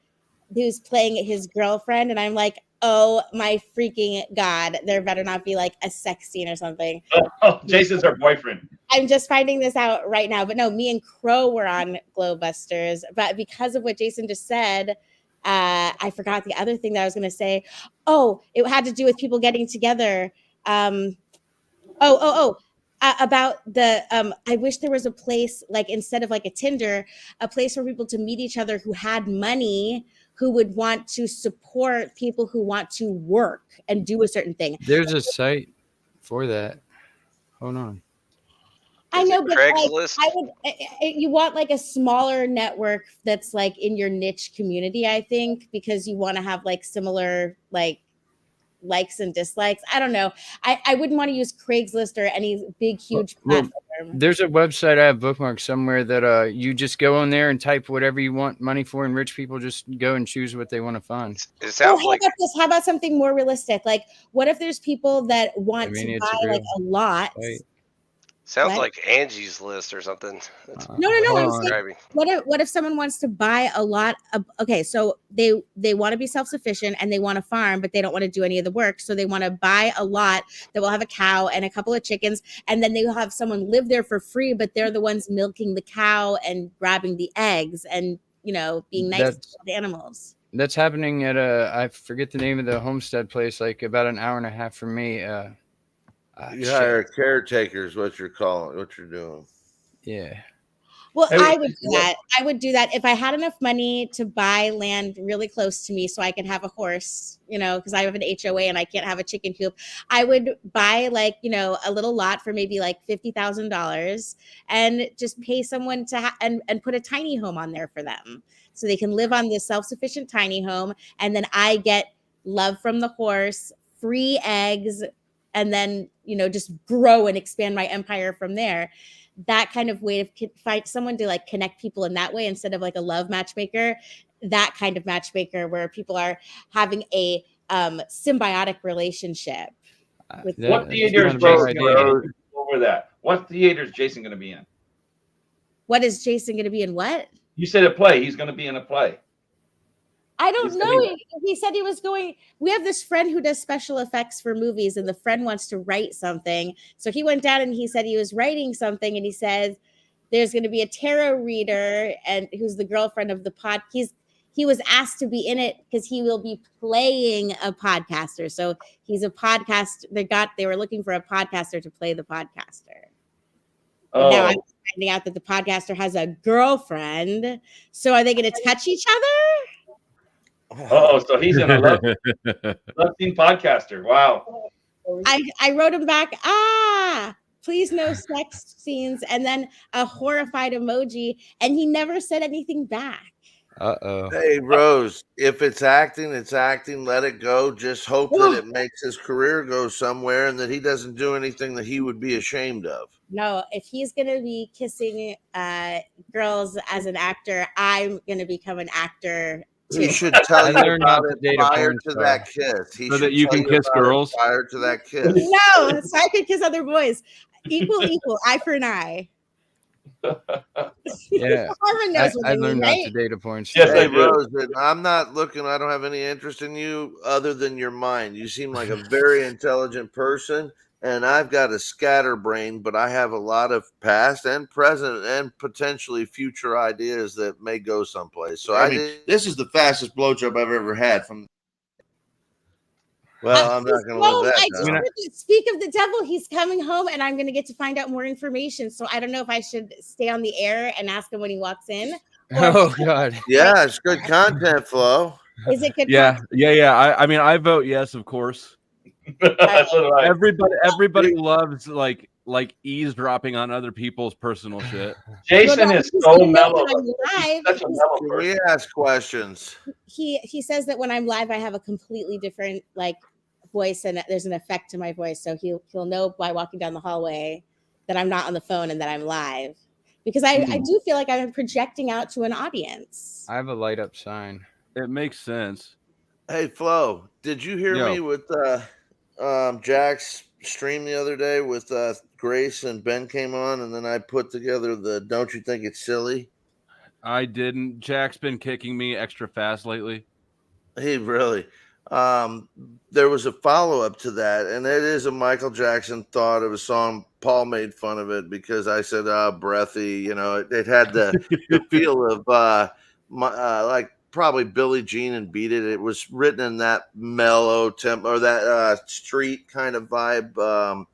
who's playing his girlfriend, and I'm like, oh my freaking god, there better not be like a sex scene or something. Oh, Jason's her boyfriend. I'm just finding this out right now, but no, me and Crow were on Globebusters, but because of what Jason just said, I forgot the other thing that I was going to say. Oh, it had to do with people getting together. About the I wish there was a place, like, instead of like a Tinder, a place for people to meet each other who had money, who would want to support people who want to work and do a certain thing. There's a site for that. Hold on. I know, but you want like a smaller network that's like in your niche community, I think, because you want to have like similar likes and dislikes. I don't know. I wouldn't want to use Craigslist or any big, huge platform. There's a website I have bookmarked somewhere that you just go on there and type whatever you want money for, and rich people just go and choose what they want to fund. It sounds about this? How about something more realistic? Like, what if there's people that want to buy like a lot? Sounds like Angie's List or something. No. I'm saying, what if someone wants to buy a lot of? Okay, so they want to be self-sufficient and they want to farm, but they don't want to do any of the work. So they want to buy a lot that will have a cow and a couple of chickens, and then they will have someone live there for free, but they're the ones milking the cow and grabbing the eggs and being nice to the animals. That's happening at I forget the name of the homestead place, like about an hour and a half from me. You hire caretakers, what you're doing. Yeah. Well, I would do that. I would do that if I had enough money to buy land really close to me so I could have a horse, because I have an HOA and I can't have a chicken coop. I would buy a little lot for maybe like $50,000 and just pay someone to and put a tiny home on there for them so they can live on this self-sufficient tiny home. And then I get love from the horse, free eggs, and then, just grow and expand my empire from there. That kind of way to find someone to like connect people in that way instead of like a love matchmaker, that kind of matchmaker where people are having a symbiotic relationship. What theater is Jason over that? What theater is Jason going to be in? What is Jason going to be in? What? You said a play. He's going to be in a play. I don't know. He said he was going. We have this friend who does special effects for movies, and the friend wants to write something. So he went down and he said he was writing something, and he says there's going to be a tarot reader, and who's the girlfriend of the pod. He was asked to be in it because he will be playing a podcaster. So he's a podcast. They were looking for a podcaster to play the podcaster. Oh. Now I'm finding out that the podcaster has a girlfriend. So are they going to touch each other? Oh, so he's in a love scene podcaster. Wow. I wrote him back. Please no sex scenes, and then a horrified emoji, and he never said anything back. Hey, Rose, if it's acting, it's acting. Let it go. Just hope that it makes his career go somewhere and that he doesn't do anything that he would be ashamed of. No, if he's going to be kissing girls as an actor, I'm going to become an actor too. He should tell you about it prior to that kiss. So that you can kiss girls? Prior to that kiss. No, so I could kiss other boys. Equal, eye for an eye. Yeah, I learned not to date a porn star. Yes, hey, Rose, I'm not looking. I don't have any interest in you other than your mind. You seem like a very intelligent person, and I've got a scatterbrain, but I have a lot of past and present and potentially future ideas that may go someplace. So I mean, this is the fastest blowjob I've ever had. Well, I'm not going to live that. I just heard you speak of the devil. He's coming home, and I'm going to get to find out more information. So I don't know if I should stay on the air and ask him when he walks in. Oh God! Yeah, it's good content, Flo. Is it good? Yeah. I mean, I vote yes, of course. Everybody loves like eavesdropping on other people's personal shit. Jason is so mellow. Can we ask questions? He says that when I'm live, I have a completely different voice, and there's an effect to my voice. So he'll know by walking down the hallway that I'm not on the phone and that I'm live, because I do feel like I'm projecting out to an audience. I have a light up sign. It makes sense. Hey, Flo, did you hear me with Jack's stream the other day with Grace and Ben came on, and then I put together the "Don't You Think It's Silly"? I didn't. Jack's been kicking me extra fast lately. He really. There was a follow-up to that, and it is a Michael Jackson thought of a song. Paul made fun of it because I said breathy. You know, it had the feel of like probably Billie Jean and Beat It. It was written in that mellow tempo or that street kind of vibe,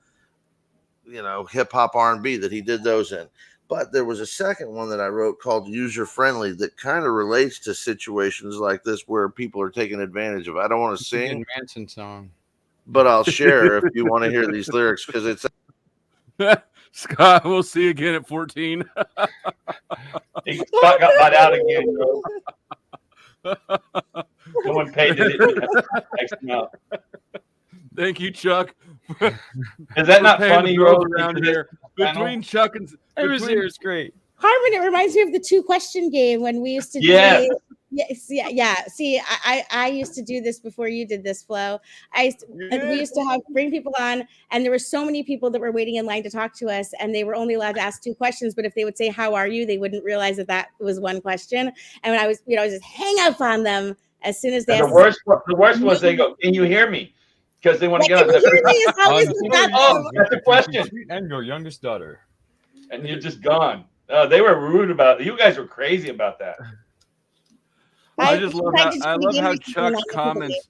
hip hop R&B that he did those in. But there was a second one that I wrote called User Friendly that kind of relates to situations like this where people are taking advantage of. I don't want to sing Manson song, but I'll share if you want to hear these lyrics because it's Scott, we'll see you again at 14. Scott got bought out again, bro. No one paid it. Thank you, Chuck. Is that not funny, Rose? Around here between Chuck and it was here. It's great. Harmon, it reminds me of the 2-question game when we used to do yeah. See, I used to do this before you did this, Flo. We used to bring people on, and there were so many people that were waiting in line to talk to us, and they were only allowed to ask 2 questions. But if they would say, "How are you?" they wouldn't realize that was one question. And when I was just hang up on them as soon as they asked. The worst was they go, "Can you hear me?" Because they want to get on the that's a question. And your youngest daughter. And you're just gone. They were rude about it. You guys were crazy about that. I love how Chuck's comments.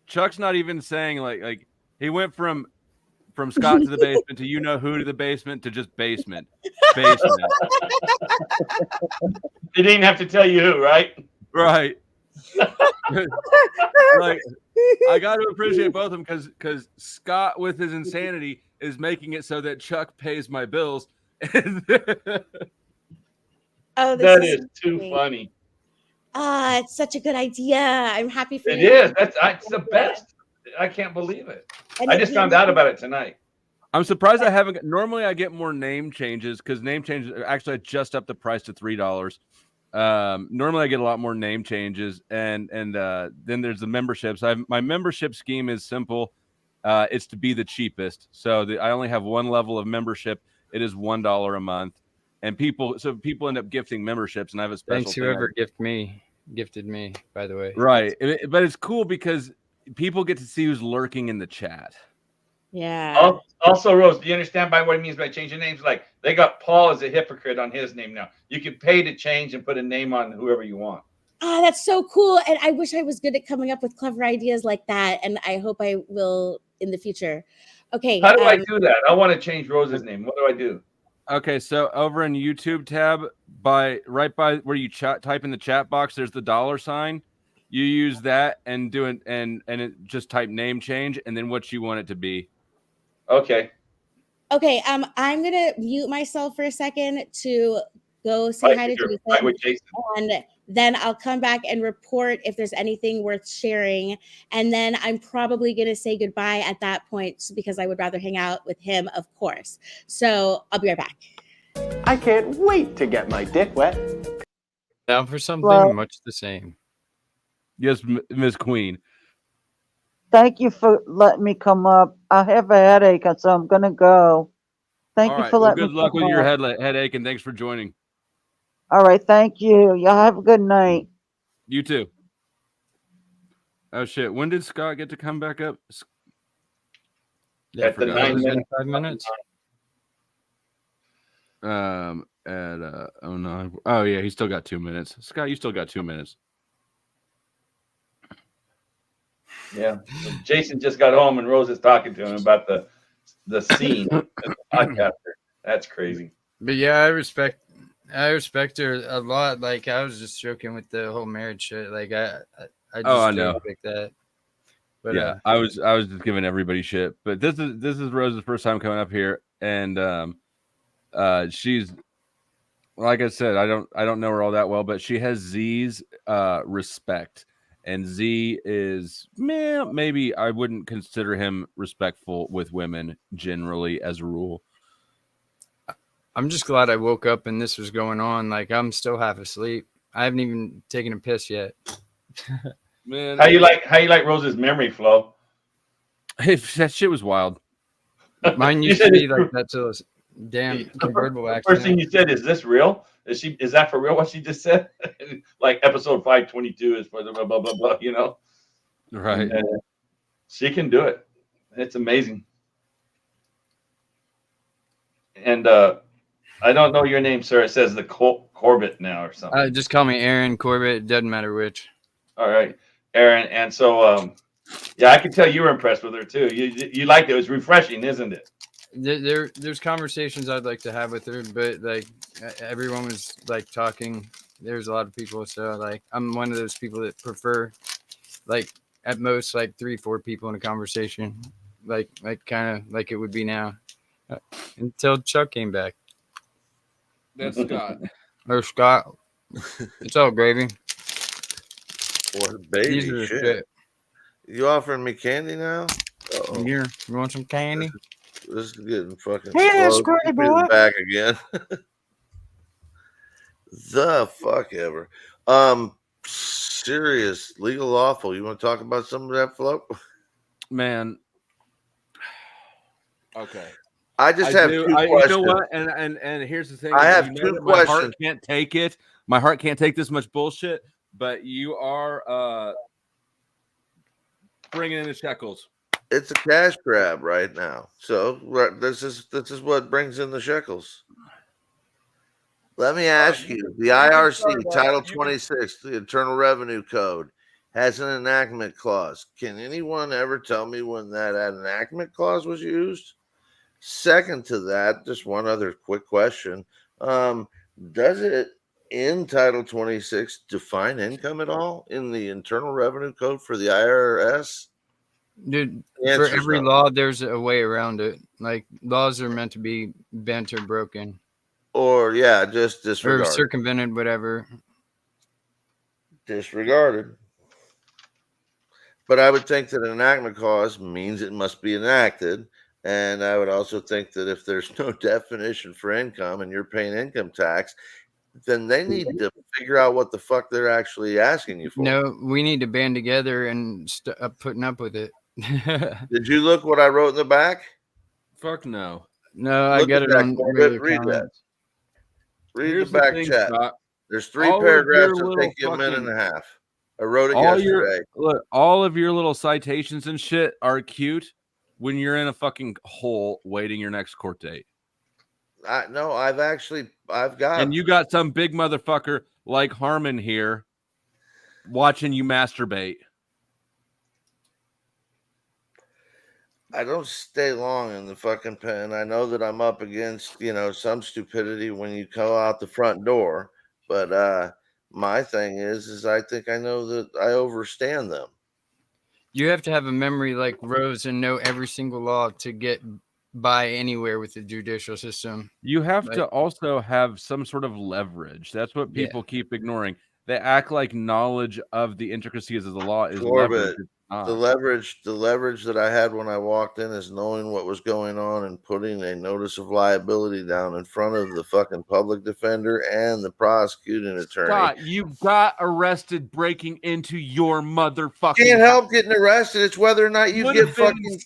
Chuck's not even saying like he went from Scott to the basement to who to the basement to just basement. He didn't have to tell you who, right? Right. Like I got to appreciate both of them because Scott with his insanity is making it so that Chuck pays my bills. That is too funny. It's such a good idea. I'm happy for you. It is. It's the best. I can't believe it. I just found out about it tonight. I'm surprised I haven't. Normally, I get more name changes because name changes actually I just upped the price to $3. Normally, I get a lot more name changes, and then there's the memberships. My membership scheme is simple. It's to be the cheapest. So I only have one level of membership. It is $1 a month. and people end up gifting memberships, and I have a special. Thanks whoever gifted me, by the way. Right, but it's cool because people get to see who's lurking in the chat. Yeah. Also, Rose, do you understand by what it means by changing names? Like they got Paul as a hypocrite on his name now. You can pay to change and put a name on whoever you want. Oh, that's so cool. And I wish I was good at coming up with clever ideas like that. And I hope I will in the future. Okay. How do I do that? I want to change Rose's name. What do I do? Okay, so over in YouTube tab, right by where you type in the chat box, there's the $sign. You use that and do it, and it just type name change and then what you want it to be. Okay. Okay. I'm gonna mute myself for a second to go say hi to Jason, and then I'll come back and report if there's anything worth sharing. And then I'm probably gonna say goodbye at that point because I would rather hang out with him, of course. So I'll be right back. I can't wait to get my dick wet. Down for something much the same. Yes, Miss Queen. Thank you for letting me come up. I have a headache, so I'm gonna go. Thank All you right, for letting good me luck come with your up. headache, and thanks for joining. All right, thank you. Y'all have a good night. You too. Oh shit! When did Scott get to come back up? At the 9 minutes. 5 minutes. At 09. Oh yeah, he still got 2 minutes. Scott, you still got 2 minutes. Yeah. Jason just got home and Rose is talking to him about the scene of the podcaster. That's crazy. But yeah, I respect her a lot. Like I was just joking with the whole marriage shit. Like I I know like that. But yeah, I was just giving everybody shit. But this is Rose's first time coming up here, and she's, like I said, I don't know her all that well, but she has Z's respect. And Z is, maybe I wouldn't consider him respectful with women generally as a rule. I'm just glad I woke up and this was going on. Like I'm still half asleep. I haven't even taken a piss yet. Man, how you like Rose's memory flow? Hey, that shit was wild. Mine used to be like that till damn convertible accident. First thing you said, is this real? Is that for real what she just said? Like episode 522 is for the blah blah blah blah, you know? Right. And she can do it. It's amazing. And I don't know your name, sir. It says the Corbett now or something. Just call me Aaron Corbett. It doesn't matter which. All right, Aaron. And so yeah, I can tell you were impressed with her too. You liked it. It was refreshing, isn't it? There's conversations I'd like to have with her, but like everyone was like talking. There's a lot of people, so like I'm one of those people that prefer like at most like 3-4 people in a conversation, like kind of like it would be now, until Chuck came back. That's Scott. Or Scott. It's all gravy. What a baby shit. You offering me candy now? Here, you want some candy? This is getting fucking Yeah, close. Squirty Keep it boy. back again. The fuck ever. Serious legal lawful. You want to talk about some of that float? Man. Okay. I just have two questions. You know what? And here's the thing. I have two questions. My heart can't take it. My heart can't take this much bullshit. But you are bringing in the shekels. It's a cash grab right now. So this is what brings in the shekels. Let me ask you: the IRC Title 26, the Internal Revenue Code, has an enactment clause. Can anyone ever tell me when that enactment clause was used? Second to that, just one other quick question: does it in Title 26 define income at all in the Internal Revenue Code for the IRS? Dude, for every law, there's a way around it. Like laws are meant to be bent or broken. Or yeah, just disregarded. Or circumvented, whatever. Disregarded. But I would think that an enactment clause means it must be enacted. And I would also think that if there's no definition for income and you're paying income tax, then they need to figure out what the fuck they're actually asking you for. No, we need to band together and putting up with it. Did you look what I wrote in the back? Fuck no. No, I got it on Read that. Read the back chat. Scott. There's 3 All of paragraphs your that'll take you a minute and a half. I wrote it yesterday. All of your little citations and shit are cute when you're in a fucking hole waiting your next court date. I've got. And you got some big motherfucker like Harmon here watching you masturbate. I don't stay long in the fucking pen. I know that I'm up against, some stupidity when you go out the front door. But my thing is I think I know that I overstand them. You have to have a memory like Rose and know every single law to get by anywhere with the judicial system. You have to also have some sort of leverage. That's what people keep ignoring. They act like knowledge of the intricacies of the law is leverage. The leverage that I had when I walked in is knowing what was going on and putting a notice of liability down in front of the fucking public defender and the prosecuting attorney. Scott, you got arrested breaking into your motherfucking Can't help getting arrested. It's whether or not you get fucking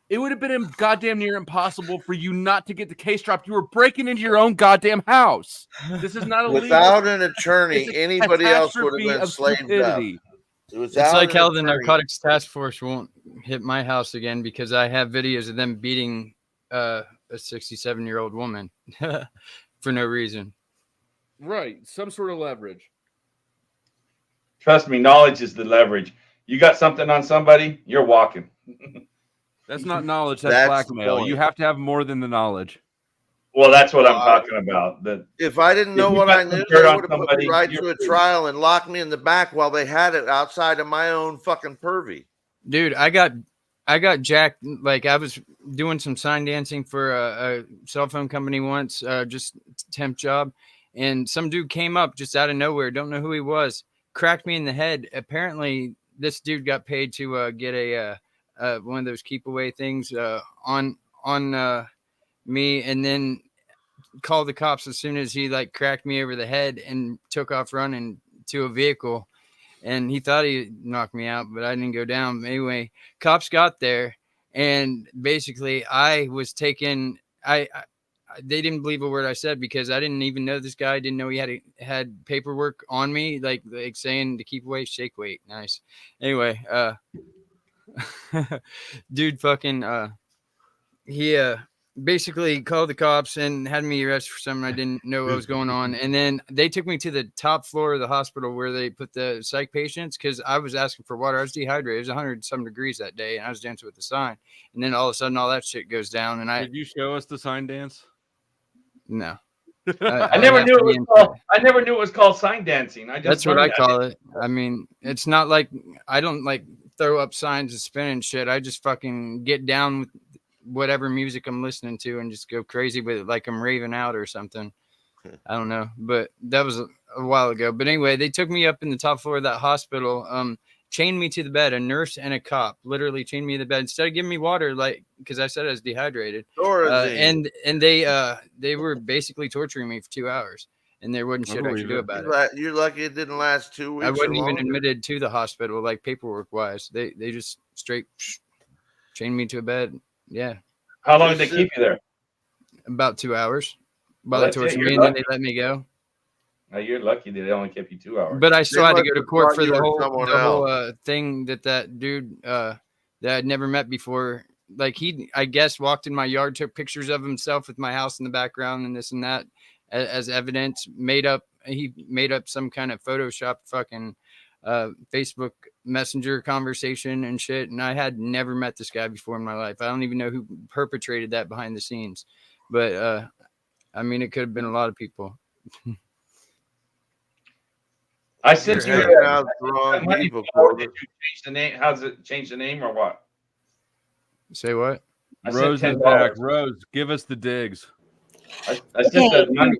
it would have been goddamn near impossible for you not to get the case dropped. You were breaking into your own goddamn house. This is not illegal. Without an attorney, anybody else would have been slaved up. It's like how the narcotics task force won't hit my house again because I have videos of them beating a 67-year-old woman for no reason. Right. Some sort of leverage. Trust me, knowledge is the leverage. You got something on somebody, you're walking. That's not knowledge. That's blackmail. You have to have more than the knowledge. Well, that's what I'm talking about. If I didn't know what I knew, they would have put me right to a trial and locked me in the back while they had it outside of my own fucking purvey. Dude, I got jacked. Like I was doing some sign dancing for a cell phone company once, just temp job, and some dude came up just out of nowhere. Don't know who he was. Cracked me in the head. Apparently, this dude got paid to get a one of those keep away things on me, and then called the cops as soon as he cracked me over the head and took off running to a vehicle. And he thought he knocked me out, but I didn't go down. Anyway, cops got there, and basically I was taken. They didn't believe a word I said because I didn't even know this guy. Didn't know he had paperwork on me, like saying to keep away, shake weight. Nice. Anyway, dude, fucking, he basically called the cops and had me arrested for something I didn't know what was going on. And then they took me to the top floor of the hospital where they put the psych patients because I was asking for water. I was dehydrated. It was 100-some degrees that day, and I was dancing with the sign. And then all of a sudden, all that shit goes down. And did you show us the sign dance? No. I never knew it was called. I never knew it was called sign dancing. That's what I call it. I mean, it's not like I don't throw up signs and spin and shit. I just fucking get down with whatever music I'm listening to and just go crazy with it like I'm raving out or something. I don't know, but that was a while ago. But anyway, they took me up in the top floor of that hospital, chained me to the bed, a nurse and a cop literally chained me to the bed instead of giving me water, because I said I was dehydrated. And they were basically torturing me for 2 hours, and there wasn't shit I could do about it. You're lucky it didn't last 2 weeks. I wasn't even admitted to the hospital, paperwork wise. They just straight chained me to a bed. Yeah. How long did they keep you there? About 2 hours. While they tortured me, and then they let me go. Now you're lucky that they only kept you 2 hours. But I still had to go to court for the whole thing that dude that I'd never met before. He, I guess, walked in my yard, took pictures of himself with my house in the background and this and that as evidence. He made up some kind of Photoshop fucking Facebook Messenger conversation and shit. And I had never met this guy before in my life. I don't even know who perpetrated that behind the scenes. But I mean, it could have been a lot of people. I sent you wrong people. Did you change the name? How's it change the name or what? Say what? Rose is back. Rose, give us the digs. I sent that money.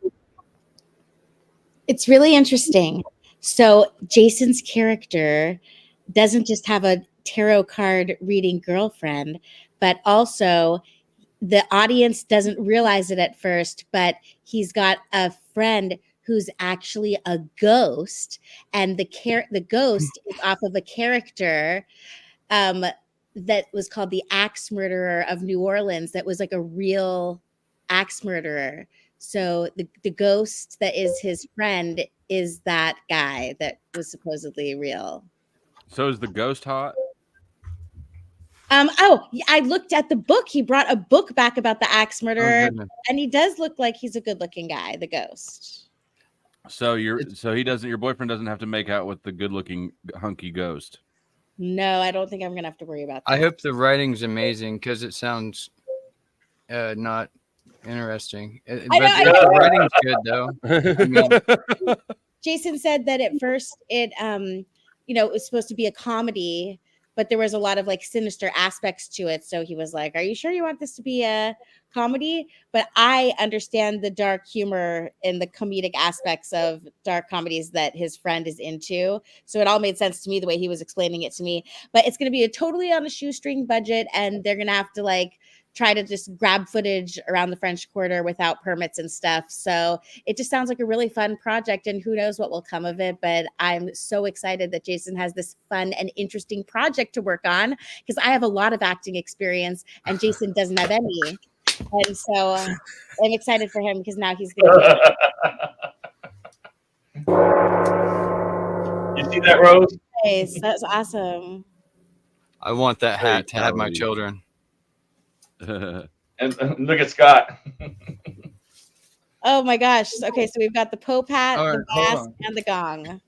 It's really interesting. So Jason's character doesn't just have a tarot card reading girlfriend, but also the audience doesn't realize it at first, but he's got a friend who's actually a ghost, and the ghost is off of a character that was called the Axe Murderer of New Orleans. That was a real axe murderer. So the ghost that is his friend is that guy that was supposedly real. So is the ghost hot? Oh, I looked at the book. He brought a book back about the axe murderer, goodness. and he does look like he's a good-looking guy, the ghost. So your boyfriend doesn't have to make out with the good-looking hunky ghost. No, I don't think I'm gonna have to worry about that. I hope the writing's amazing because it sounds not interesting. But the writing's good though. I mean, Jason said that at first it it was supposed to be a comedy, but there was a lot of like sinister aspects to it. So he was like, "Are you sure you want this to be a comedy?" But I understand the dark humor and the comedic aspects of dark comedies that his friend is into. So it all made sense to me the way he was explaining it to me. But it's going to be a totally on a shoestring budget, and they're going to have to like try to just grab footage around the French Quarter without permits and stuff. So it just sounds like a really fun project, and who knows what will come of it. But I'm so excited that Jason has this fun and interesting project to work on, because I have a lot of acting experience and Jason doesn't have any. And so I'm excited for him because now he's going to You see that, Rose? Nice. That's awesome. I want that hat to have my children. And look at Scott. Oh my gosh. Okay, so we've got the Pope hat, All right, the hold mask, on. and the gong.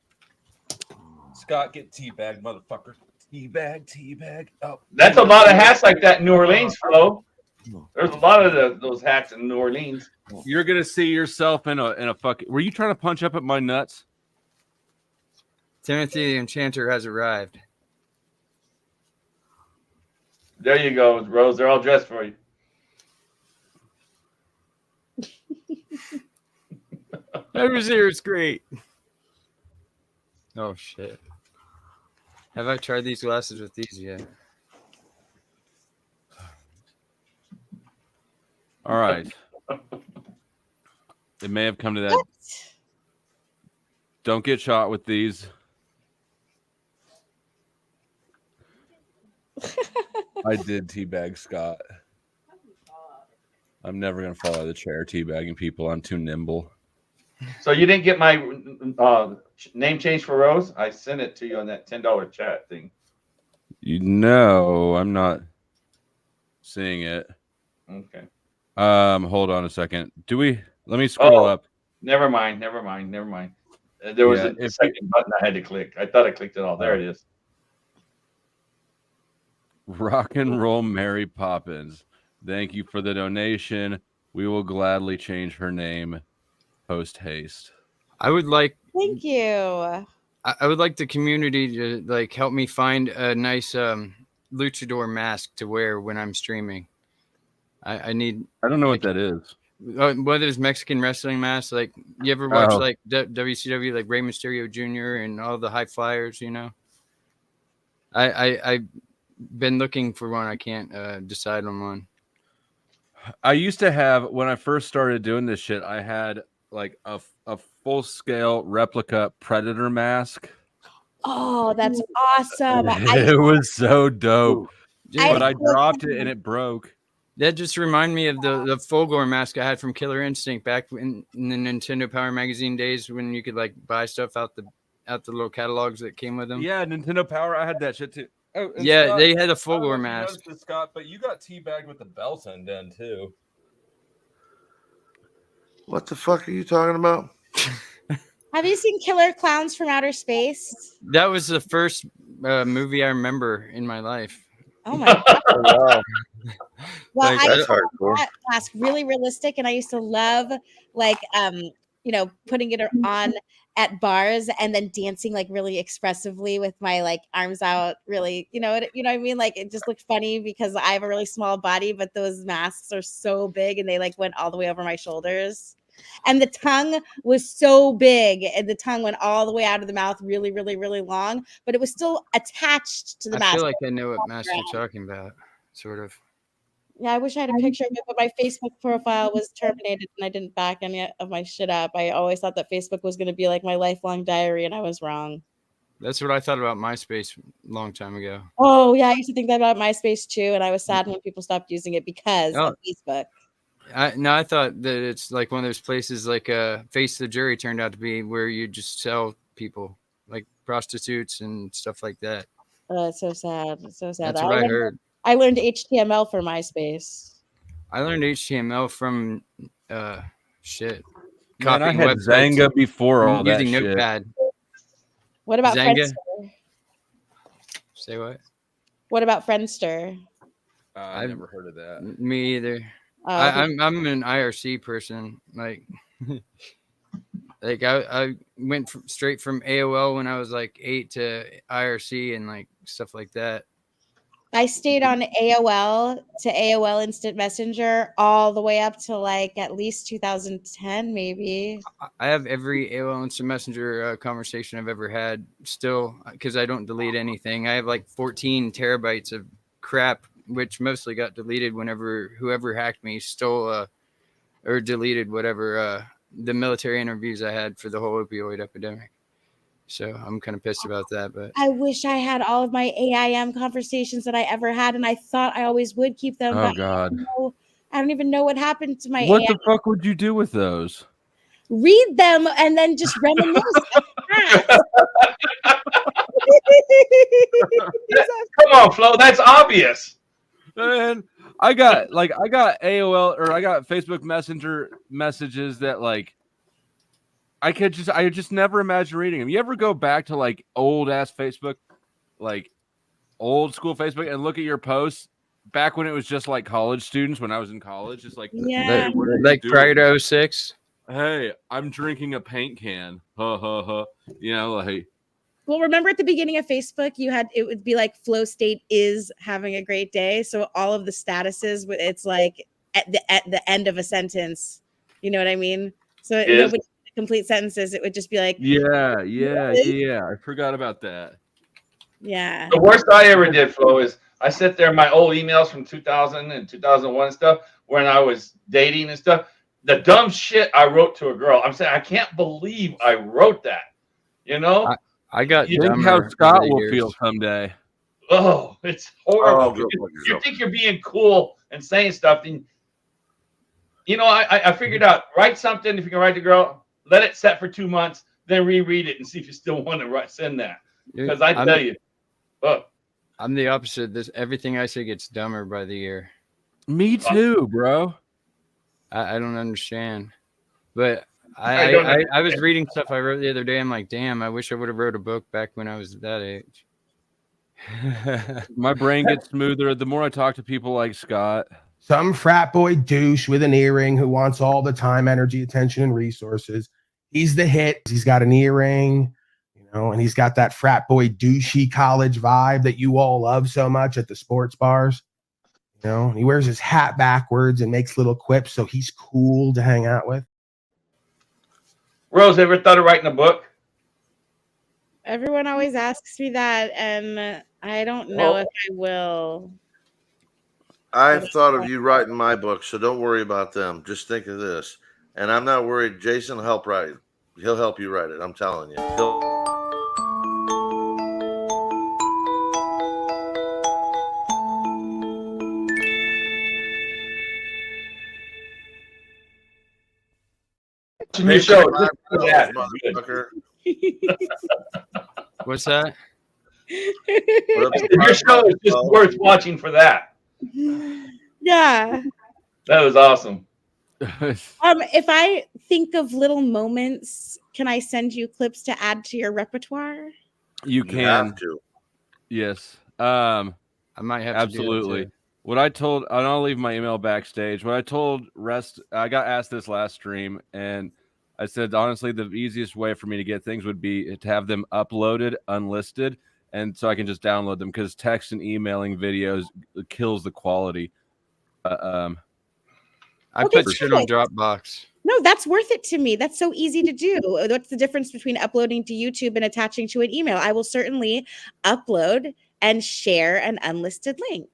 Scott, get teabag, motherfucker. Teabag. Oh, That's a lot of hats like that in New Orleans, Flo. There's a lot of those hats in New Orleans. You're gonna see yourself in a fucking. Were you trying to punch up at my nuts? Timothy the Enchanter has arrived. There you go, Rose. They're all dressed for you. I was here. It's great. Oh shit! Have I tried these glasses with these yet? All right. It may have come to that. Don't get shot with these. I did teabag Scott. I'm never gonna fall out of the chair teabagging people. I'm too nimble. So you didn't get my name change for Rose? I sent it to you on that $10 chat thing. You know, I'm not seeing it. Okay. Hold on a second. Let me scroll up. Never mind. There was a second button I had to click. I thought I clicked it all. There it is. Rock and roll Mary Poppins. Thank you for the donation. We will gladly change her name post haste. I would like. Thank you. I would like the community to like help me find a nice luchador mask to wear when I'm streaming. I need. I don't know what that is. One of those Mexican wrestling masks. Like you ever watch like WCW, like Rey Mysterio Jr. and all the high flyers. You know. I've been looking for one. I can't decide on one. I used to have, when I first started doing this shit, I had like a full scale replica Predator mask. Oh, that's awesome. It was so dope. But I dropped it and it broke. That just reminded me of the Fulgore mask I had from Killer Instinct back in the Nintendo Power Magazine days when you could like buy stuff out the little catalogs that came with them. Yeah, Nintendo Power, I had that shit too. Oh, yeah, Scott, they had a Fulgore mask. Scott, but you got teabagged with the belts undone too. What the fuck are you talking about? Have you seen Killer Clowns from Outer Space? That was the first movie I remember in my life. Oh my god! Wow. Well, I That's used to hardcore. that mask really realistic, and I used to love like putting it on at bars and then dancing like really expressively with my like arms out, really, you know what I mean? Like it just looked funny because I have a really small body, but those masks are so big and they like went all the way over my shoulders. And the tongue was so big, and the tongue went all the way out of the mouth, really, really, really long, but it was still attached to the mask. I feel like I know what mask you're talking about, sort of. Yeah, I wish I had a picture of it, but my Facebook profile was terminated and I didn't back any of my shit up. I always thought that Facebook was going to be like my lifelong diary, and I was wrong. That's what I thought about MySpace a long time ago. Oh, yeah, I used to think that about MySpace too, and I was sad when people stopped using it because of Facebook. I thought that it's like one of those places like Face the Jury turned out to be, where you just sell people, like prostitutes and stuff like that. Oh, it's so sad. It's so sad. That's what I heard. I learned HTML for MySpace. I learned HTML from shit. Man, I Copying had websites Zanga before all that using shit. Notepad. What about Zanga? Friendster? Say what? What about Friendster? I've never heard of that. Me either. Oh, I'm an IRC person. Like, I went straight from AOL when I was like 8 to IRC and like stuff like that. I stayed on AOL to AOL Instant Messenger all the way up to like at least 2010, maybe. I have every AOL Instant Messenger conversation I've ever had still, because I don't delete anything. I have like 14 terabytes of crap, which mostly got deleted whenever whoever hacked me stole or deleted whatever the military interviews I had for the whole opioid epidemic. So I'm kind of pissed about that. But I wish I had all of my AIM conversations that I ever had, and I thought I always would keep them. Oh, but God. I don't even know what happened to my What AIM. the fuck would you do with those? Read them and then just reminisce. Come on, Flo. That's obvious. Man, I got AOL, or I got Facebook Messenger messages that like I just never imagine reading them. You ever go back to like old ass Facebook, like old school Facebook, and look at your posts back when it was just like college students, when I was in college? It's like, yeah, like prior to 06. Hey, I'm drinking a paint can. Ha ha ha. You know, like. Well, remember at the beginning of Facebook, it would be like Flow State is having a great day. So all of the statuses, it's like at the end of a sentence. You know what I mean? So nobody complete sentences. It would just be like, Yeah. I forgot about that. Yeah. The worst I ever did, Flo, is I sit there my old emails from 2000 and 2001 and stuff when I was dating and stuff. The dumb shit I wrote to a girl. I'm saying I can't believe I wrote that. You know. I got you think how Scott will feel someday. Oh, it's horrible. Oh, you think you're being cool and saying stuff, and you know, I figured out, write something. If you can write to girl, let it set for 2 months, then reread it and see if you still want to send that. Because I tell you, look, I'm the opposite. Everything I say gets dumber by the year. Me too, bro. I don't understand, but I was reading stuff I wrote the other day. I'm like, damn, I wish I would have wrote a book back when I was that age. My brain gets smoother the more I talk to people like Scott. Some frat boy douche with an earring who wants all the time, energy, attention, and resources. He's the hit. He's got an earring, you know, and he's got that frat boy douchey college vibe that you all love so much at the sports bars. You know, and he wears his hat backwards and makes little quips, so he's cool to hang out with. Rose, ever thought of writing a book? Everyone always asks me that, and I don't know if I will. I've thought of you writing my book, so don't worry about them. Just think of this. And I'm not worried. Jason will help write it. He'll help you write it. I'm telling you. Your show, What's that? Your show is just worth watching for that. Yeah. That was awesome. If I think of little moments, can I send you clips to add to your repertoire? You can. Have to. Yes. I might have absolutely. To do what I told, and I'll leave my email backstage. What I told I got asked this last stream, and I said, honestly, the easiest way for me to get things would be to have them uploaded, unlisted, and so I can just download them, because text and emailing videos kills the quality. I put shit on Dropbox. No, that's worth it to me. That's so easy to do. What's the difference between uploading to YouTube and attaching to an email? I will certainly upload and share an unlisted link.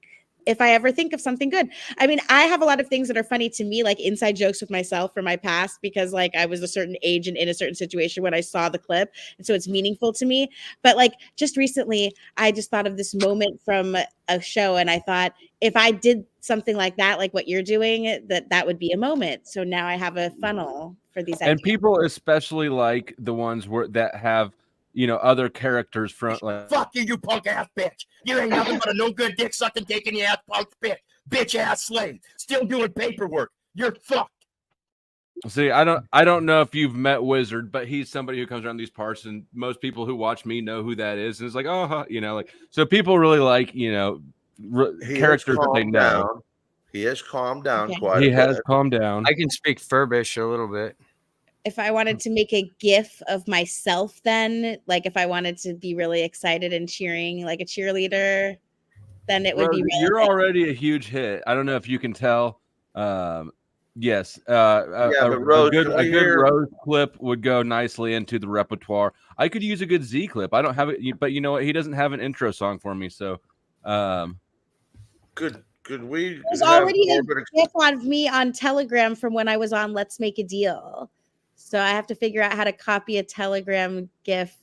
if I ever think of something good. I mean, I have a lot of things that are funny to me, like inside jokes with myself from my past, because like I was a certain age and in a certain situation when I saw the clip. And so it's meaningful to me. But like just recently, I just thought of this moment from a show, and I thought if I did something like that, like what you're doing, that would be a moment. So now I have a funnel for these ideas. And people especially like the ones that have, other characters from like. Fuck you, you punk ass bitch. You ain't nothing but a no good dick sucking, taking your ass punk bitch ass slave. Still doing paperwork. You're fucked. See, I don't know if you've met Wizard, but he's somebody who comes around these parts, and most people who watch me know who that is. And it's like, so people really like, characters that they know. Down. He has calmed down quite a bit. He has calmed down. I can speak Furbish a little bit. If I wanted to make a GIF of myself, then like if I wanted to be really excited and cheering like a cheerleader, then it would be relevant. You're already a huge hit. I don't know if you can tell. Yes, Rose, a good Rose clip would go nicely into the repertoire. I could use a good Z clip. I don't have it, but you know what? He doesn't have an intro song for me, so Could we? There's already a GIF of me on Telegram from when I was on Let's Make a Deal. So I have to figure out how to copy a Telegram GIF.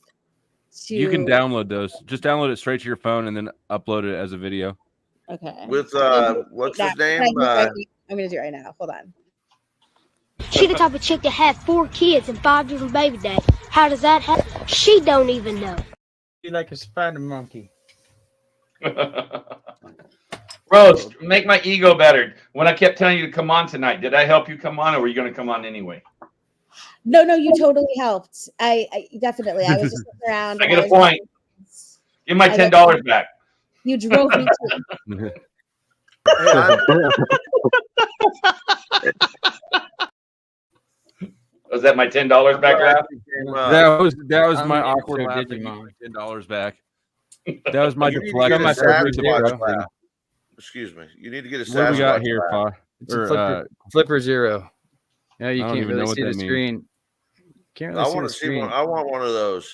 You can download those. Just download it straight to your phone and then upload it as a video. Okay. With what's his name? I'm gonna do it right now. Hold on. She the type of chick that had 4 kids and 5 different baby daddies. How does that happen? She don't even know. You like a spider monkey. Rose, make my ego better. When I kept telling you to come on tonight, did I help you come on, or were you going to come on anyway? No, you totally helped. I definitely. I was just looking around. I get a point. Give my $10 back. You drove me to. Was that my $10 back, Ralph? That was my awkward laugh. $10 back. That was my deflection. Excuse me. You need to get a. What do we got here, Pa? Flipper Zero. Yeah, you I don't can't even really know what see the that means. screen. Can't really I see want the to see screen. one. I want one of those.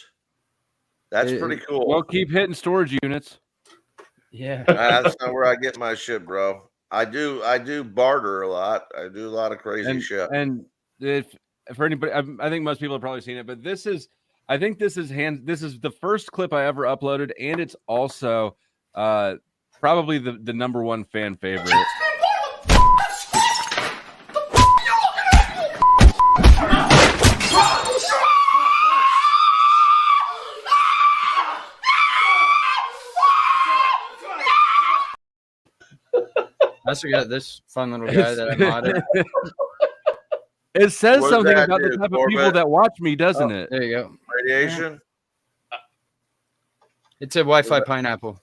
That's pretty cool. Well, keep hitting storage units. Yeah, that's not where I get my shit, bro. I do barter a lot. I do a lot of crazy shit. And if for anybody, I think most people have probably seen it, but this is the first clip I ever uploaded, and it's also probably the number one fan favorite. I also got this fun little guy that I modded. It says something about the type of people that watch me, doesn't it? There you go. Radiation. It's a Wi-Fi pineapple.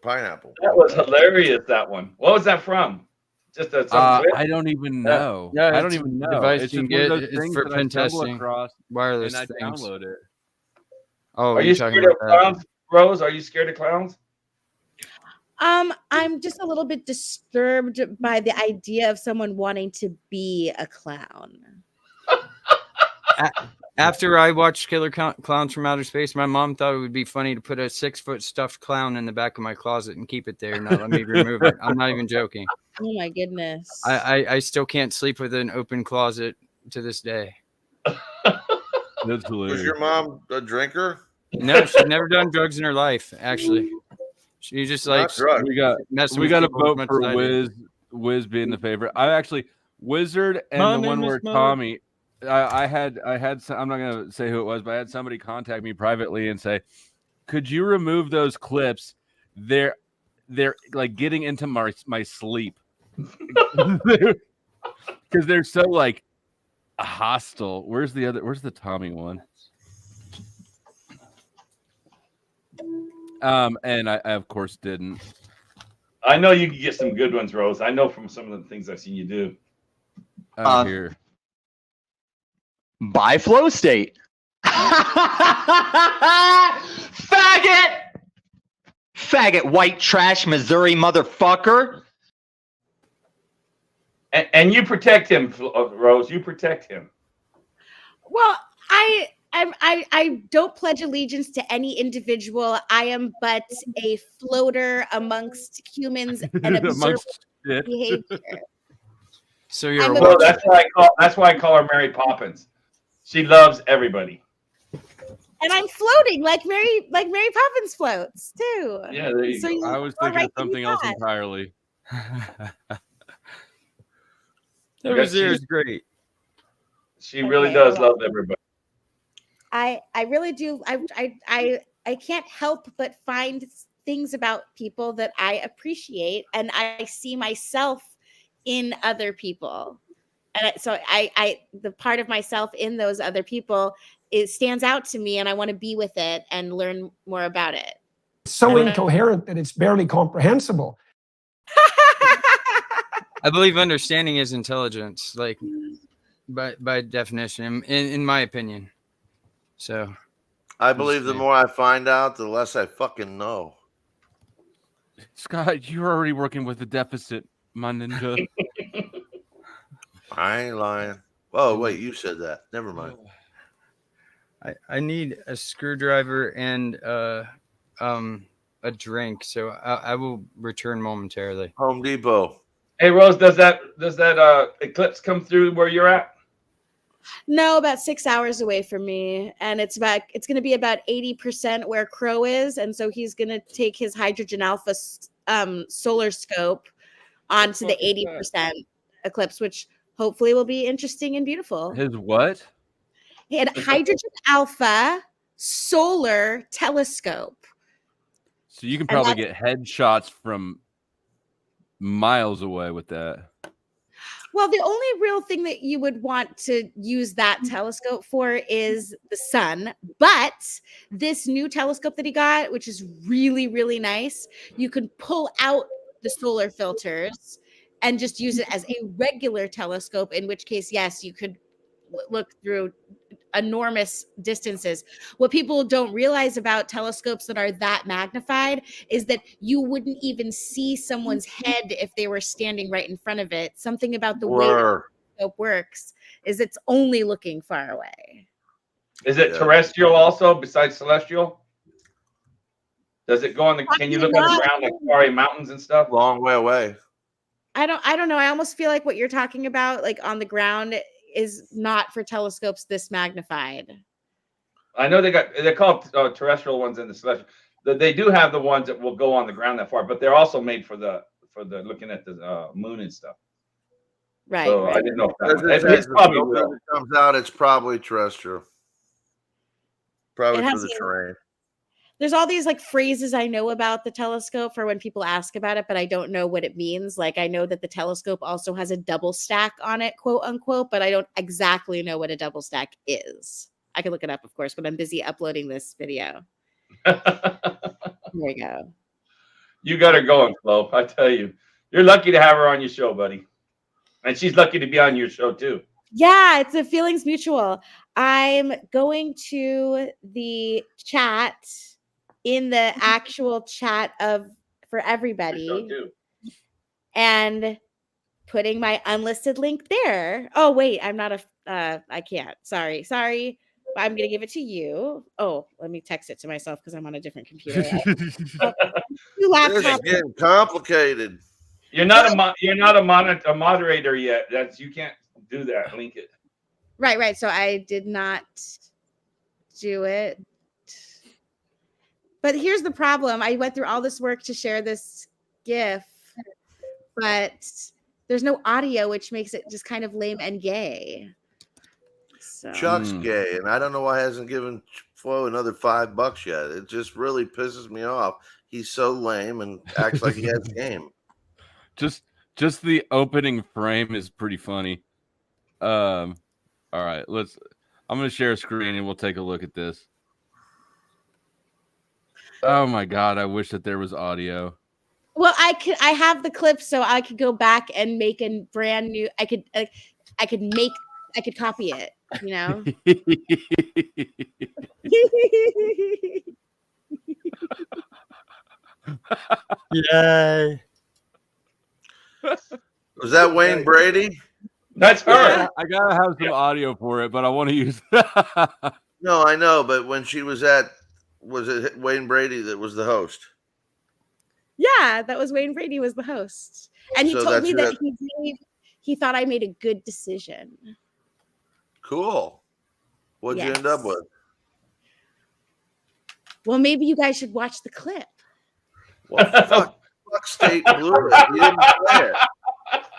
Pineapple. That was hilarious. That one. What was that from? Just I don't even know. Yeah, I don't even know. Device It's you just can one of get those things for that I pen stumble testing. across, Wireless and I things. download it. Oh, are you scared of clowns, Rose? Are you scared of clowns? I'm just a little bit disturbed by the idea of someone wanting to be a clown. After I watched Killer Clowns from Outer Space, my mom thought it would be funny to put a 6-foot stuffed clown in the back of my closet and keep it there and not let me remove it. I'm not even joking. Oh my goodness. I still can't sleep with an open closet to this day. That's hilarious. Was your mom a drinker? No, she's never done drugs in her life, actually. She just like we got a vote for Wiz being the favorite. I actually Wizard and the one where Tommy. I had I'm not gonna say who it was, but I had somebody contact me privately and say, "Could you remove those clips? They're like getting into my sleep because they're so like hostile." Where's the Tommy one? And I of course didn't. I know you can get some good ones, Rose. I know from some of the things I've seen you do. Here. By Flow State. Faggot, white trash, Missouri motherfucker. And you protect him, Rose. You protect him. Well, I don't pledge allegiance to any individual. I am but a floater amongst humans and observe behavior. So you're No, that's why I call her Mary Poppins. She loves everybody. And I'm floating like Mary Poppins floats too. Yeah, there you go. I was thinking of something else entirely. That was great. She really does love everybody. I really do. I can't help but find things about people that I appreciate, and I see myself in other people. And so I the part of myself in those other people, it stands out to me, and I want to be with it and learn more about it. So incoherent that it's barely comprehensible. I believe understanding is intelligence, like by definition, in my opinion. So I believe the more I find out, the less I fucking know. Scott, you're already working with a deficit, my ninja. I ain't lying. Oh, wait, you said that. Never mind. I need a screwdriver and a drink, so I will return momentarily. Home Depot. Hey Rose, does that eclipse come through where you're at? No, about 6 hours away from me, and it's going to be about 80% where Crow is, and so he's going to take his hydrogen alpha solar scope onto the 80% eclipse, which hopefully will be interesting and beautiful. His what? He had hydrogen alpha solar telescope. So you can probably get headshots from miles away with that. Well, the only real thing that you would want to use that telescope for is the sun. But this new telescope that he got, which is really, really nice, you can pull out the solar filters and just use it as a regular telescope, in which case, yes, you could look through enormous distances. What people don't realize about telescopes that are that magnified is that you wouldn't even see someone's head if they were standing right in front of it. Something about the way the telescope works is it's only looking far away. Is it terrestrial also besides celestial? Does it go on the? Can you look on the ground like starry mountains and stuff? Long way away. I don't know. I almost feel like what you're talking about, like on the ground, is not for telescopes this magnified. I know they're called terrestrial ones in the celestial. They do have the ones that will go on the ground that far, but they're also made for the looking at the moon and stuff. Right. So right. I didn't know if It comes out, it's probably terrestrial. Probably for the terrain. There's all these like phrases I know about the telescope for when people ask about it, but I don't know what it means. Like I know that the telescope also has a double stack on it, quote unquote, but I don't exactly know what a double stack is. I can look it up, of course, but I'm busy uploading this video. There you go. You got her going, Flo. I tell you, you're lucky to have her on your show, buddy. And she's lucky to be on your show too. Yeah, it's a feelings mutual. I'm going to the chat in the actual chat for everybody and putting my unlisted link there. Oh, wait, I'm not I can't. Sorry. I'm going to give it to you. Oh, let me text it to myself because I'm on a different computer. This is getting complicated. You're not a moderator yet. You can't do that. Link it. Right. So I did not do it. But here's the problem. I went through all this work to share this GIF, but there's no audio, which makes it just kind of lame and gay. So. Chuck's gay, and I don't know why he hasn't given Flo another $5 yet. It just really pisses me off. He's so lame and acts like he has game. Just the opening frame is pretty funny. All right, I'm gonna share a screen and we'll take a look at this. Oh my god, I wish that there was audio. Well, I have the clip so I could go back and make a brand new I could copy it, you know. Yay. Was that Wayne Brady? That's her. I gotta have some audio for it, but I want to use No, I know, but when she was it Wayne Brady that was the host? Yeah, that was Wayne Brady was the host, and he So told that's me who that he thought I made a good decision. Cool. What'd you end up with? Well, maybe you guys should watch the clip. Well, Fuk State blew it. You didn't play it.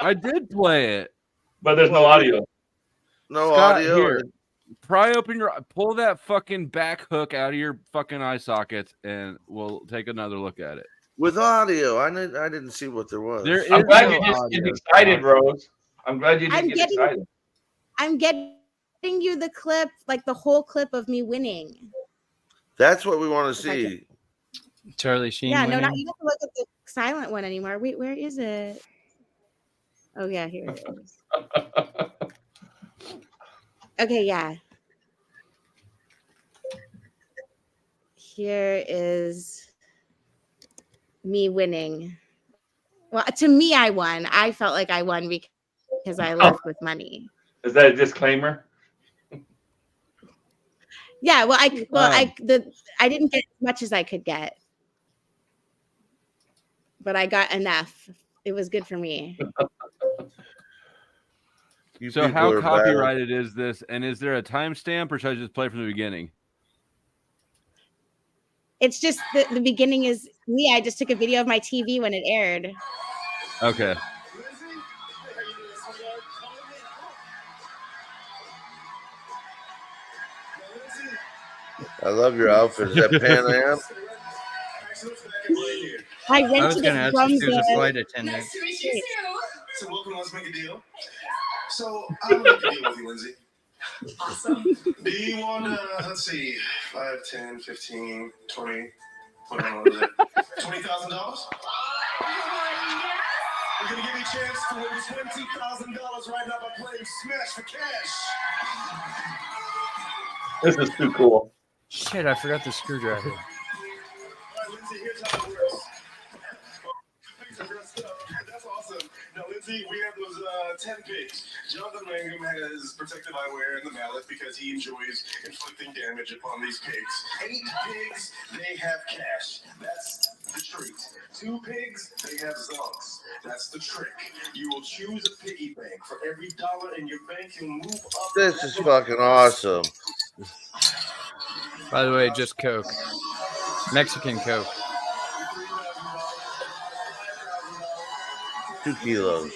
I did play it, but there's no audio. No Scott, audio. Here, pull that fucking back hook out of your fucking eye sockets, and we'll take another look at it. With audio, I didn't see what there was. I'm glad you just get excited, Rose. I'm glad you didn't get excited. I'm getting you the clip, like the whole clip of me winning. That's what we want to see. Charlie Sheen. Yeah, winning. no, not you don't have to look at the silent one anymore. Wait, where is it? Oh yeah, here it is. Okay, yeah. Here is me winning. Well, to me, I won. I felt like I won because I left with money. Is that a disclaimer? Yeah, well, I didn't get as much as I could get, but I got enough. It was good for me. So how copyrighted is this? And is there a timestamp, or should I just play from the beginning? It's just the beginning is me. I just took a video of my TV when it aired. Okay. I love your outfit. Is that Pan Am? I was rented going to it ask from if she was a the. flight attendant. Nice to meet you too. So welcome, let's make a deal. So I'm gonna make a deal with you, Lindsay. Awesome. Do you want let's see, 5, 10, 15, 20, what is it? $20,000? We're gonna give you a chance to win $20,000 right now by playing Smash for Cash. This is too cool. Shit, I forgot the screwdriver. All right, Lindsay, here's how it works. Pigs are dressed up. That's awesome. Now, Lindsay, we have those 10 pigs. Jonathan Mangum has protective eyewear and the mallet because he enjoys inflicting damage upon these pigs. 8 pigs, they have cash. That's the treat. 2 pigs, they have zonks. That's the trick. You will choose a piggy bank. For every dollar in your bank, you'll move up. This is fucking awesome. By the way, just Coke. Mexican Coke. 2 kilos.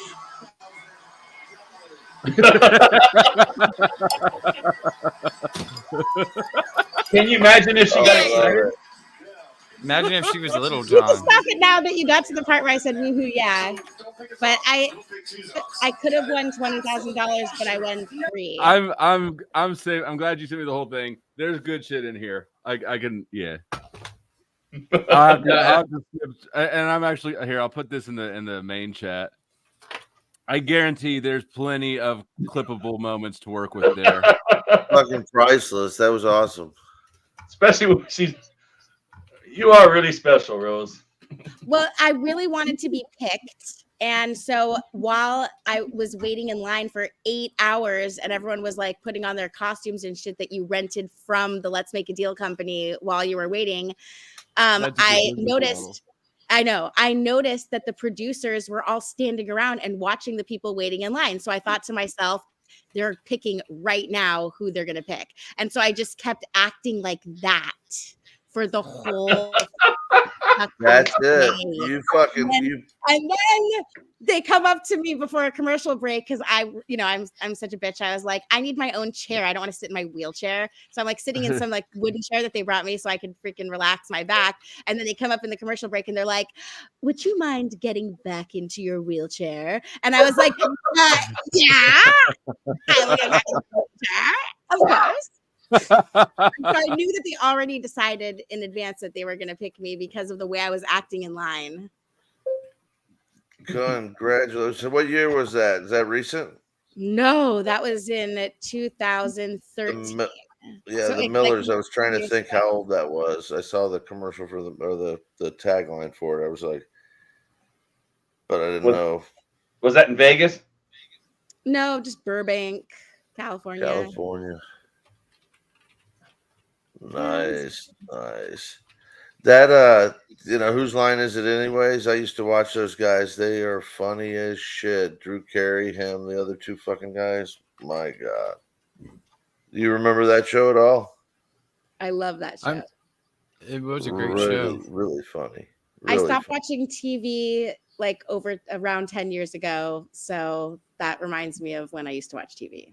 Can you imagine if she got excited? Imagine if she was little You can John. stop it now that you got to the part where I said woohoo, yeah. But I could have won $20,000, but I won 3. I'm safe. I'm glad you sent me the whole thing. There's good shit in here. I can and I'm actually here. I'll put this in the main chat. I guarantee there's plenty of clippable moments to work with there. Fucking priceless. That was awesome. Especially when you are really special, Rose. Well, I really wanted to be picked. And so while I was waiting in line for 8 hours and everyone was like putting on their costumes and shit that you rented from the Let's Make a Deal company while you were waiting, I noticed that the producers were all standing around and watching the people waiting in line. So I thought to myself, they're picking right now who they're going to pick. And so I just kept acting like that for the whole That's it. And then they come up to me before a commercial break because I'm such a bitch. I was like, I need my own chair. I don't want to sit in my wheelchair. So I'm like sitting in some like wooden chair that they brought me so I could freaking relax my back. And then they come up in the commercial break and they're like, would you mind getting back into your wheelchair? And I was like, yeah, I will get back in the wheelchair, of course. So I knew that they already decided in advance that they were going to pick me because of the way I was acting in line. Congratulations. What year was that? Is that recent? No, that was in 2013. The Millers. I was trying to think how old that was. I saw the commercial for the tagline for it. I was like, but I didn't know. Was that in Vegas? No, just Burbank, California. Nice. That whose line is it anyways? I used to watch those guys. They are funny as shit. Drew Carey, him, the other two fucking guys. My God. Do you remember that show at all? I love that show. It was a great show. Really funny. I stopped watching TV like around 10 years ago. So that reminds me of when I used to watch TV.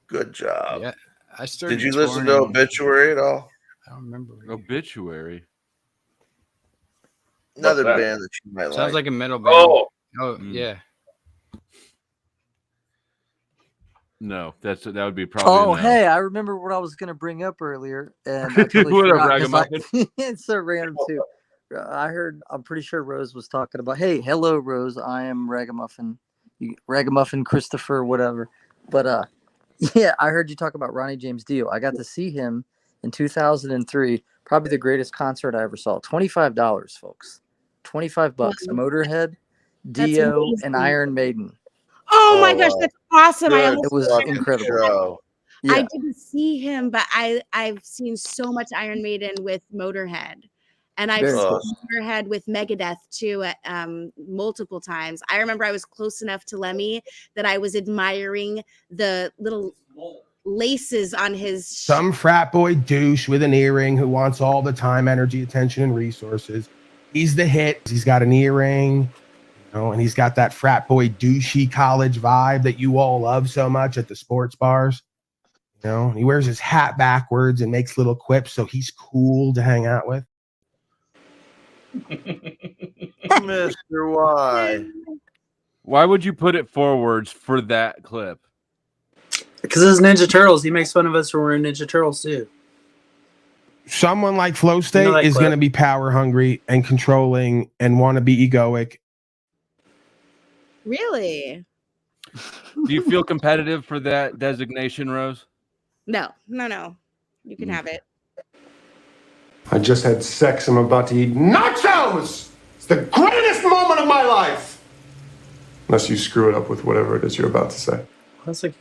Good job. Yeah. I started. Did you listen to Obituary at all? I don't remember. Obituary. Another band that you might like. Sounds like a metal band. Oh, yeah. No, that would be probably. Oh, hey, I remember what I was going to bring up earlier, and I totally forgot. It's so random too. I'm pretty sure Rose was talking about. Hey, hello, Rose. I am Ragamuffin, Ragamuffin Christopher, whatever. But yeah, I heard you talk about Ronnie James Dio. I got to see him in 2003. Probably the greatest concert I ever saw. $25, folks. $25. Motorhead, Dio, and Iron Maiden. Oh my gosh, that's awesome! It was incredible. Yeah. I didn't see him, but I've seen so much Iron Maiden with Motorhead, and I've seen Motorhead with Megadeth too at multiple times. I remember I was close enough to Lemmy that I was admiring the little laces on his. Some frat boy douche with an earring who wants all the time, energy, attention, and resources. He's the hit. He's got an earring. And he's got that frat boy douchey college vibe that you all love so much at the sports bars. He wears his hat backwards and makes little quips, so he's cool to hang out with. Mr. Y. Why would you put it forwards for that clip? Because it's Ninja Turtles. He makes fun of us for wearing Ninja Turtles too. Someone like Flow State is going to be power hungry and controlling and want to be egoic. Really? Do you feel competitive for that designation, Rose? No. You can have it. I just had sex. I'm about to eat nachos. It's the greatest moment of my life. Unless you screw it up with whatever it is you're about to say. That's like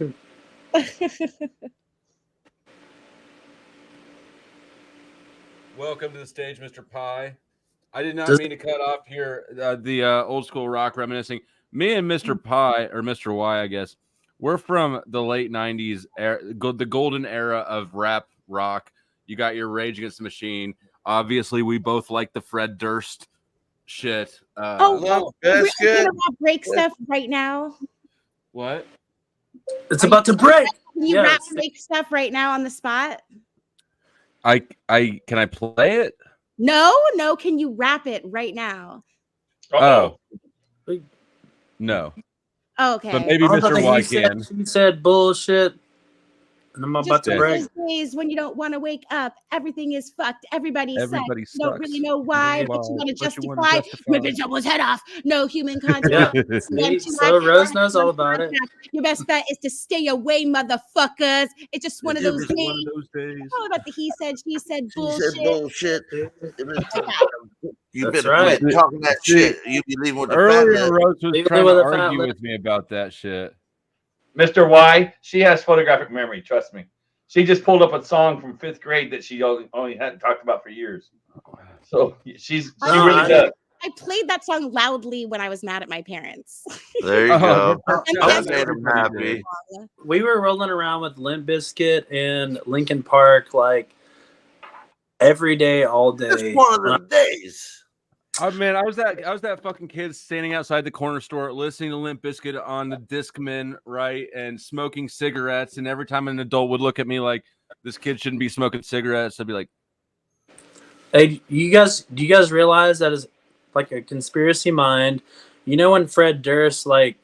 Welcome to the stage, Mr. Pie. I did not mean to cut off here the old school rock reminiscing. Me and Mr. Pie, or Mr. Y, I guess, we're from the late 90s, the golden era of rap rock. You got your Rage Against the Machine. Obviously, we both like the Fred Durst shit. We're gonna break stuff right now. What? It's about to break. Can you rap break stuff right now on the spot? Can I play it? No. Can you rap it right now? Oh. No. Oh, okay. But maybe Mr. Y can. She said bullshit. And I'm about to break. Those days when you don't want to wake up, everything is fucked. Everybody sucks. Everybody You don't really know why, but you want to justify justify. ripping someone's head off. No human contact. So Rose knows all about it. Your best bet is to stay away, motherfuckers. It's just one of those days. All about the he said, she said bullshit. You've been talking that shit. You be leaving with the Earlier, fat Rose was trying to argue with me about that shit. Mr. Y, she has photographic memory. Trust me. She just pulled up a song from 5th grade that she only hadn't talked about for years. So she really does. I played that song loudly when I was mad at my parents. There you go. That made him happy. We were rolling around with Limp Bizkit and Linkin Park like every day, all day. It's one of the days. Oh man, I was that fucking kid standing outside the corner store listening to Limp Bizkit on the Discman, right, and smoking cigarettes. And every time an adult would look at me like this kid shouldn't be smoking cigarettes, I'd be like, "Hey, do you guys realize that is like a conspiracy mind? You know when Fred Durst like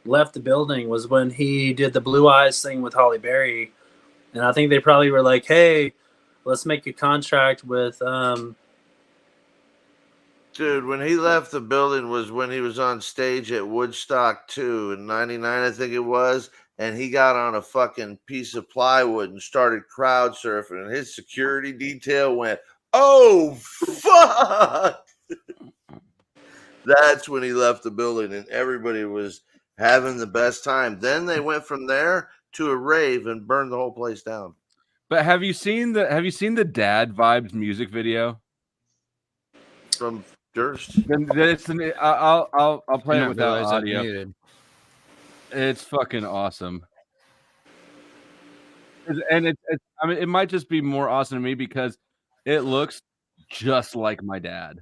left the building was when he did the Blue Eyes thing with Halle Berry, and I think they probably were like, hey, let's make a contract with Dude, when he left the building was when he was on stage at Woodstock 2 in 99, I think it was. And he got on a fucking piece of plywood and started crowd surfing. And his security detail went, oh, fuck. That's when he left the building and everybody was having the best time. Then they went from there to a rave and burned the whole place down. But have you seen the Dad Vibes music video from Durst? Then I'll play it without realize I've audio. muted. It's fucking awesome. And it's I mean, it might just be more awesome to me because it looks just like my dad.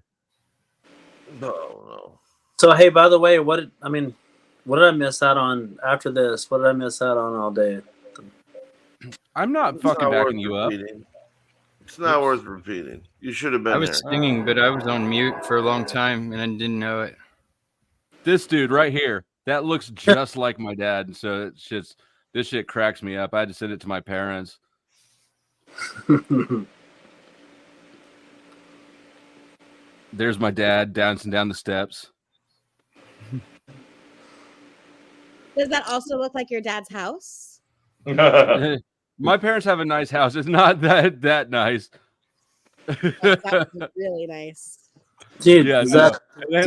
No. So hey, by the way, what did I miss out on after this? What did I miss out on all day? I'm not fucking backing you up. It's not worth repeating. You should have been I was there. singing, but I was on mute for a long time and I didn't know it. This dude right here, that looks just like my dad. So this shit cracks me up. I had to send it to my parents. There's my dad dancing down the steps. Does that also look like your dad's house? My parents have a nice house. It's not that nice. That's really nice. Dude, Yeah, does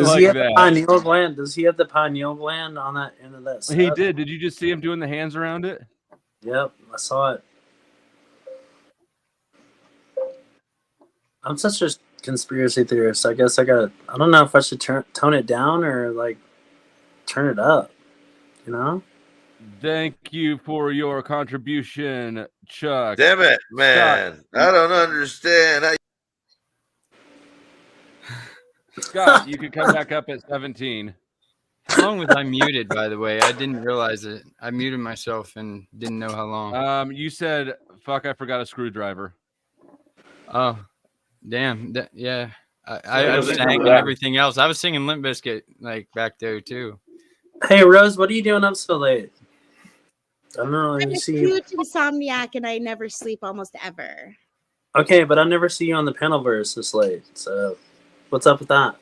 like he have that. the pineal gland? Does he have the pineal gland on that end of that step? He did. Did you just see him doing the hands around it? Yep, I saw it. I'm such a conspiracy theorist. I guess I don't know if I should tone it down or like turn it up. You know? Thank you for your contribution, Chuck. Damn it, man. I don't understand. Scott, you can come back up at 17. How long was I muted, by the way? I didn't realize it. I muted myself and didn't know how long. You said, fuck, I forgot a screwdriver. Oh, damn. Yeah. I was singing everything else. I was singing Limp Bizkit like back there too. Hey Rose, what are you doing up so late? I don't really I'm a see you. huge insomniac and I never sleep almost ever. Okay, but I never see you on the Panelverse this late. So what's up with that?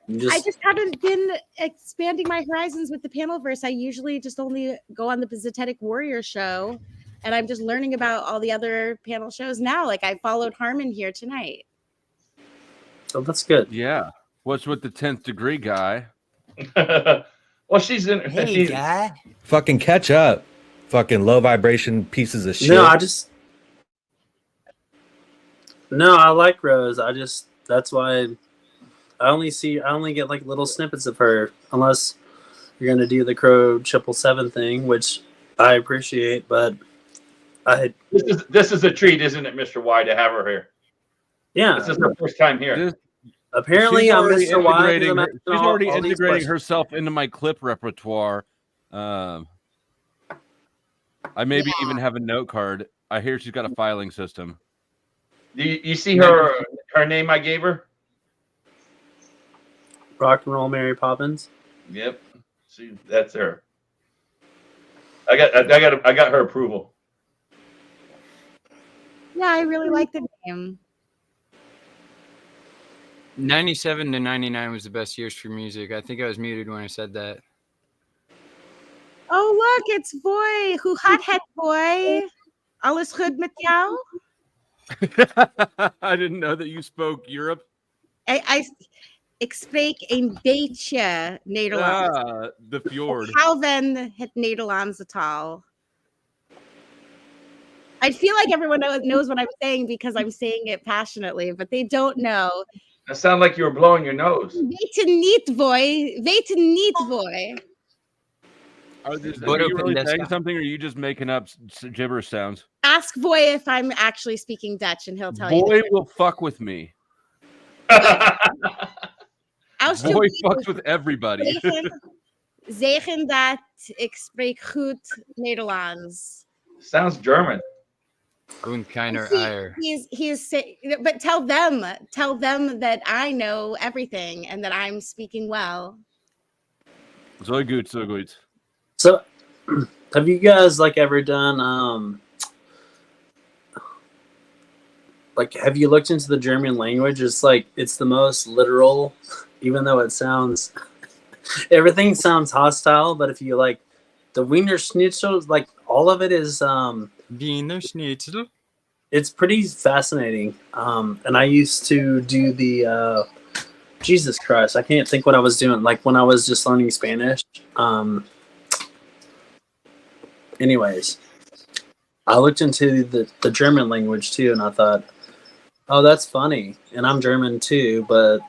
I just haven't been expanding my horizons with the Panelverse. I usually just only go on the Pazetic Warrior show, and I'm just learning about all the other panel shows now. Like I followed Harmon here tonight. Oh, that's good. Yeah. What's with the 10th degree guy? Well, she's in. Hey, guy. Fucking catch up. Fucking low vibration pieces of shit. No, I like Rose. That's why I only get like little snippets of her, unless you're gonna do the Crow 777 thing, which I appreciate. But this is a treat, isn't it, Mr. Y, to have her here? Yeah, this is her first time here. Apparently, I'm Mr. Y. She's already integrating herself into my clip repertoire. I maybe even have a note card. I hear she's got a filing system. Do you see her name I gave her? Rock and Roll Mary Poppins. Yep. See, that's her. I got her approval. Yeah, I really like the name. 97 to 99 was the best years for music. I think I was muted when I said that. Oh, look, it's Boy. Hoe gaat het, Boy? Alles goed met jou? I didn't know that you spoke Europe. Ik spreek een beetje Nederlands. The fjord. Ik hou van het Nederlandse taal. I feel like everyone knows what I'm saying because I'm saying it passionately, but they don't know. That sounded like you were blowing your nose. Weten niet, boy. Weten niet, boy. Are you really saying something, or are you just making up gibberish sounds? Ask Boy if I'm actually speaking Dutch, and he'll tell you. Boy will fuck with me. Boy fucks with everybody. Zeggen dat ik spreek goed Nederlands. Sounds German. He's saying, but tell them that I know everything and that I'm speaking well. So good, so good. So, have you guys ever done have you looked into the German language? It's it's the most literal, even though it sounds everything sounds hostile. But if you the Wiener Schnitzel, all of it is Wiener Schnitzel. It's pretty fascinating. And I used to do the Jesus Christ, I can't think what I was doing. When I was just learning Spanish. Anyways, I looked into the German language too, and I thought, oh, that's funny. And I'm German too, but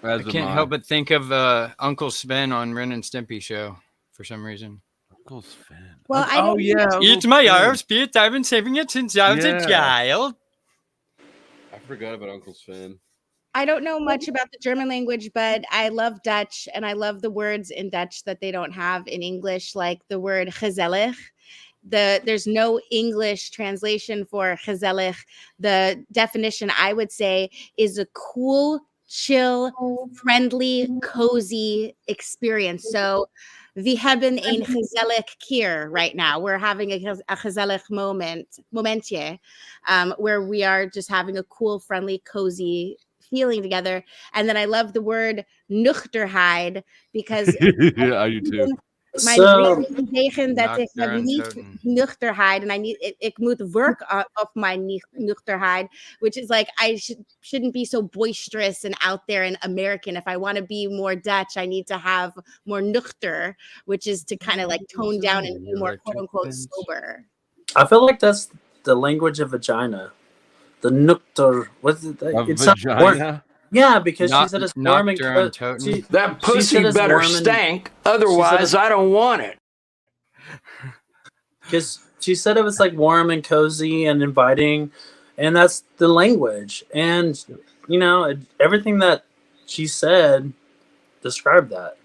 I can't help but think of Uncle Sven on Ren and Stimpy show for some reason. Uncle Sven. Well, I don't It's my Spirit. I've been saving it since I was a child. I forgot about Uncle Sven. I don't know much about the German language, but I love Dutch, and I love the words in Dutch that they don't have in English, like the word gezellig. There's no English translation for gezellig. The definition, I would say, is a cool, chill, friendly, cozy experience. So we hebben een gezellig keer right now. We're having a gezellig momentje, where we are just having a cool, friendly, cozy feeling together. And then I love the word nuchterheid because yeah, I do too. Mijn leven tegen dat ik heb niet nuchterheid and ik moet work op mijn nuchterheid, which is like I shouldn't be so boisterous and out there and American. If I want to be more Dutch, I need to have more nuchter, which is to kind of like tone down and be more quote unquote sober. I feel like that's the language of vagina. The nuchter. What's it? It's vagina. Yeah, because she said it's warm and cozy. That pussy better stank, otherwise I don't want it. Because she said it was like warm and cozy and inviting, and that's the language. And you know, everything that she said described that.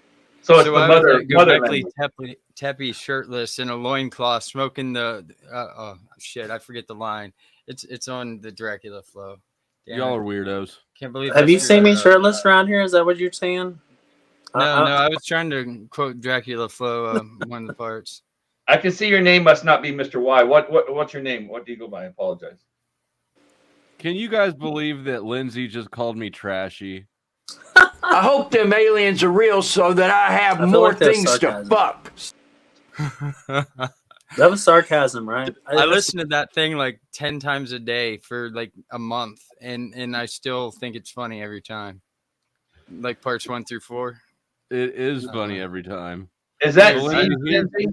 So it's the mother. Teppy shirtless in a loincloth, smoking the. Oh shit! I forget the line. It's on the Dracula flow. Damn. Y'all are weirdos. Can't believe. Have you seen me shirtless around here? Is that what you're saying? No, I was trying to quote Dracula flow, one of the parts. I can see your name must not be Mr. Y. What's your name? What do you go by? I apologize. Can you guys believe that Lindsay just called me trashy? I hope them aliens are real so that I have more like that's things to fuck. That was sarcasm, right? I listened to that thing like 10 times a day for like a month, and I still think it's funny every time. Like parts 1 through 4. It is funny every time. Is that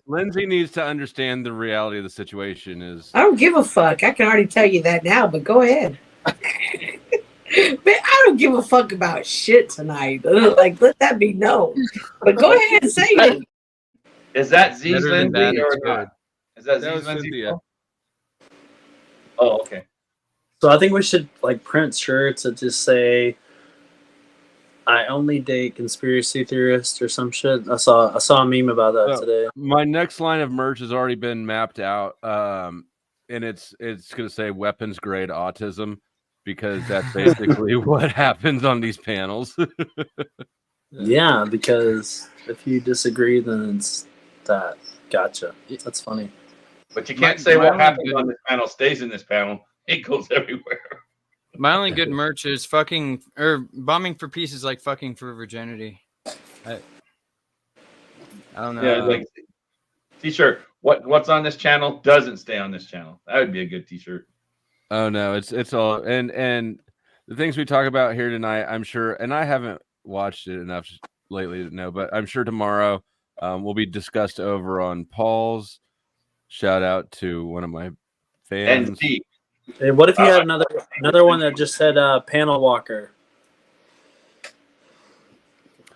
Lindsay needs to understand the reality of the situation. I don't give a fuck. I can already tell you that now, but go ahead. Man, I don't give a fuck about shit tonight. Like, let that be known. But go ahead and say it. Is that Z's Lindsay or not? Is that Z's Lindsay? Oh, okay. So I think we should like print shirts that just say, "I only date conspiracy theorists" or some shit. I saw a meme about that today. My next line of merch has already been mapped out, and it's going to say weapons grade autism, because that's basically what happens on these panels. Yeah, because if you disagree, then it's that. Gotcha. That's funny. But you can't say what happens on this panel stays in this panel. It goes everywhere. My only good merch is fucking or bombing for peace is like fucking for virginity. I don't know. Yeah, like t-shirt. What's on this channel doesn't stay on this channel. That would be a good t-shirt. Oh no, it's all and the things we talk about here tonight, I'm sure, and I haven't watched it enough lately to know, but I'm sure tomorrow will be discussed over on Paul's. Shout out to one of my fans. Hey, what if you had another one that just said panel walker?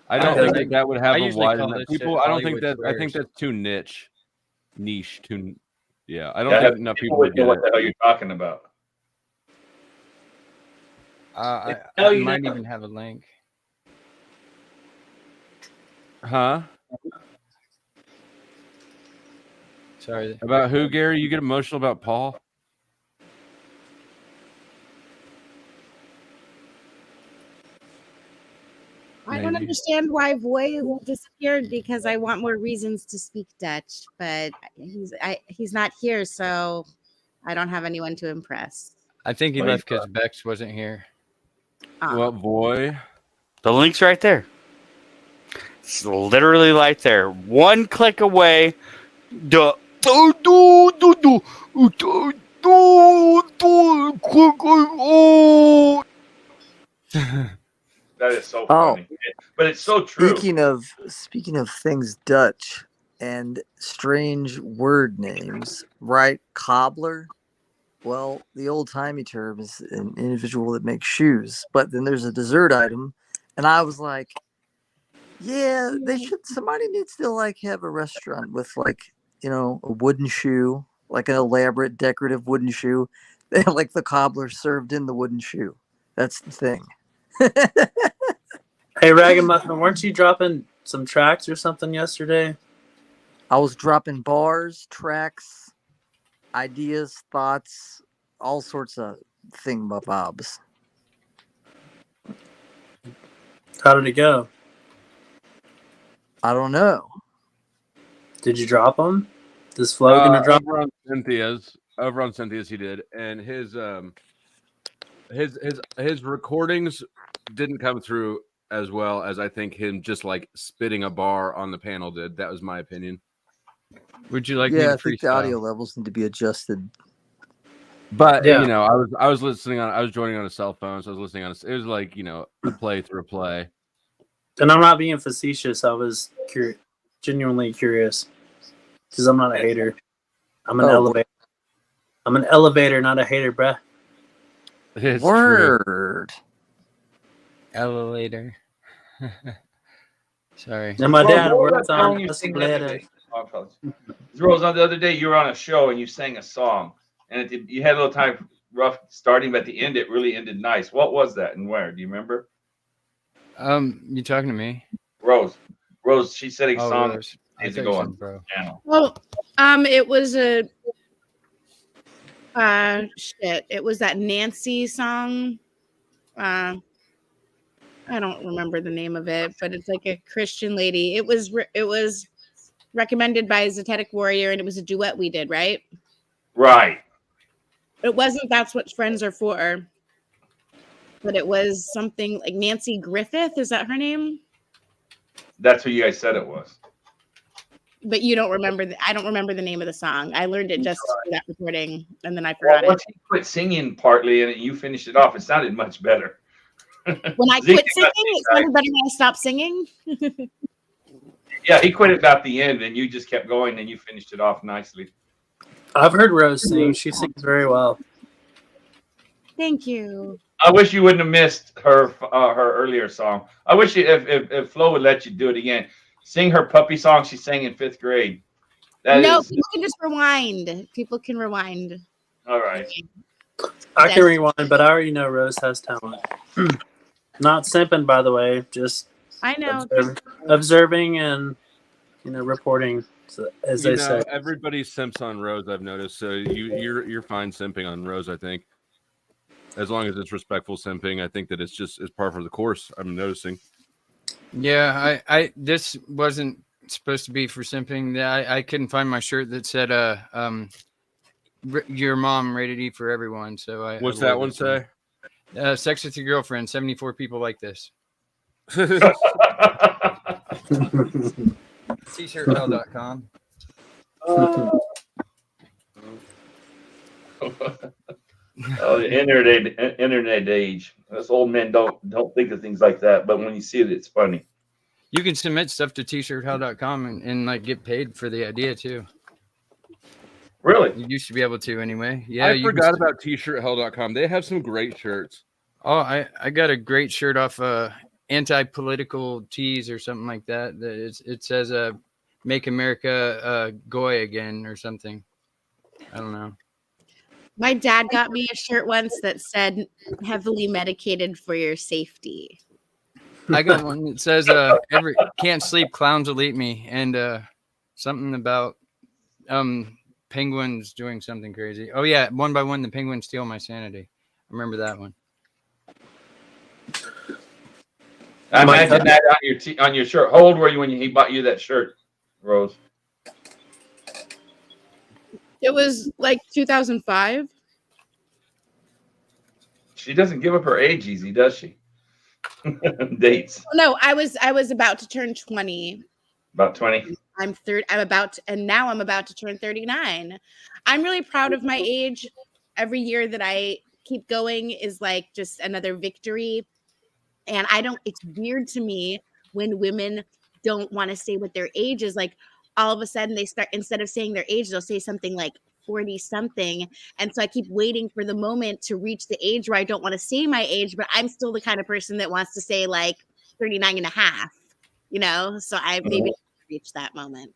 I don't think that would have a wide enough people. I don't think that. I think that's too niche. Too. Yeah, I don't think enough people would know get what it. the hell you're talking about. I might even have a link. Huh? Sorry. About who, Gary? You get emotional about Paul? I don't understand why Voy disappeared, because I want more reasons to speak Dutch, but he's not here, so I don't have anyone to impress. I think he left because Bex wasn't here. What, Voy? The link's right there. It's literally right there. One click away. That is so funny. But it's so true. Speaking of things Dutch, and strange word names, right? Cobbler. Well, the old timey term is an individual that makes shoes, but then there's a dessert item, and I was like, yeah, they should. Somebody needs to like have a restaurant with like, you know, a wooden shoe, like an elaborate decorative wooden shoe, like the cobbler served in the wooden shoe. That's the thing. Hey, Ragamuffin, weren't you dropping some tracks or something yesterday? I was dropping bars, tracks, ideas, thoughts, all sorts of thingamabobs. How did it go? I don't know. Did you drop them? Is Flo gonna drop? Over on Cynthia's, he did, and his recordings didn't come through as well as I think him just like spitting a bar on the panel did. That was my opinion. Would you like Yeah, me to I think the freestyle? audio levels need to be adjusted. But Yeah. you know, I was listening on. I was joining on a cell phone, so I was listening on. It was like, you know, a play through a play. And I'm not being facetious. I was genuinely curious because I'm not a hater. I'm an elevator. I'm an elevator, not a hater, bruh. It's Word. Elevator. Sorry. And my dad Rose, works on you a sing the other splitter. day. Rose, on the other day, you were on a show and you sang a song, and you had a little time rough starting, but at the end it really ended nice. What was that and where? Do you remember? You talking to me? Rose, she said a song Rose. days I thought ago you on said bro. channel. Well, it was a shit. It was that Nancy song. I don't remember the name of it, but it's like a Christian lady. It was recommended by Zetetic Warrior, and it was a duet we did, right? Right. It wasn't That's What Friends Are For, but it was something like Nancy Griffith. Is that her name? That's who you guys said it was. But you don't remember. I don't remember the name of the song. I learned it just for that recording, and then I forgot Once it. you quit singing partly and you finished it off, it sounded much better. When I quit singing, it sounded better when I stopped singing. Yeah, he quit about the end, and you just kept going, and you finished it off nicely. I've heard Rose sing. She sings very well. Thank you. I wish you wouldn't have missed her earlier song. I wish if Flo would let you do it again. Sing her puppy song she sang in 5th grade. People can just rewind. People can rewind. All right. I can rewind, but I already know Rose has talent. Not simping, by the way. Just I know. Observing and reporting, as they say. Everybody simps on Rose, I've noticed. So you're fine simping on Rose, I think. As long as it's respectful simping, I think that it's par for the course. I'm noticing. Yeah, I this wasn't supposed to be for simping. I couldn't find my shirt that said your mom rated E for everyone. So What's that one say? Sex with your girlfriend. 74 people like this. T-shirthell.com. Oh, the internet age. Us old men don't think of things like that, but when you see it, it's funny. You can submit stuff to t-shirthell.com and like get paid for the idea too. Really? You used to be able to anyway. Yeah, I forgot about t-shirthell.com. They have some great shirts. Oh, I got a great shirt off anti-political tees or something like that. It says "Make America Goy Again" or something. I don't know. My dad got me a shirt once that said "heavily medicated for your safety." I got one that says "Can't sleep, clowns will eat me," and something about penguins doing something crazy. Oh yeah, one by one the penguins steal my sanity. I remember that one. I imagine that on your shirt. How old were you when he bought you that shirt, Rose? It was like 2005. She doesn't give up her age easy, does she? Dates. No, I was about to turn 20. About 20. I'm about to turn 39. I'm really proud of my age. Every year that I keep going is like just another victory. And it's weird to me when women don't want to say what their age is. Like, all of a sudden they start, instead of saying their age, they'll say something like 40 something. And so I keep waiting for the moment to reach the age where I don't want to say my age, but I'm still the kind of person that wants to say like 39 and a half, you know? So I maybe reach that moment.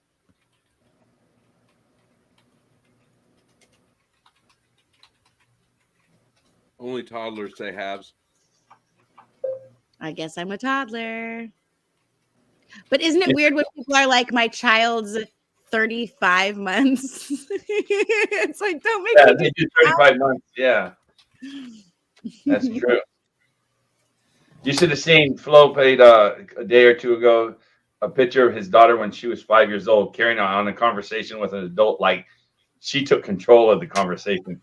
Only toddlers say halves. I guess I'm a toddler. But isn't it weird when people are like, my child's 35 months? It's like, don't make me they do 35 months. Yeah, that's true. You should have seen Flo paid a day or two ago a picture of his daughter when she was 5 years old, carrying on a conversation with an adult. Like she took control of the conversation.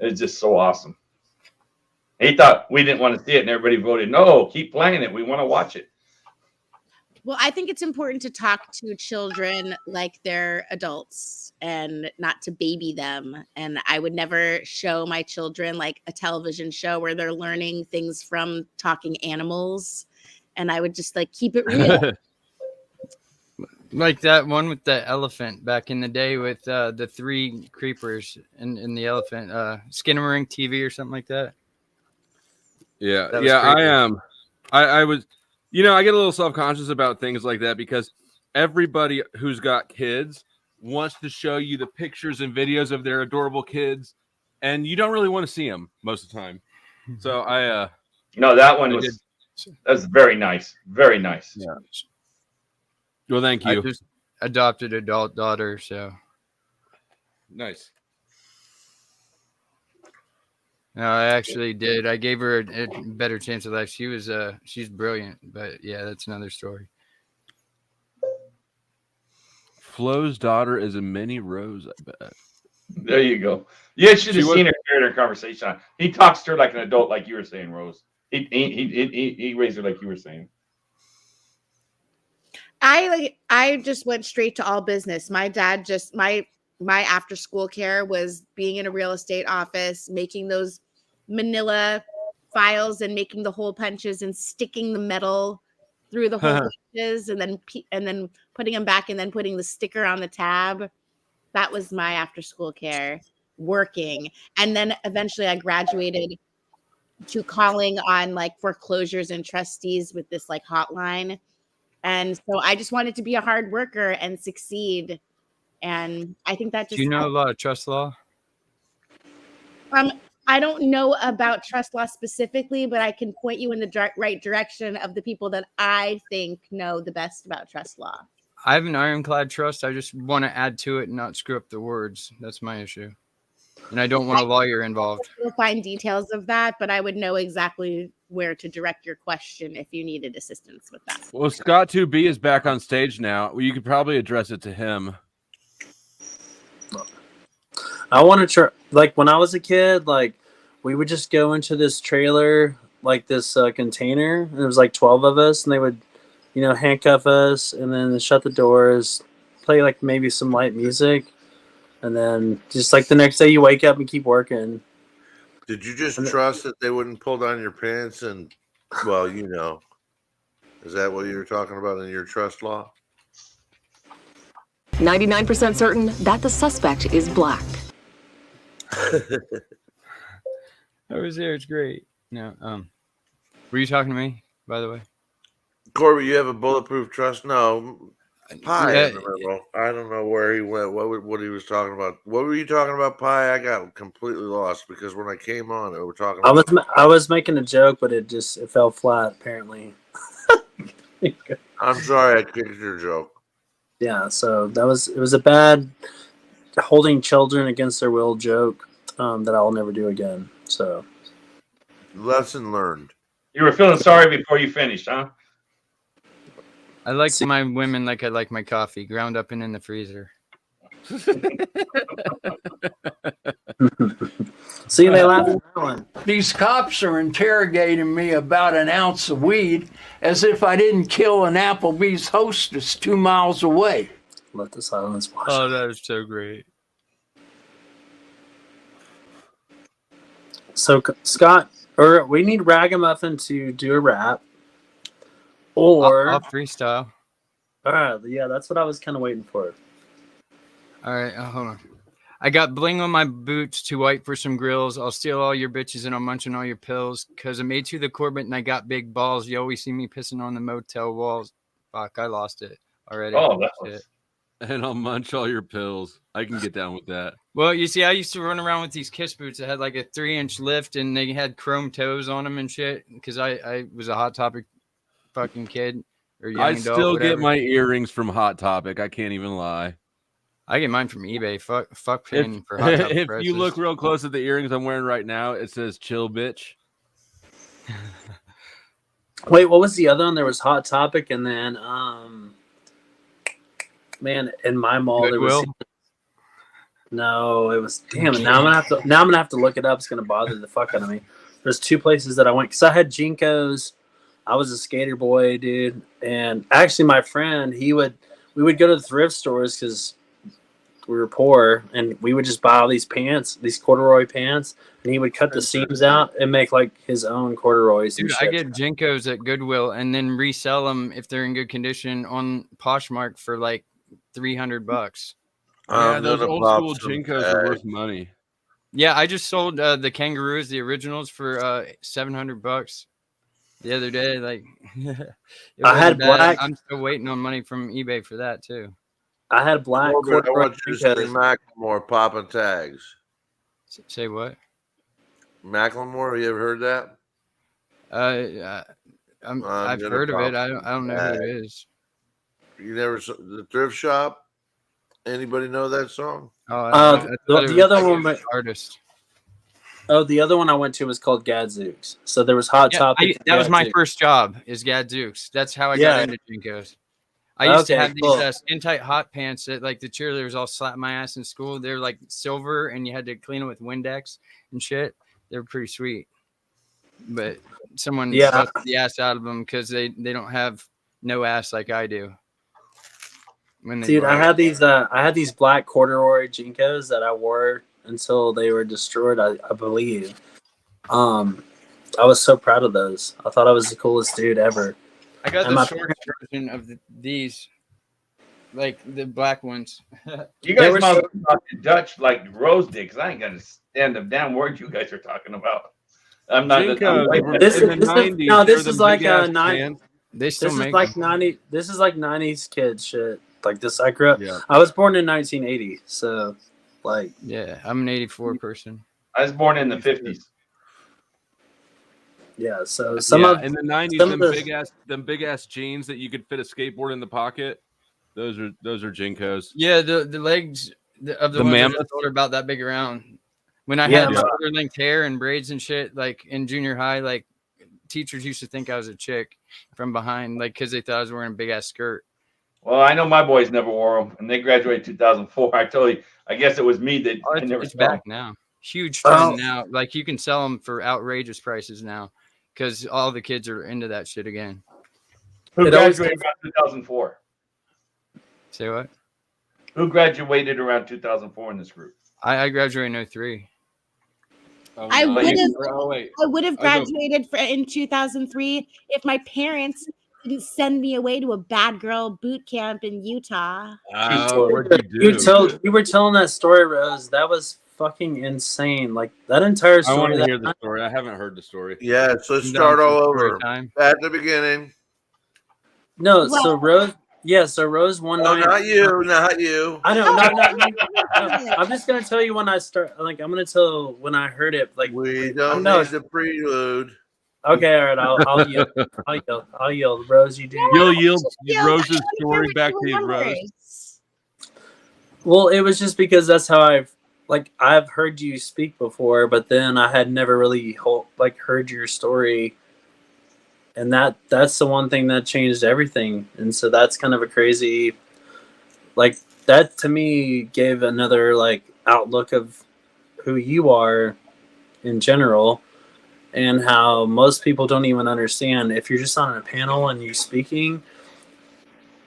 It's just so awesome. He thought we didn't want to see it, and everybody voted no. Keep playing it. We want to watch it. Well, I think it's important to talk to children like they're adults and not to baby them. And I would never show my children like a television show where they're learning things from talking animals. And I would just like keep it real. Like that one with the elephant back in the day with the 3 creepers in the elephant, Skinnamarink TV or something like that. Yeah, That was yeah, creepy. I am. I was, you know, I get a little self-conscious about things like that because everybody who's got kids wants to show you the pictures and videos of their adorable kids, and you don't really want to see them most of the time. So no, that one that's very nice, very nice. Yeah. Well, thank you. I just adopted adult daughter, so nice. No, I actually did. I gave her a better chance of life. She's brilliant, but yeah, that's another story. Flo's daughter is a mini Rose, I bet. There you go. You should have seen her carry her conversation. He talks to her like an adult, like you were saying, Rose. He raised her like you were saying. I just went straight to all business. My dad just my after school care was being in a real estate office, making those manila files and making the hole punches and sticking the metal through the hole punches and then putting them back and then putting the sticker on the tab. That was my after school care, working. And then eventually I graduated to calling on like foreclosures and trustees with this like hotline. And so I just wanted to be a hard worker and succeed. And I think that just Do you know a lot of trust law? I don't know about trust law specifically, but I can point you in the right direction of the people that I think know the best about trust law. I have an ironclad trust. I just want to add to it and not screw up the words. That's my issue. And I don't want a lawyer involved. We'll find details of that, but I would know exactly where to direct your question if you needed assistance with that. Well, Scott 2B is back on stage now. Well, you could probably address it to him. I want to try, like when I was a kid, like we would just go into this trailer, like this container, and there was like 12 of us, and they would, handcuff us and then shut the doors, play like maybe some light music, and then just like the next day you wake up and keep working. Did you just trust that they wouldn't pull down your pants and, well, is that what you were talking about in your trust law? 99% certain that the suspect is black. I was there. It's great. No, were you talking to me, by the way? Corby, you have a bulletproof trust? No. Pie. Yeah. I don't know where he went. What he was talking about. What were you talking about, Pie? I got completely lost because when I came on, we were talking about I was making a joke, but it fell flat apparently. I'm sorry I kicked your joke. Yeah, so it was a bad holding children against their will joke that I'll never do again. So lesson learned. You were feeling sorry before you finished, huh? I like my women like I like my coffee, ground up and in the freezer. See, they laugh at that one. These cops are interrogating me about an ounce of weed as if I didn't kill an Applebee's hostess 2 miles away. Let the silence wash. Oh, that is so great. So, Scott, or we need Ragamuffin to do a rap. Or I'll freestyle. All right, yeah, that's what I was kind of waiting for. All right, hold on. I got bling on my boots, too white for some grills. I'll steal all your bitches and I'm munching all your pills. Cause I'm made to the Corbett and I got big balls. You always see me pissing on the motel walls. Fuck, I lost it already. Oh, that was... Shit. And I'll munch all your pills. I can get down with that. Well, you see, I used to run around with these Kiss boots that had like a 3-inch lift and they had chrome toes on them and shit. Cause I was a Hot Topic fucking kid or young I adult, still whatever. get my earrings from Hot Topic. I can't even lie. I get mine from eBay. Fuck paying for Hot Topic If prices. you look real close at the earrings I'm wearing right now, it says "chill, bitch." Wait, what was the other one? There was Hot Topic, and then man, in my mall there was. No, it was damn. Now I'm gonna have to look it up. It's gonna bother the fuck out of me. There's 2 places that I went because I had Jinkos. I was a skater boy, dude, and actually my friend we would go to the thrift stores because we were poor, and we would just buy all these pants, these corduroy pants, and he would cut the seams out and make like his own corduroys. Dude, I get Jinkos at Goodwill and then resell them if they're in good condition on Poshmark for like $300. Yeah, those old school Jinkos are worth money. Yeah, I just sold the kangaroos, the originals, for $700 the other day. Like, I had black. I'm still waiting on money from eBay for that too. I had black. I want you to say Macklemore popping tags. Say what? Macklemore, you ever heard that? I've heard of it. I don't know who it is. You never saw the thrift shop? Anybody know that song? The other one, artist. Oh, the other one I went to was called Gadzooks. So there was Hot Topic. That was my first job. Is Gadzooks. That's how I got into Jinkos. I used to have these skin tight hot pants that like the cheerleaders all slapped my ass in school. They're like silver, and you had to clean them with Windex and shit. They're pretty sweet, but someone sucked the ass out of them because they don't have no ass like I do. Dude, I had these black corduroy Jinkos that I wore until they were destroyed. I believe. I was so proud of those. I thought I was the coolest dude ever. I got the short version of these, like the black ones. You guys might talk Dutch like Rose did, because I ain't gonna stand the damn word you guys are talking about. I'm not. This is like a 90s. This is like 90s kids shit. Like this, I grew up. Yeah. I was born in 1980, so like. Yeah, I'm an 84 person. I was born in the 50s. Yeah, so in the 90s, them big ass jeans that you could fit a skateboard in the pocket. Those are Jinkos. Yeah, the legs of the ones that I told her about that big around. When I had shoulder length hair and braids and shit, like in junior high, like teachers used to think I was a chick from behind, like because they thought I was wearing a big ass skirt. Well, I know my boys never wore them, and they graduated 2004. I guess it was me that it's back now. Huge trend now. Like you can sell them for outrageous prices now. Because all the kids are into that shit again. Who graduated around 2004? Say what? Who graduated around 2004 in this group? I graduated in 03. I would have graduated in 2003 if my parents didn't send me away to a bad girl boot camp in Utah. You were telling that story, Rose. That was fucking insane. Like that entire story. I want to hear the story. I haven't heard the story. Yeah, so let's start all over at the beginning. No, so Rose. Yeah, so Rose one night. Not you. I know. No. I'm just gonna tell you when I start. Like I'm gonna tell when I heard it. Like we don't need the prelude. Okay, all right. I'll yield. I'll yield. Rose, you do. You'll yield Rose's story back to you, Rose. Well, it was just because that's how I've heard you speak before, but then I had never really heard your story, and that's the one thing that changed everything. And so that's kind of a crazy, that to me gave another outlook of who you are in general, and how most people don't even understand if you're just on a panel and you speaking.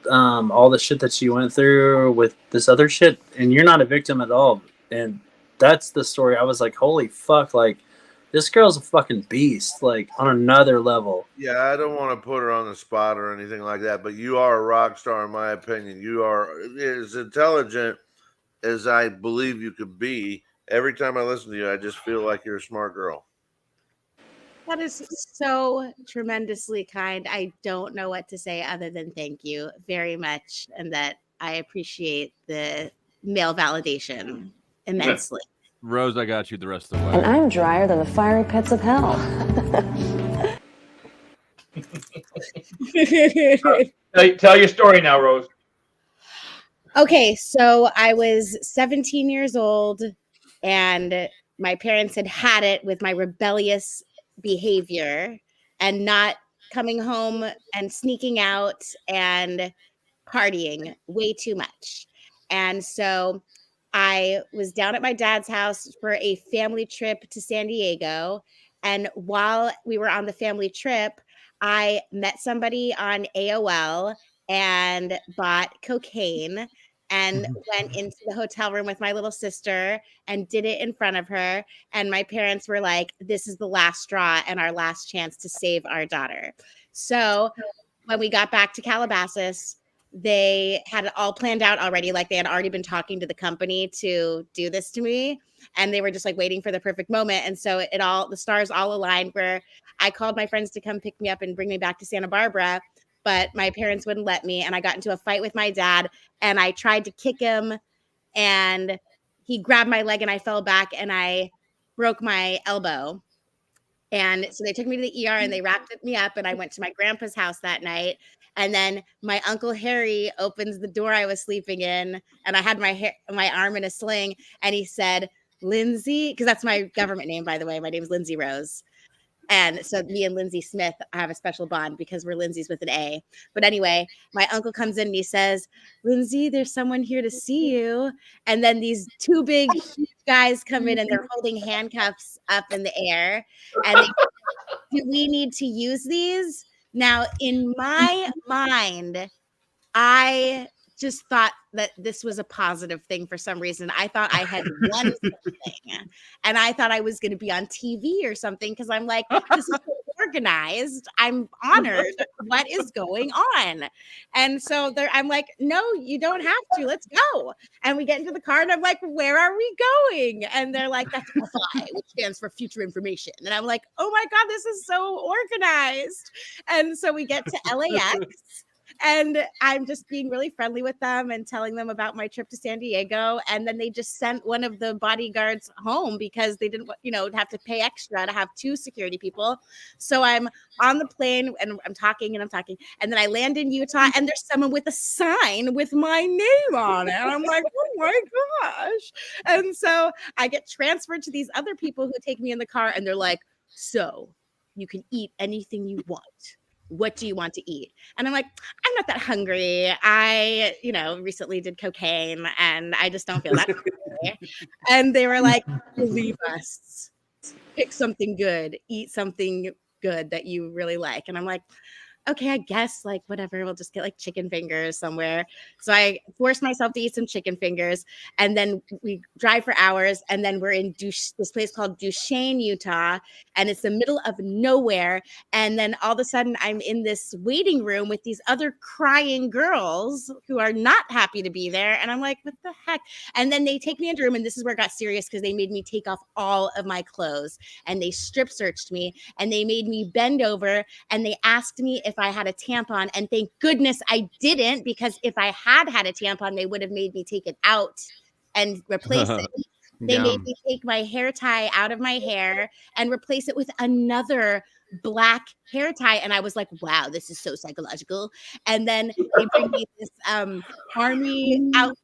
All the shit that you went through with this other shit, and you're not a victim at all. And that's the story. I was like, holy fuck, this girl's a fucking beast, on another level. Yeah, I don't want to put her on the spot or anything like that, but you are a rock star in my opinion. You are as intelligent as I believe you could be. Every time I listen to you, I just feel like you're a smart girl. That is so tremendously kind. I don't know what to say other than thank you very much, and that I appreciate the male validation immensely. Rose, I got you the rest of the way. And I'm drier than the fiery pits of hell. Tell your story now, Rose. Okay, so I was 17 years old, and my parents had it with my rebellious behavior and not coming home and sneaking out and partying way too much. And so I was down at my dad's house for a family trip to San Diego. And while we were on the family trip, I met somebody on AOL and bought cocaine and went into the hotel room with my little sister and did it in front of her. And my parents were like, this is the last straw and our last chance to save our daughter. So when we got back to Calabasas, they had it all planned out already. Like they had already been talking to the company to do this to me. And they were just like waiting for the perfect moment. And so the stars all aligned where I called my friends to come pick me up and bring me back to Santa Barbara. But my parents wouldn't let me. And I got into a fight with my dad and I tried to kick him and he grabbed my leg and I fell back and I broke my elbow. And so they took me to the ER and they wrapped me up and I went to my grandpa's house that night. And then my Uncle Harry opens the door I was sleeping in and I had my arm in a sling and he said, Lindsay, because that's my government name, by the way. My name is Lindsay Rose. And so me and Lindsay Smith have a special bond because we're Lindsay's with an A. But anyway, my uncle comes in and he says, Lindsay, there's someone here to see you. And then these two big guys come in and they're holding handcuffs up in the air. And they, do we need to use these? Now, in my mind, I just thought that this was a positive thing for some reason. I thought I had won something and I thought I was going to be on TV or something because I'm like, this is so organized. I'm honored. What is going on? And so I'm like, no, you don't have to. Let's go. And we get into the car and I'm like, where are we going? And they're like, that's FI, which stands for future information. And I'm like, oh my God, this is so organized. And so we get to LAX. And I'm just being really friendly with them and telling them about my trip to San Diego. And then they just sent one of the bodyguards home because they didn't, have to pay extra to have two security people. So I'm on the plane and I'm talking. And then I land in Utah and there's someone with a sign with my name on it. And I'm like, oh my gosh. And so I get transferred to these other people who take me in the car and they're like, so you can eat anything you want. What do you want to eat? And I'm like, I'm not that hungry. I, recently did cocaine and I just don't feel that hungry. And they were like, believe us, pick something good, eat something good that you really like. And I'm like, okay, I guess whatever, we'll just get chicken fingers somewhere. So I forced myself to eat some chicken fingers and then we drive for hours and then we're in this place called Duchesne, Utah, and it's the middle of nowhere. And then all of a sudden I'm in this waiting room with these other crying girls who are not happy to be there. And I'm like, what the heck? And then they take me into a room and this is where it got serious because they made me take off all of my clothes and they strip searched me and they made me bend over and they asked me if I had a tampon, and thank goodness I didn't, because if I had a tampon, they would have made me take it out and replace it. They made me take my hair tie out of my hair and replace it with another black hair tie. And I was like, wow, this is so psychological. And then they bring me this army outfit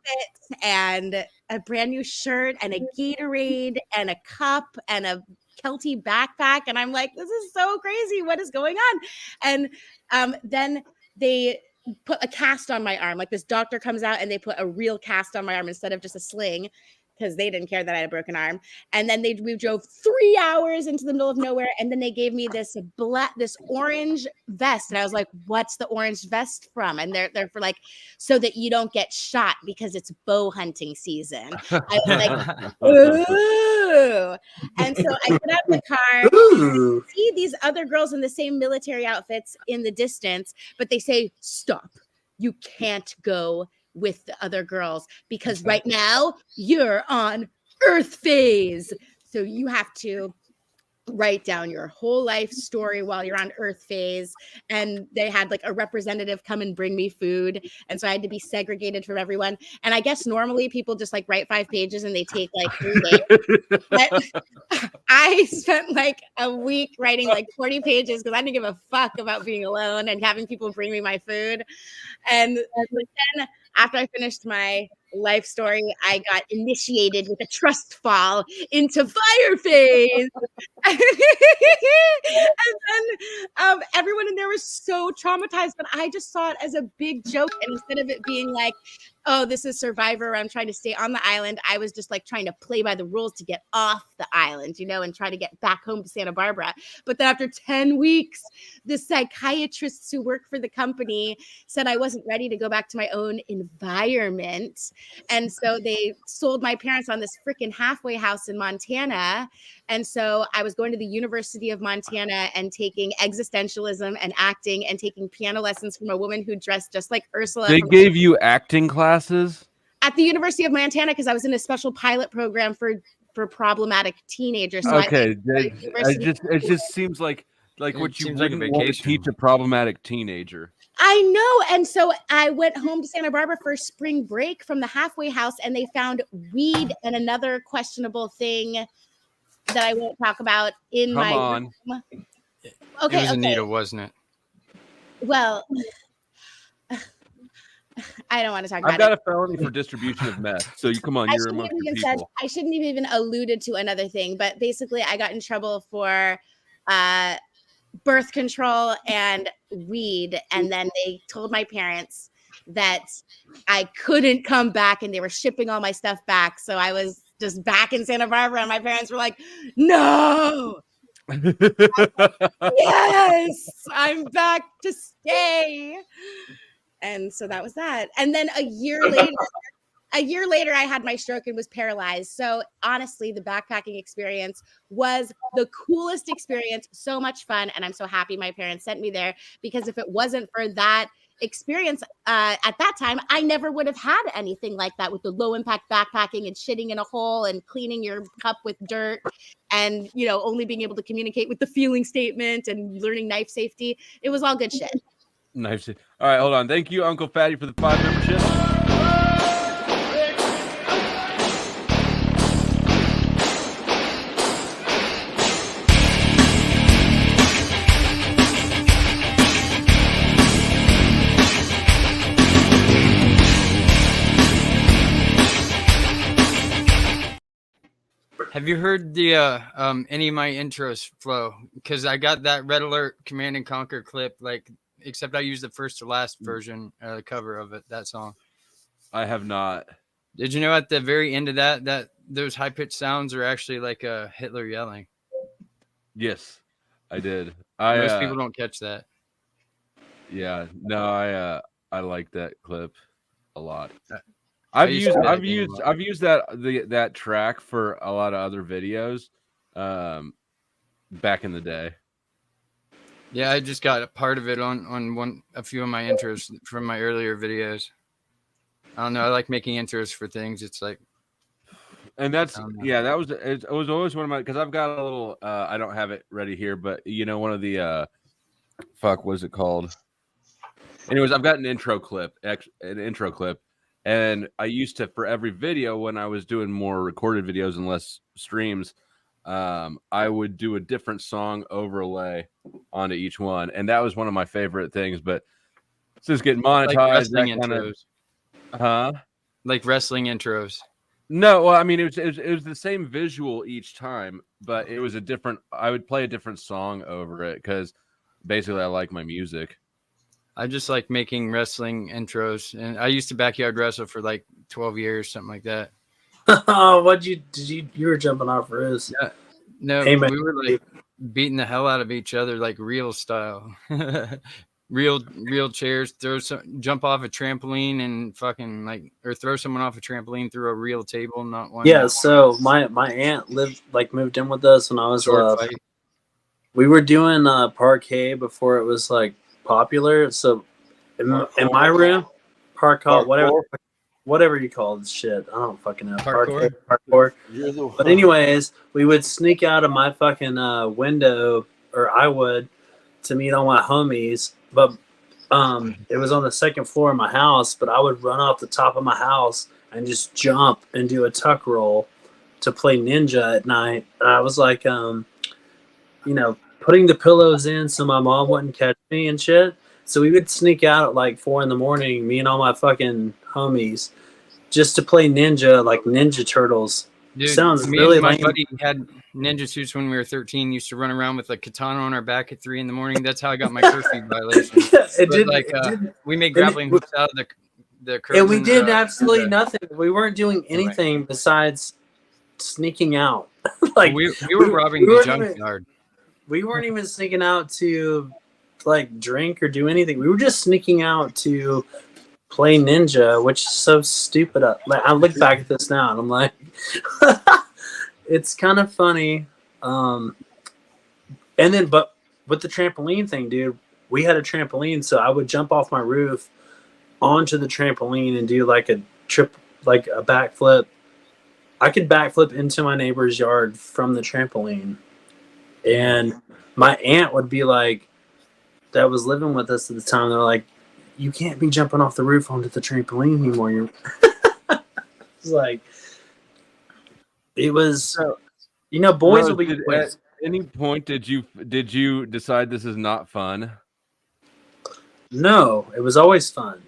and a brand new shirt and a Gatorade and a cup and a Kelty backpack. And I'm like, this is so crazy. What is going on? And then they put a cast on my arm. Like this doctor comes out and they put a real cast on my arm instead of just a sling, because they didn't care that I had a broken arm. And then we drove 3 hours into the middle of nowhere. And then they gave me this orange vest. And I was like, what's the orange vest from? And they're for so that you don't get shot because it's bow hunting season. I was like, ooh. And so I get out of the car, and I see these other girls in the same military outfits in the distance, but they say, stop, you can't go with the other girls because right now you're on Earth phase. So you have to write down your whole life story while you're on Earth phase. And they had like a representative come and bring me food. And so I had to be segregated from everyone. And I guess normally people just like write 5 pages and they take like 3 days. But I spent like a week writing like 40 pages because I didn't give a fuck about being alone and having people bring me my food. And then after I finished my life story, I got initiated with a trust fall into fire phase. And then everyone in there was so traumatized, but I just saw it as a big joke. And instead of it being like, oh, this is Survivor, I'm trying to stay on the island, I was just like trying to play by the rules to get off the island, you know, and try to get back home to Santa Barbara. But then after 10 weeks, the psychiatrists who work for the company said I wasn't ready to go back to my own environment. And so they sold my parents on this freaking halfway house in Montana. And so I was going to the University of Montana and taking existentialism and acting and taking piano lessons from a woman who dressed just like Ursula. They gave you acting classes at the University of Montana because I was in a special pilot program for problematic teenagers. So okay, it just seems like what you wouldn't want to teach a problematic teenager. I know. And so I went home to Santa Barbara for spring break from the halfway house, and they found weed and another questionable thing that I won't talk about in my room. Okay, it was a needle, wasn't it? Well, I don't want to talk about it. I've got a felony for distribution of meth. So you come on, you're amongst the people. I shouldn't have even alluded to another thing, but basically I got in trouble for birth control and weed. And then they told my parents that I couldn't come back and they were shipping all my stuff back. So I was just back in Santa Barbara and my parents were like, no. Yes, I'm back to stay. And so that was that. And then a year later, I had my stroke and was paralyzed. So honestly, the backpacking experience was the coolest experience. So much fun. And I'm so happy my parents sent me there, because if it wasn't for that experience at that time, I never would have had anything like that with the low impact backpacking and shitting in a hole and cleaning your cup with dirt and, you know, only being able to communicate with the feeling statement and learning knife safety. It was all good shit. Nice. All right, hold on. Thank you, Uncle Fatty, for the 5 membership. Have you heard the any of my intros, Flo? Because I got that Red Alert Command and Conquer clip, like, except I used the first to last version, cover of it, that song. I have not. Did you know at the very end of that those high pitched sounds are actually like Hitler yelling? Yes, I did. Most people don't catch that. Yeah, no, I like that clip a lot. I've used that track for a lot of other videos back in the day. Yeah, I just got a part of it on a few of my intros from my earlier videos. I don't know. I like making intros for things. It's like, and that's it was always one of my, because I've got a little I don't have it ready here, but you know, one of the what was it called? Anyways, I've got an intro clip, and I used to, for every video when I was doing more recorded videos and less streams, I would do a different song overlay onto each one, and that was one of my favorite things. But it's just getting monetized. Like wrestling intros. Like wrestling intros. No, well, I mean, it was the same visual each time, but it was a different. I would play a different song over it because basically I like my music. I just like making wrestling intros, and I used to backyard wrestle for like 12 years, something like that. Oh, you were jumping off Riz. Yeah. No, hey, we were like beating the hell out of each other, like real style. real chairs, jump off a trampoline and fucking or throw someone off a trampoline through a real table, not one. Yeah, so my aunt moved in with us when I was we were doing parquet before it was like popular. So in my room, parkour, whatever you call this shit. I don't fucking know. Parkour. Parkour. But anyways, we would sneak out of my fucking window, or I would, to meet all my homies. But it was on the second floor of my house. But I would run off the top of my house and just jump and do a tuck roll to play ninja at night. And I was like, putting the pillows in so my mom wouldn't catch me and shit. So we would sneak out at like 4 a.m, me and all my fucking homies, just to play ninja, like Ninja Turtles. Dude, sounds me really and my lame. buddy had ninja suits when we were 13. Used to run around with a katana on our back at 3 a.m. That's how I got my curfew violation. We made grappling hooks out of the curtain. And we did absolutely nothing. We weren't doing anything besides sneaking out. Like we were robbing the junkyard. We weren't even sneaking out to like drink or do anything. We were just sneaking out to play ninja, which is so stupid. Like, I look back at this now and I'm like, it's kind of funny. And then, but with the trampoline thing, dude, we had a trampoline, so I would jump off my roof onto the trampoline and do like a backflip. I could backflip into my neighbor's yard from the trampoline. And my aunt would be like, that was living with us at the time. They're like, you can't be jumping off the roof onto the trampoline anymore. It's like, it was, boys will be. At any point, did you decide this is not fun? No, it was always fun.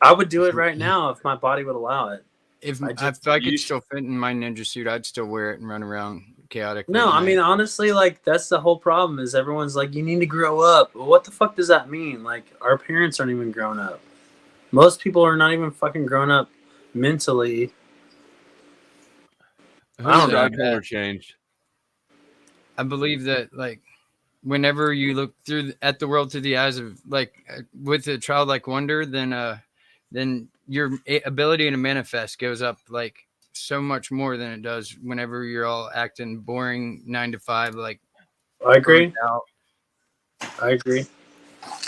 I would do it right now if my body would allow it. If I could still fit in my ninja suit, I'd still wear it and run around chaotic. No, I mean, honestly, like, that's the whole problem is everyone's like, you need to grow up. Well, what the fuck does that mean? Like, our parents aren't even grown up. Most people are not even fucking grown up mentally. I don't know. Color changed. I believe that, like, whenever you look at the world through the eyes of, like, with a childlike wonder, then your ability to manifest goes up, like, so much more than it does whenever you're all acting boring 9 to 5. Like, I agree. I agree.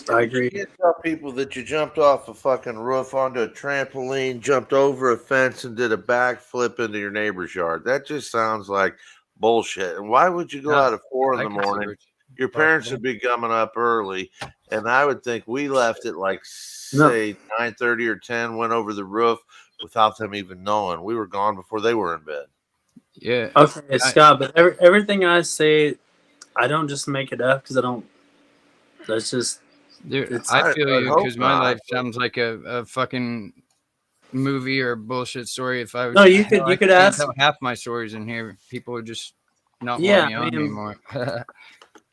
You can't tell people that you jumped off a fucking roof onto a trampoline, jumped over a fence, and did a backflip into your neighbor's yard. That just sounds like bullshit. And why would you go out at 4 in the morning? Your parents would be coming up early, and I would think we left at like say 9:30 or 10. Went over the roof without them even knowing. We were gone before they were in bed. Yeah. Okay, Scott, but everything I say, I don't just make it up because I don't. That's just. Dude, I feel you because my life sounds like a fucking movie or a bullshit story. If I was, no, you could ask tell half my stories in here, people would just not want me on anymore.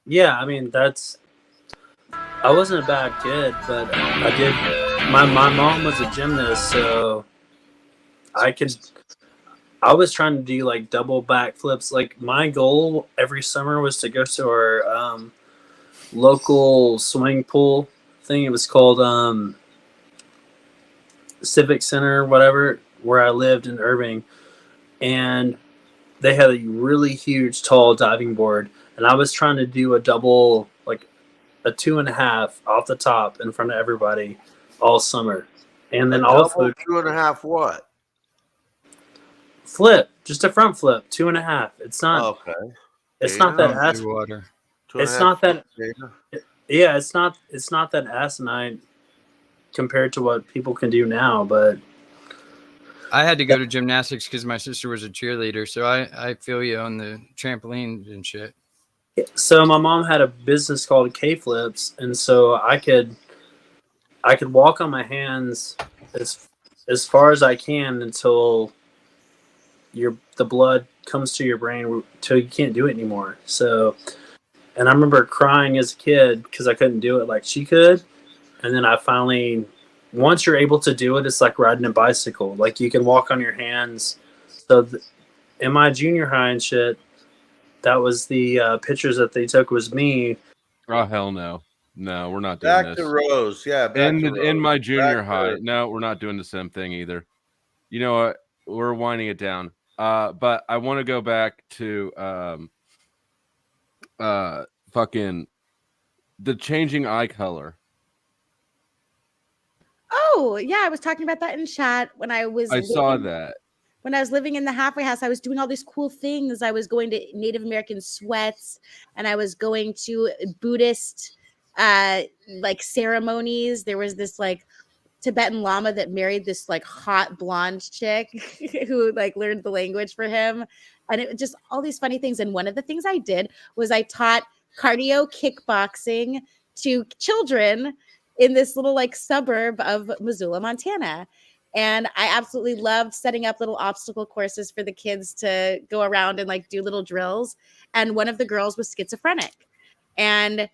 Yeah, I mean I wasn't a bad kid, but I did. My mom was a gymnast, so I was trying to do like double backflips. Like my goal every summer was to go to our local swimming pool thing. It was called Civic Center, whatever, where I lived in Irving, and they had a really huge, tall diving board, and I was trying to do a double, like a 2.5 off the top in front of everybody all summer, and then also 2.5 what? Flip, just a front flip, 2.5. It's not okay. It's not that water. It's not that. Yeah, it's not that asinine compared to what people can do now. But I had to go to gymnastics because my sister was a cheerleader, so I feel you on the trampolines and shit. So my mom had a business called K Flips, and so I could walk on my hands as far as I can until the blood comes to your brain till you can't do it anymore. So, and I remember crying as a kid because I couldn't do it like she could. And then I finally, once you're able to do it, it's like riding a bicycle. Like you can walk on your hands. So in my junior high and shit, that was the pictures that they took was me. Oh, hell no. No, we're not doing Back this. to Rose. Yeah, in my junior high. No, we're not doing the same thing either. You know what? We're winding it down. But I want to go back to fucking the changing eye color. Oh, yeah, I was talking about that in chat when I was. I saw that. When I was living in the halfway house, I was doing all these cool things. I was going to Native American sweats, and I was going to Buddhist like ceremonies. There was this like Tibetan Lama that married this like hot blonde chick who like learned the language for him. And it was just all these funny things. And one of the things I did was I taught cardio kickboxing to children in this little like suburb of Missoula, Montana. And I absolutely loved setting up little obstacle courses for the kids to go around and like do little drills. And one of the girls was schizophrenic. And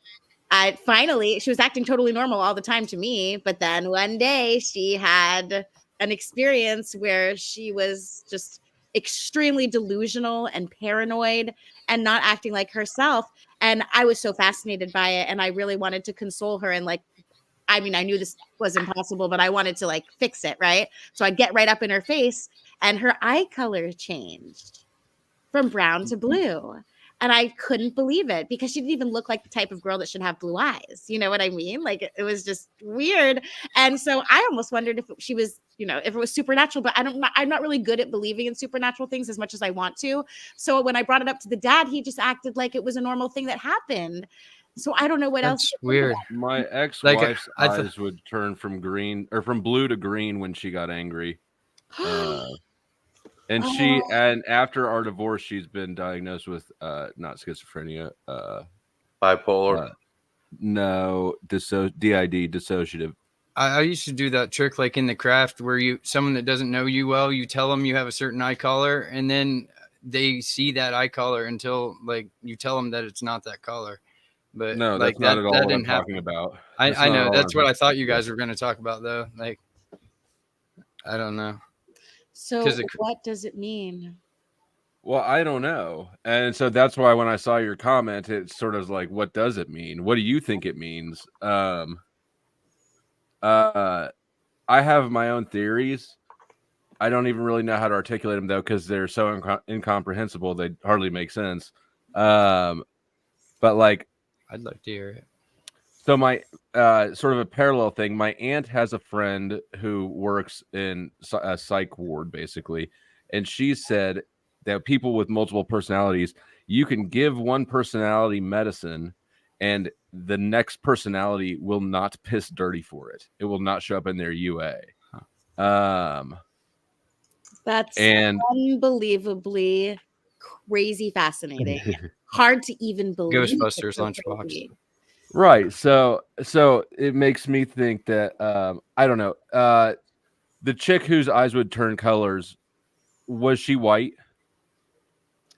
she was acting totally normal all the time to me. But then one day she had an experience where she was just extremely delusional and paranoid and not acting like herself. And I was so fascinated by it. And I really wanted to console her and like, I mean, I knew this was impossible, but I wanted to like fix it, right? So I'd get right up in her face and her eye color changed from brown to blue. And I couldn't believe it because she didn't even look like the type of girl that should have blue eyes. You know what I mean? Like it was just weird. And so I almost wondered if she was, if it was supernatural, but I'm not really good at believing in supernatural things as much as I want to. So when I brought it up to the dad, he just acted like it was a normal thing that happened. So I don't know what else. That's weird. My ex-wife's eyes would turn from blue to green when she got angry. And after our divorce, she's been diagnosed with not schizophrenia, bipolar. No, DID, dissociative. I used to do that trick like in the craft where someone that doesn't know you well, you tell them you have a certain eye color, and then they see that eye color until like you tell them that it's not that color. But no, like that's not at all what I'm didn't talking about. I know that's what I thought you guys were going to talk about though. Like, I don't know. So what does it mean? Well, I don't know. And so that's why when I saw your comment, it's sort of like, what does it mean? What do you think it means? I have my own theories. I don't even really know how to articulate them though, because they're so incomprehensible. They hardly make sense. But like, I'd like to hear it. So my sort of a parallel thing, my aunt has a friend who works in a psych ward, basically. And she said that people with multiple personalities, you can give one personality medicine and the next personality will not piss dirty for it. It will not show up in their UA. That's unbelievably crazy fascinating. Hard to even believe. Ghostbusters lunchbox. Right. So it makes me think that I don't know. The chick whose eyes would turn colors, was she white?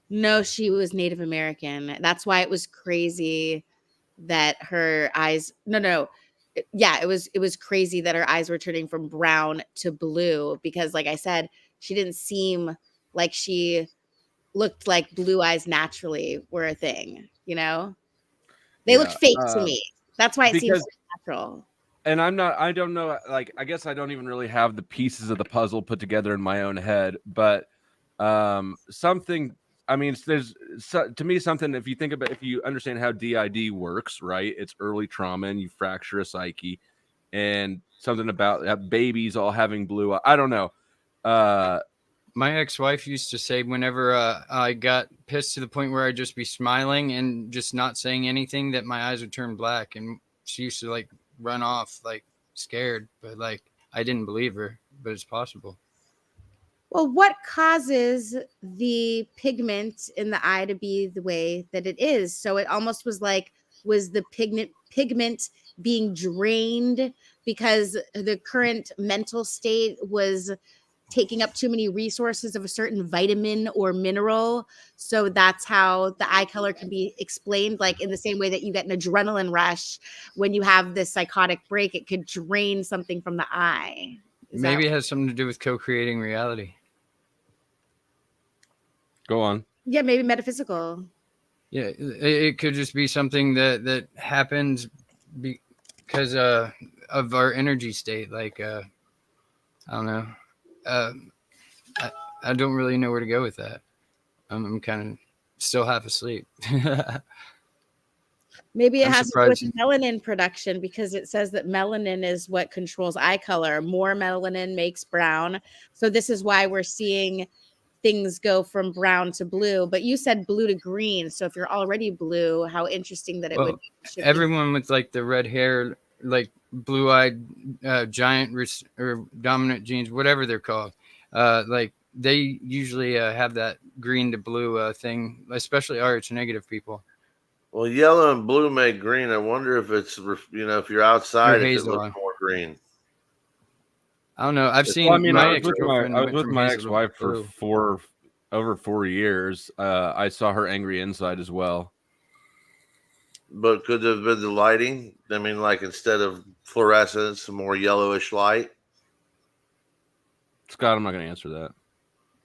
No, she was Native American. That's why it was crazy that her eyes yeah, it was crazy that her eyes were turning from brown to blue because like I said, she didn't seem like she looked like blue eyes naturally were a thing, They looked fake to me. That's why it seems so natural. And I don't know, like, I guess I don't even really have the pieces of the puzzle put together in my own head, but something, I mean, there's to me something, if you understand how DID works, right? It's early trauma and you fracture a psyche and something about babies all having blue eyes. I don't know. My ex-wife used to say whenever I got pissed to the point where I'd just be smiling and just not saying anything that my eyes would turn black. And she used to like run off like scared, but like I didn't believe her, but it's possible. Well, what causes the pigment in the eye to be the way that it is? So it almost was the pigment being drained because the current mental state was taking up too many resources of a certain vitamin or mineral. So that's how the eye color can be explained. Like in the same way that you get an adrenaline rush when you have this psychotic break, it could drain something from the eye. Maybe it has something to do with co-creating reality. Go on. Yeah, maybe metaphysical. Yeah, it could just be something that happens because of our energy state. Like, I don't know. I don't really know where to go with that. I'm kind of still half asleep. Maybe it I'm has to do with surprised. melanin production because it says that melanin is what controls eye color. More melanin makes brown. So this is why we're seeing things go from brown to blue. But you said blue to green. So if you're already blue, how interesting that it would Well, shift. everyone with like the red hair, like blue-eyed giant or dominant genes, whatever they're called, like they usually have that green to blue thing, especially RH negative people. Well, yellow and blue make green. I wonder if it's, if you're outside, if it hazel looks eye. more green. I don't know. I've seen Well, I mean, my I ex-girlfriend was went with from my hazel to ex-wife for blue. over 4 years. I saw her angry inside as well. But could have been the lighting. I mean, like instead of fluorescence, some more yellowish light. Scott, I'm not going to answer that.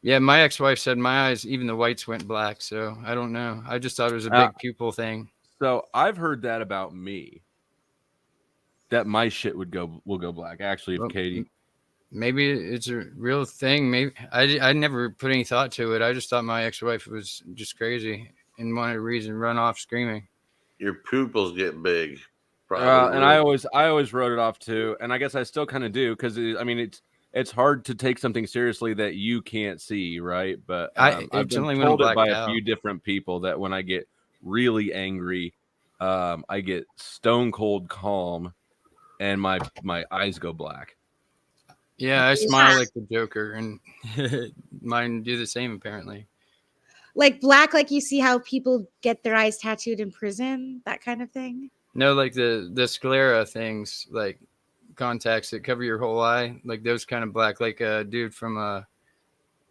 Yeah, my ex-wife said my eyes, even the whites went black. So I don't know. I just thought it was a big pupil thing. So I've heard that about me. That my shit will go black. Actually, if Katie, maybe it's a real thing. Maybe I never put any thought to it. I just thought my ex-wife was just crazy and wanted a reason to run off screaming. Your pupils get big, and I always wrote it off too. And I guess I still kind of do because I mean it's hard to take something seriously that you can't see, right? But I've been told it by a few different people that when I get really angry, I get stone cold calm, and my eyes go black. Yeah, I smile like the Joker, and mine do the same apparently. Like black, like you see how people get their eyes tattooed in prison, that kind of thing. No, like the sclera things, like contacts that cover your whole eye, like those kind of black, like a dude from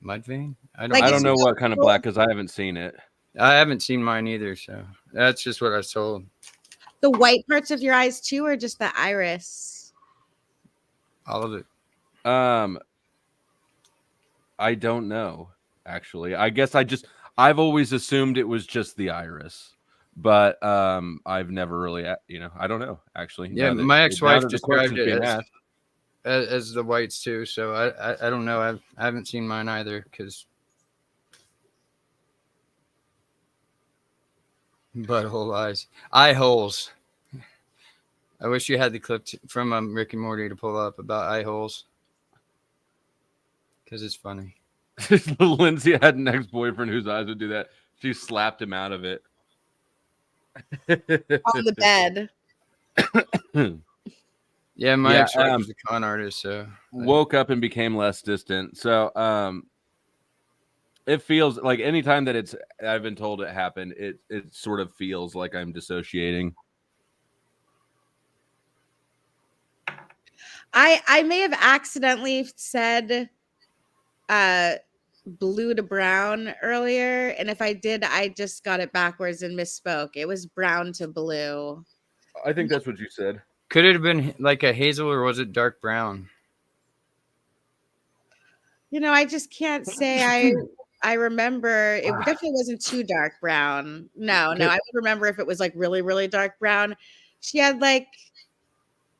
Mudvayne. I don't know what kind of black because I haven't seen it. I haven't seen mine either, so that's just what I was told. The white parts of your eyes too, or just the iris? All of it. I don't know. Actually, I guess I've always assumed it was just the iris, but I've never really, I don't know actually. Yeah, my ex-wife described it as the whites too, so I don't know. I haven't seen mine either because butthole eyes, eye holes. I wish you had the clip from Rick and Morty to pull up about eye holes because it's funny. Lindsay had an ex-boyfriend whose eyes would do that. She slapped him out of it. On the bed. Yeah, my ex-wife was a con artist, so woke up and became less distant. So it feels like anytime that I've been told it happened, it sort of feels like I'm dissociating. I may have accidentally said blue to brown earlier, and if I did, I just got it backwards and misspoke. It was brown to blue. I think that's what you said. Could it have been like a hazel, or was it dark brown? I just can't say I remember. It definitely wasn't too dark brown. No, I would remember if it was like really, really dark brown. She had like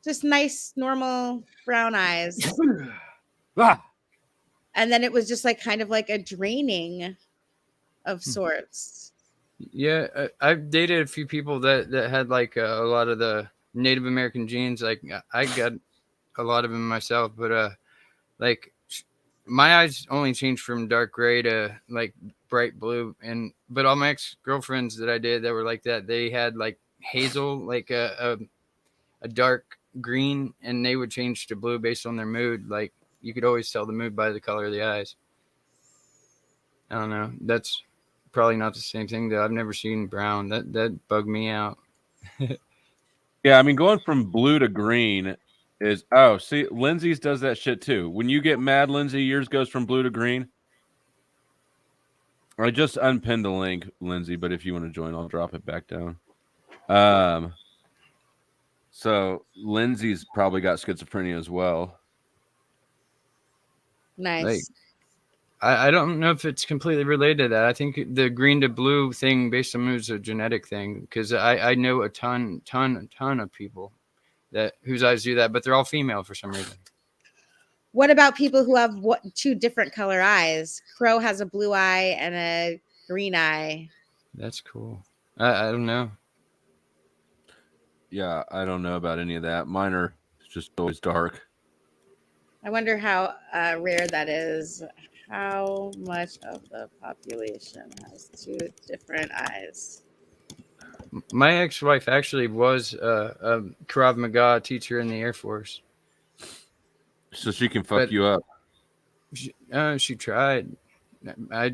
just nice, normal brown eyes. And then it was just like kind of like a draining of sorts. Yeah, I've dated a few people that had like a lot of the Native American genes. Like I got a lot of them myself, but like my eyes only changed from dark gray to like bright blue. But all my ex-girlfriends that I did that were like that, they had like hazel, like a dark green, and they would change to blue based on their mood. Like you could always tell the mood by the color of the eyes. I don't know. That's probably not the same thing though. I've never seen brown. That bugged me out. Yeah, I mean, going from blue to green is see, Lindsay's does that shit too. When you get mad, Lindsay, yours goes from blue to green. I just unpinned the link, Lindsay, but if you want to join, I'll drop it back down. So Lindsay's probably got schizophrenia as well. Nice. Like, I don't know if it's completely related to that. I think the green to blue thing based on mood is a genetic thing because I know a ton of people whose eyes do that, but they're all female for some reason. What about people who have two different color eyes? Crow has a blue eye and a green eye. That's cool. I don't know. Yeah, I don't know about any of that. Mine are just always dark. I wonder how rare that is. How much of the population has two different eyes? My ex-wife actually was a Krav Maga teacher in the Air Force. So she can fuck you up. She tried. I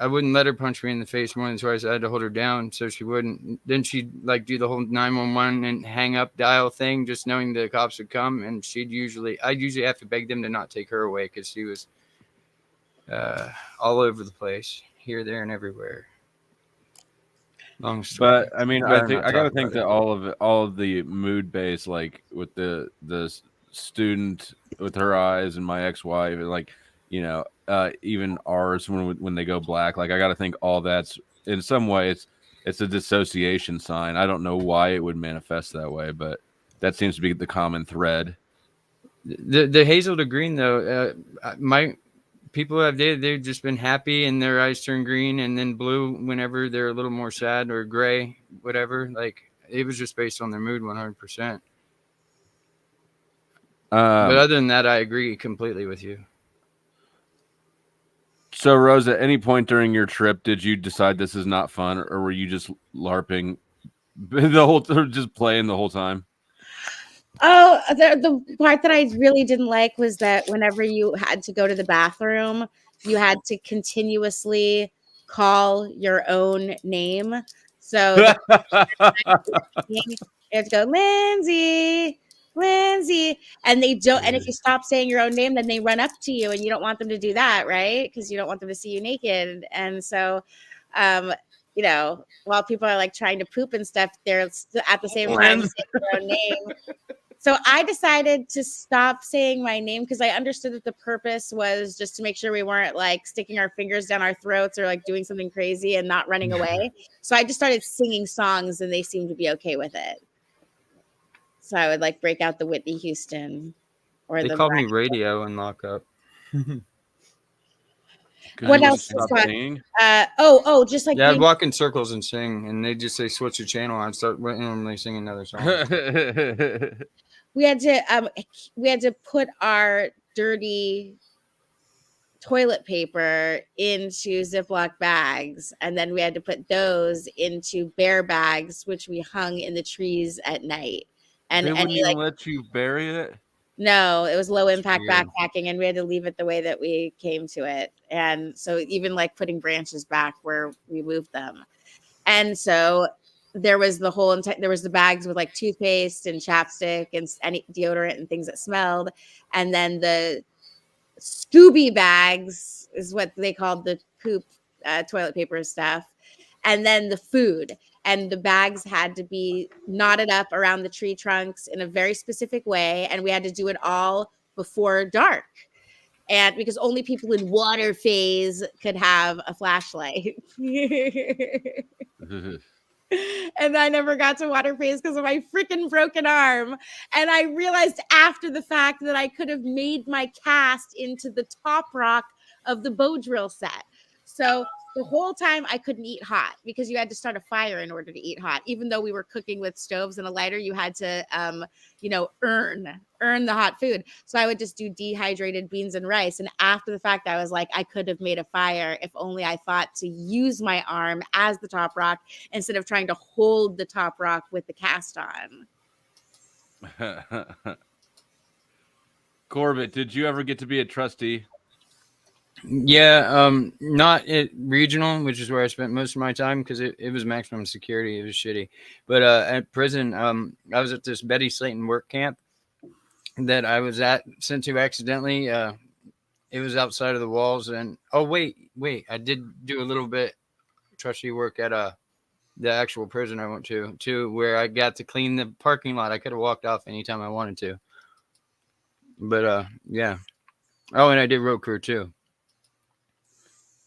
wouldn't let her punch me in the face more than twice. I had to hold her down so she wouldn't. Then she'd like do the whole 911 and hang up dial thing, just knowing the cops would come. And I'd usually have to beg them to not take her away because she was all over the place, here, there, and everywhere. Long story. But I mean, I gotta think that all of the mood based, like with the student with her eyes and my ex-wife, like, you know, even ours when they go black, like I gotta think all that's in some way it's a dissociation sign. I don't know why it would manifest that way, but that seems to be the common thread. The hazel to green though, my people have they've just been happy and their eyes turn green and then blue whenever they're a little more sad, or gray, whatever. Like it was just based on their mood 100%. But other than that, I agree completely with you. So Rose, at any point during your trip, did you decide this is not fun, or were you just LARPing just playing the whole time? Oh, the part that I really didn't like was that whenever you had to go to the bathroom, you had to continuously call your own name. So you have to go, Lindsay, Lindsay, and they don't. And if you stop saying your own name, then they run up to you, and you don't want them to do that, right? Because you don't want them to see you naked. And so, you know, while people are like trying to poop and stuff, they're at the same time saying their own name. So I decided to stop saying my name because I understood that the purpose was just to make sure we weren't like sticking our fingers down our throats or like doing something crazy and not running away. So I just started singing songs and they seemed to be okay with it. So I would like break out the Whitney Houston or they called me Radio and lock up. What else is fun? Just like I'd walk in circles and sing, and they'd just say switch your channel. I'd start randomly singing another song. We had to put our dirty toilet paper into Ziploc bags, and then we had to put those into bear bags, which we hung in the trees at night. And they wouldn't even let you bury it. No, it was low impact backpacking, and we had to leave it the way that we came to it. And so even like putting branches back where we moved them. And so there was the whole there was the bags with like toothpaste and chapstick and any deodorant and things that smelled. And then the Scooby bags is what they called the poop toilet paper stuff. And then the food. And the bags had to be knotted up around the tree trunks in a very specific way. And we had to do it all before dark. And because only people in water phase could have a flashlight. And I never got to water phase because of my freaking broken arm. And I realized after the fact that I could have made my cast into the top rock of the bow drill set. So the whole time I couldn't eat hot because you had to start a fire in order to eat hot. Even though we were cooking with stoves and a lighter, you had to, earn the hot food. So I would just do dehydrated beans and rice. And after the fact, I was like, I could have made a fire if only I thought to use my arm as the top rock instead of trying to hold the top rock with the cast on. Corbett, did you ever get to be a trustee? Yeah, not at regional, which is where I spent most of my time because it was maximum security. It was shitty. But at prison, I was at this Betty Slayton work camp that I was sent to accidentally. It was outside of the walls. And wait, I did do a little bit trustee work at the actual prison I went to where I got to clean the parking lot. I could have walked off anytime I wanted to. But yeah. Oh, and I did road crew too.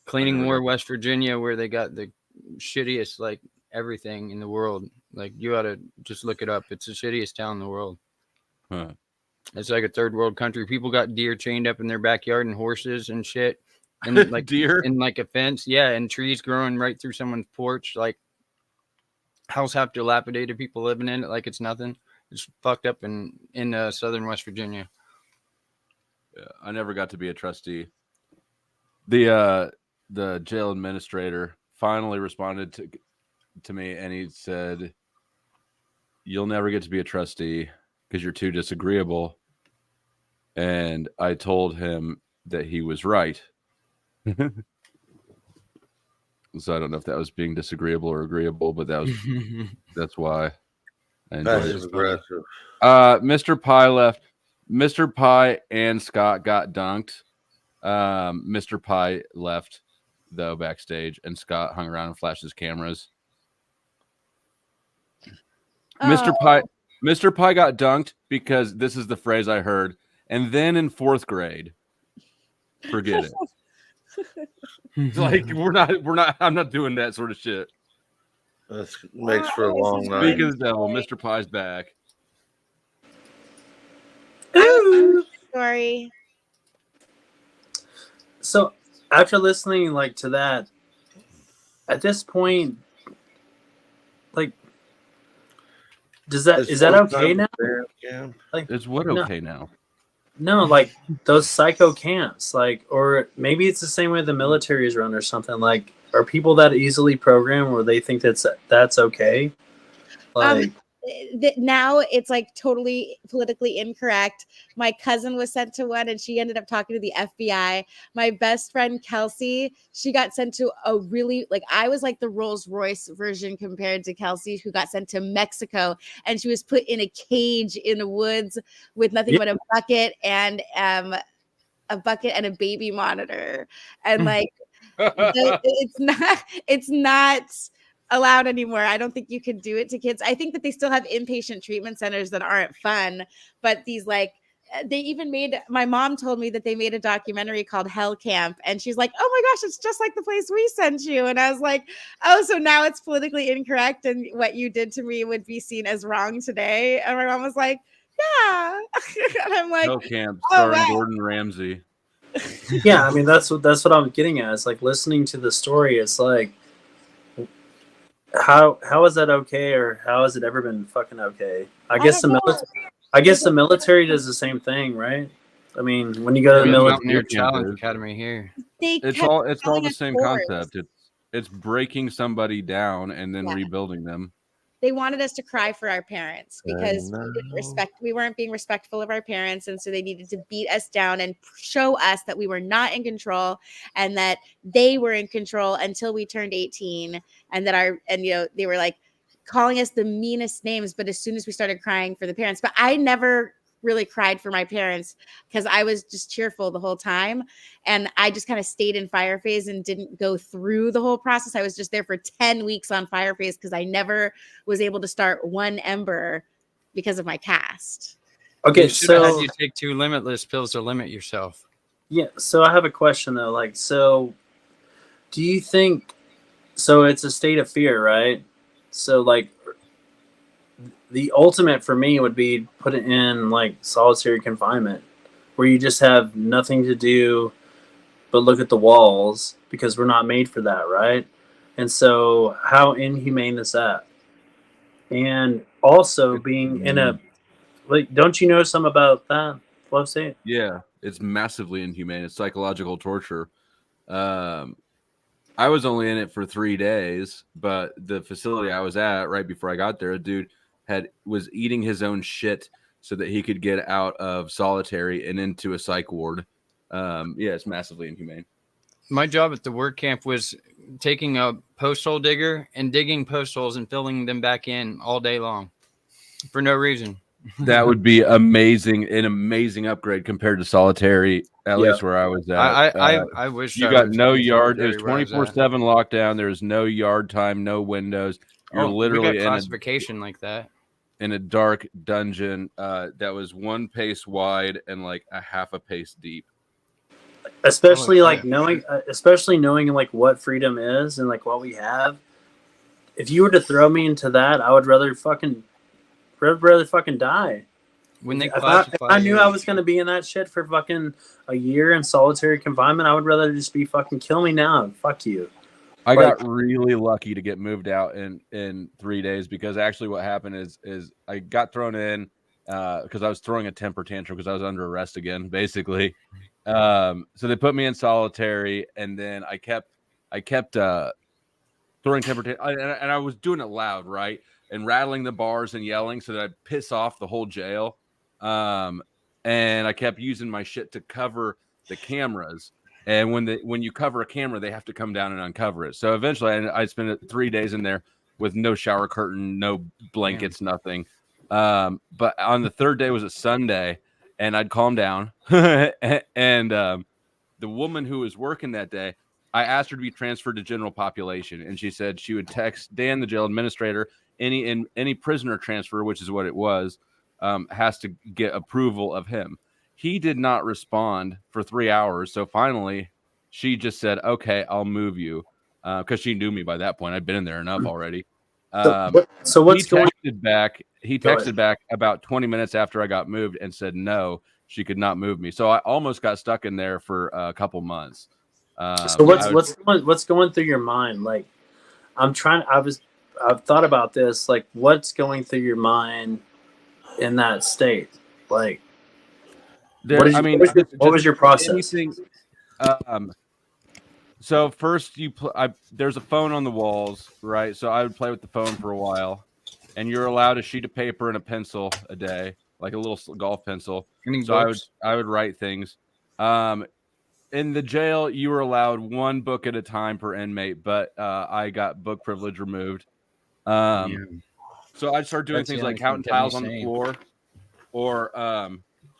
Cleaning Moore, West Virginia, where they got the shittiest, like, everything in the world. Like, you ought to just look it up. It's the shittiest town in the world. Huh. It's like a third world country. People got deer chained up in their backyard and horses and shit. And like deer? And like a fence. Yeah, and trees growing right through someone's porch. Like, house half dilapidated, people living in it like it's nothing. It's fucked up in southern West Virginia. Yeah, I never got to be a trustee. The jail administrator finally responded to me, and he said, "You'll never get to be a trustee because you're too disagreeable." And I told him that he was right. So I don't know if that was being disagreeable or agreeable, but that's why I enjoyed it. Aggressive. Mr. Pie left. Mr. Pie and Scott got dunked. Mr. Pie left though backstage, and Scott hung around and flashed his cameras. Mr. Pie got dunked because this is the phrase I heard. And then in 4th grade, forget it. It's like I'm not doing that sort of shit. That makes for a long night. Speak of the devil, Mr. Pie's back. Sorry. So after listening like to that, at this point, like, is that okay now? Like, is what okay now? No, like those psycho camps, like, or maybe it's the same way the military is run or something. Like, are people that easily programmed where they think that's okay? Like, now it's like totally politically incorrect. My cousin was sent to one and she ended up talking to the FBI. My best friend Kelsey, she got sent to a really, like, I was like the Rolls Royce version compared to Kelsey, who got sent to Mexico, and she was put in a cage in the woods with nothing but a bucket and a baby monitor. And like it's not allowed anymore. I don't think you can do it to kids. I think that they still have inpatient treatment centers that aren't fun, but these, like, they even made, my mom told me that they made a documentary called Hell Camp, and she's like, oh my gosh, it's just like the place we sent you. And I was like, oh, so now it's politically incorrect and what you did to me would be seen as wrong today. And my mom was like, yeah. And I'm like, Hell Camp starring Gordon Ramsay. yeah, I mean that's what I'm getting at. It's like listening to the story. It's like, how is that okay, or how has it ever been fucking okay? I guess the military does the same thing, right? I mean, when you go to the military challenge academy here, it's all the same concept. It's breaking somebody down and then rebuilding them. They wanted us to cry for our parents because we weren't being respectful of our parents. And so they needed to beat us down and show us that we were not in control and that they were in control until we turned 18. And that they were like calling us the meanest names. But as soon as we started crying for the parents, but I never really cried for my parents because I was just cheerful the whole time. And I just kind of stayed in fire phase and didn't go through the whole process. I was just there for 10 weeks on fire phase because I never was able to start one ember because of my cast. Okay, so you take 2 limitless pills to limit yourself. Yeah, so I have a question though. Like, so do you think, so it's a state of fear, right? So like, the ultimate for me would be put it in like solitary confinement where you just have nothing to do but look at the walls because we're not made for that, right? And so how inhumane is that? And also being in a, like, don't you know some about that, Flow State? Yeah, it's massively inhumane. It's psychological torture. I was only in it for 3 days, but the facility I was at right before I got there, a dude was eating his own shit so that he could get out of solitary and into a psych ward. Yeah, it's massively inhumane. My job at the work camp was taking a post hole digger and digging post holes and filling them back in all day long for no reason. That would be an amazing upgrade compared to solitary, at least where I was at. I wish you got no yard. It was 24/7 lockdown. There's no yard time, no windows. You're literally we got classification like that. In a dark dungeon that was 1 pace wide and like a half a pace deep. Especially knowing like what freedom is and like what we have. If you were to throw me into that, I would rather fucking die. When they if I knew I was gonna be in that shit for fucking a year in solitary confinement, I would rather just be fucking kill me now and fuck you. I got really lucky to get moved out in 3 days, because actually what happened is I got thrown in because I was throwing a temper tantrum because I was under arrest again, basically. So they put me in solitary, and then I kept throwing temper tantrum, and I was doing it loud, right, and rattling the bars and yelling so that I'd piss off the whole jail. And I kept using my shit to cover the cameras. And when you cover a camera, they have to come down and uncover it. So eventually, I spent 3 days in there with no shower curtain, no blankets, nothing. But on the third day was a Sunday, and I'd calmed down. And the woman who was working that day, I asked her to be transferred to general population, and she said she would text Dan, the jail administrator, any prisoner transfer, which is what it was, has to get approval of him. He did not respond for 3 hours. So finally, she just said, okay, I'll move you. Because she knew me by that point. I'd been in there enough already. So what's he texted back? He texted back about 20 minutes after I got moved and said no, she could not move me. So I almost got stuck in there for a couple months. So what's going through your mind? Like, I've thought about this. Like, what's going through your mind in that state? Like, what was your process? So first there's a phone on the walls, right? So I would play with the phone for a while, and you're allowed a sheet of paper and a pencil a day, like a little golf pencil. So I would write things. In the jail, you were allowed one book at a time per inmate, but I got book privilege removed. So I'd start doing things like counting tiles on the floor, or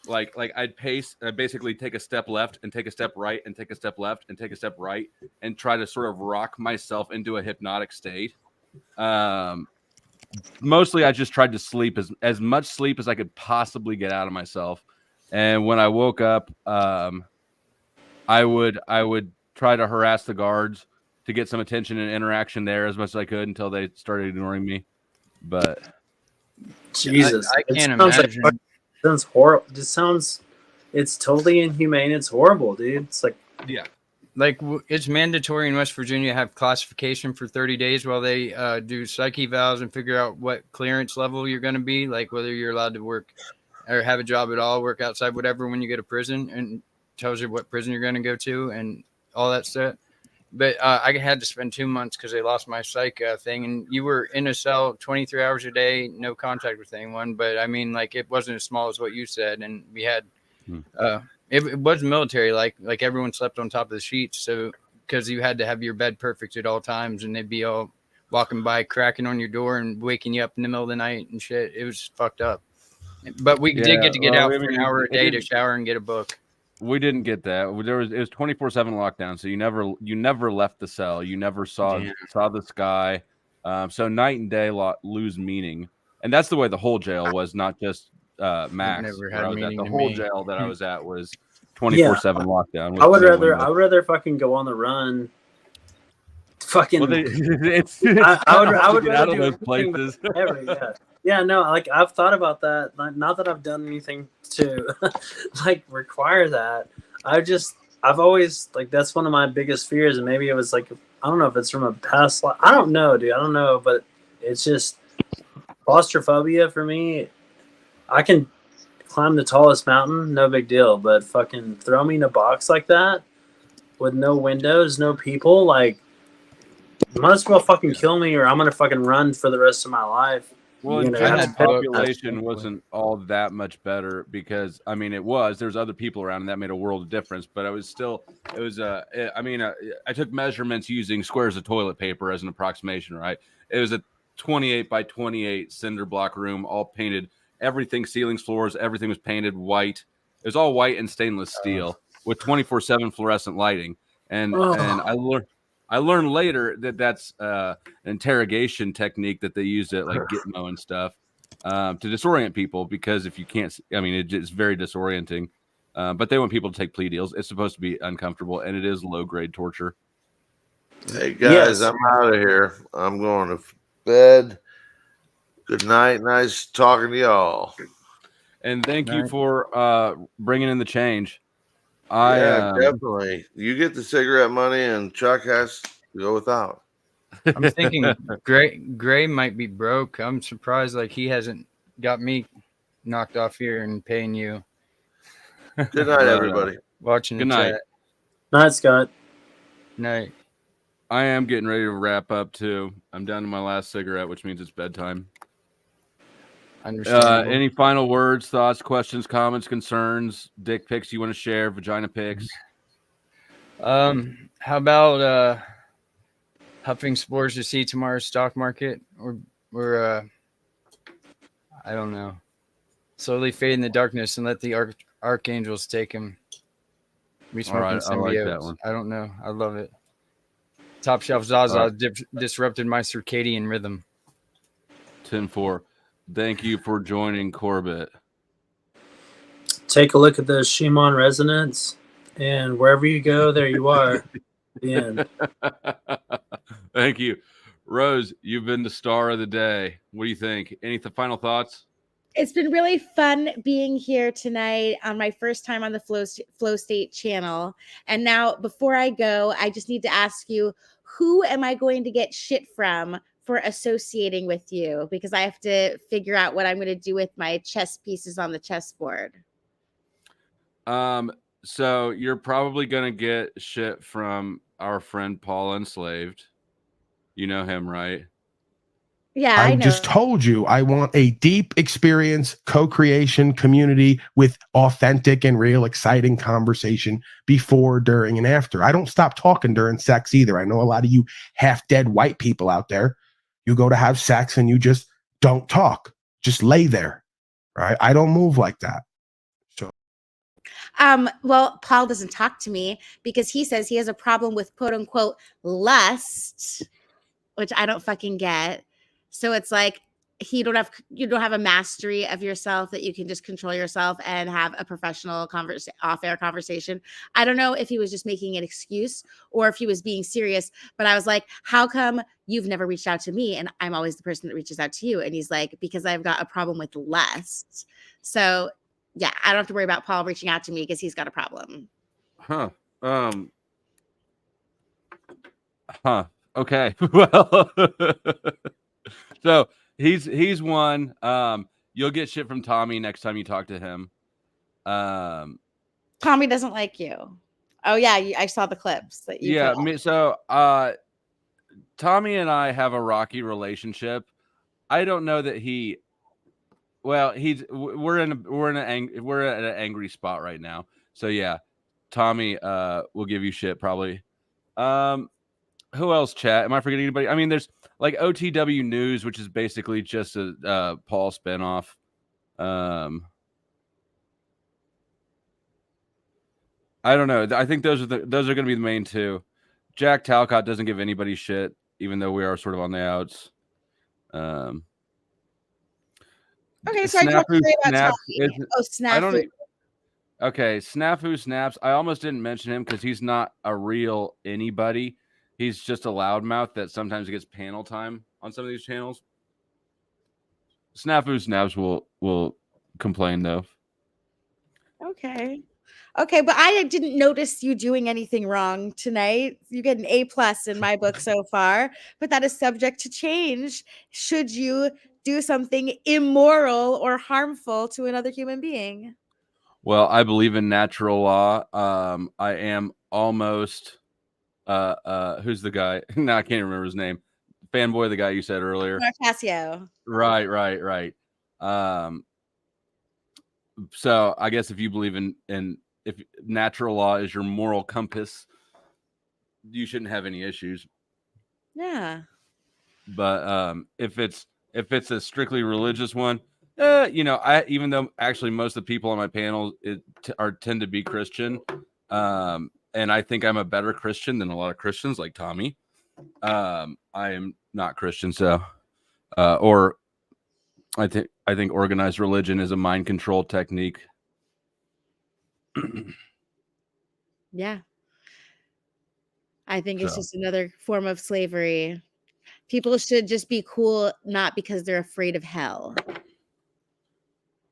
like I'd pace. I'd basically take a step left and take a step right and take a step left and take a step right and try to sort of rock myself into a hypnotic state. Mostly, I just tried to sleep as much sleep as I could possibly get out of myself. And when I woke up, I would try to harass the guards to get some attention and interaction there as much as I could until they started ignoring me. But Jesus, I can't imagine. It sounds horrible. It's totally inhumane. It's horrible, dude. It's like, yeah. Like, it's mandatory in West Virginia to have classification for 30 days while they do psych evals and figure out what clearance level you're going to be, like whether you're allowed to work or have a job at all, work outside, whatever, when you go to prison, and tells you what prison you're going to go to and all that stuff. But I had to spend 2 months because they lost my psych thing. And you were in a cell 23 hours a day, no contact with anyone. But I mean, like, it wasn't as small as what you said. And we had, it was military, like everyone slept on top of the sheets. So, because you had to have your bed perfect at all times, and they'd be all walking by, cracking on your door and waking you up in the middle of the night and shit. It was fucked up. But we did get to get out for an hour a day to shower and get a book. We didn't get that. It was 24/7 lockdown, so you never left the cell. You never saw the sky. So night and day lose meaning, and that's the way the whole jail was, not just Max. The whole jail that I was at was 24/7 lockdown. I would rather fucking go on the run. Fucking, well, I would get out of those places. Yeah, no, like, I've thought about that. Not that I've done anything to like require that. I've always, like, that's one of my biggest fears, and maybe it was like, I don't know if it's from a past life. I don't know, dude. I don't know, but it's just claustrophobia for me. I can climb the tallest mountain, no big deal, but fucking throw me in a box like that with no windows, no people, like, might as well fucking kill me, or I'm gonna fucking run for the rest of my life. Well, the population wasn't all that much better, because I mean, there's other people around, and that made a world of difference. But I took measurements using squares of toilet paper as an approximation, right? It was a 28 by 28 cinder block room, all painted, everything, ceilings, floors, everything was painted white. It was all white and stainless steel with 24/7 fluorescent lighting. And I learned later that that's an interrogation technique that they used at like Gitmo and stuff to disorient people, because if you can't, I mean, it's very disorienting. But they want people to take plea deals. It's supposed to be uncomfortable, and it is low grade torture. Hey guys, I'm out of here. I'm going to bed. Good night. Nice talking to y'all. And thank you for bringing in the change. Definitely. You get the cigarette money, and Chuck has Go without. I'm thinking Gray might be broke. I'm surprised like he hasn't got me knocked off here and paying you. Good night, everybody. Watching the Good night. chat. Night, Scott. Night. I am getting ready to wrap up too. I'm down to my last cigarette, which means it's bedtime. Any final words, thoughts, questions, comments, concerns, dick pics you want to share, vagina pics? How about huffing spores to see tomorrow's stock market, or I don't know, slowly fade in the darkness and let the archangels take him. We smoking All right, I like that symbiotes. one. I don't know. I love it. Top Shelf Zaza disrupted my circadian rhythm. 10-4. Thank you for joining, Corbett. Take a look at the Shimon resonance, and wherever you go, there you are. The end. Thank you. Rose, you've been the star of the day. What do you think? Any final thoughts? It's been really fun being here tonight on my first time on the Flow State channel. And now, before I go, I just need to ask you, who am I going to get shit from for associating with you? Because I have to figure out what I'm going to do with my chess pieces on the chessboard. So you're probably going to get shit from our friend Paul Enslaved. You know him, right? Yeah, I I know. just told you I want a deep experience, co-creation community with authentic and real exciting conversation before, during, and after. I don't stop talking during sex either. I know a lot of you half-dead white people out there. You go to have sex and you just don't talk. Just lay there. Right? I don't move like that. So Well, Paul doesn't talk to me because he says he has a problem with quote unquote lust, which I don't fucking get. So it's like you don't have a mastery of yourself that you can just control yourself and have a professional off-air conversation. I don't know if he was just making an excuse or if he was being serious, but I was like, how come you've never reached out to me and I'm always the person that reaches out to you? And he's like, because I've got a problem with lust. So yeah, I don't have to worry about Paul reaching out to me because he's got a problem. Okay. Well, so he's one. You'll get shit from Tommy next time you talk to him. Tommy doesn't like you. Oh yeah, I saw the clips that you. Yeah, Tommy and I have a rocky relationship. I don't know that he. Well, we're at an angry spot right now. So yeah, Tommy will give you shit probably. Who else, chat? Am I forgetting anybody? I mean, there's like OTW News, which is basically just a Paul spinoff. I don't know. I think those are going to be the main two. Jack Talcott doesn't give anybody shit, even though we are sort of on the outs. Okay, so I talked to you about Tommy. Snafu. Okay, Snafu Snaps. I almost didn't mention him because he's not a real anybody. He's just a loudmouth that sometimes gets panel time on some of these channels. Snafu Snaps will complain though. Okay, but I didn't notice you doing anything wrong tonight. You get an A+ in my book so far, but that is subject to change should you do something immoral or harmful to another human being. Well, I believe in natural law. I am almost who's the guy? No, I can't remember his name. Fanboy, the guy you said earlier. Marcasio. Right. So I guess if you believe in if natural law is your moral compass, you shouldn't have any issues. Yeah. But if it's a strictly religious one, even though actually most of the people on my panel tend to be Christian, and I think I'm a better Christian than a lot of Christians like Tommy. I am not Christian, so or I think organized religion is a mind control technique. Yeah. I think it's just another form of slavery. People should just be cool, not because they're afraid of hell.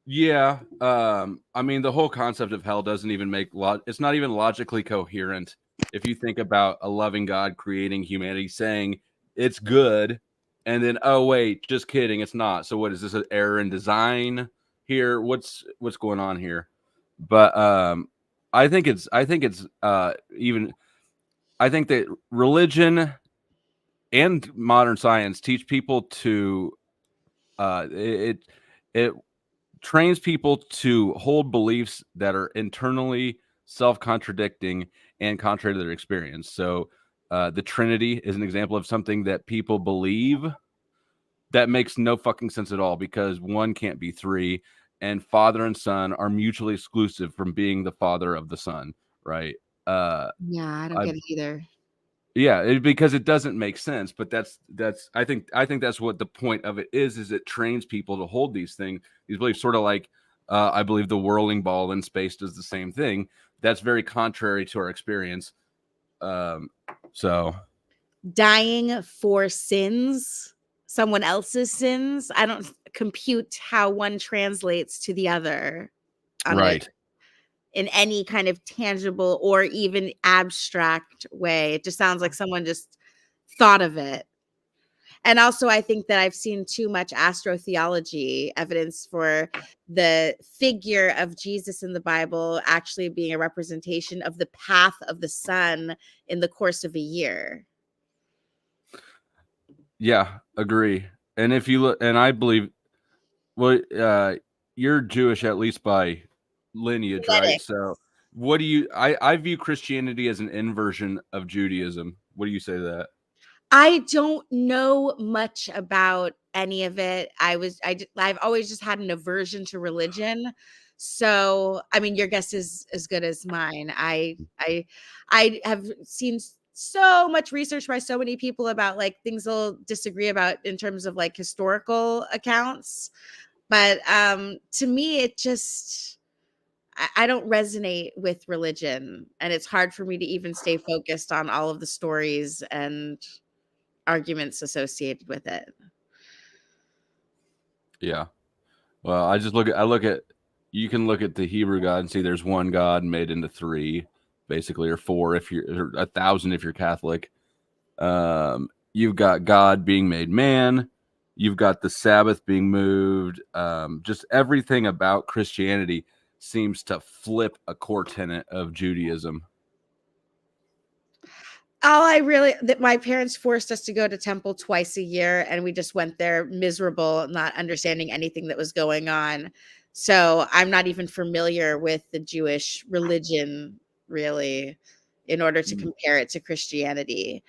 Yeah. I mean, the whole concept of hell doesn't even make it's not even logically coherent if you think about a loving God creating humanity, saying it's good, and then, oh wait, just kidding, it's not. So what is this, an error in design here? What's going on here? But I think that religion and modern science teach people to it trains people to hold beliefs that are internally self-contradicting and contrary to their experience. So the Trinity is an example of something that people believe that makes no fucking sense at all, because one can't be three, and Father and Son are mutually exclusive from being the Father of the Son, right? Yeah, I don't get it either. Yeah, because it doesn't make sense. But that's I think that's what the point of it is it trains people to hold these beliefs, sort of like I believe the whirling ball in space does the same thing. That's very contrary to our experience. So Dying for sins, someone else's sins, I don't compute how one translates to the other right. In any kind of tangible or even abstract way. It just sounds like someone just thought of it. And also, I think that I've seen too much astrotheology evidence for the figure of Jesus in the Bible actually being a representation of the path of the sun in the course of a year. Yeah, agree. And if you look, and I believe, well, you're Jewish at least by lineage, right? So what do you, I view Christianity as an inversion of Judaism. What do you say to that? I don't know much about any of it. I've always just had an aversion to religion. So, I mean, your guess is as good as mine. I have seen so much research by so many people about like things they'll disagree about in terms of like historical accounts. But to me, it just I don't resonate with religion, and it's hard for me to even stay focused on all of the stories and arguments associated with it. Yeah. Well, I look at you can look at the Hebrew God and see there's one God made into three, basically, or four if you're, or 1,000 if you're Catholic. You've got God being made man. You've got the Sabbath being moved. Just everything about Christianity seems to flip a core tenet of Judaism. My parents forced us to go to temple twice a year, and we just went there miserable, not understanding anything that was going on. So I'm not even familiar with the Jewish religion, really, in order to compare it to Christianity.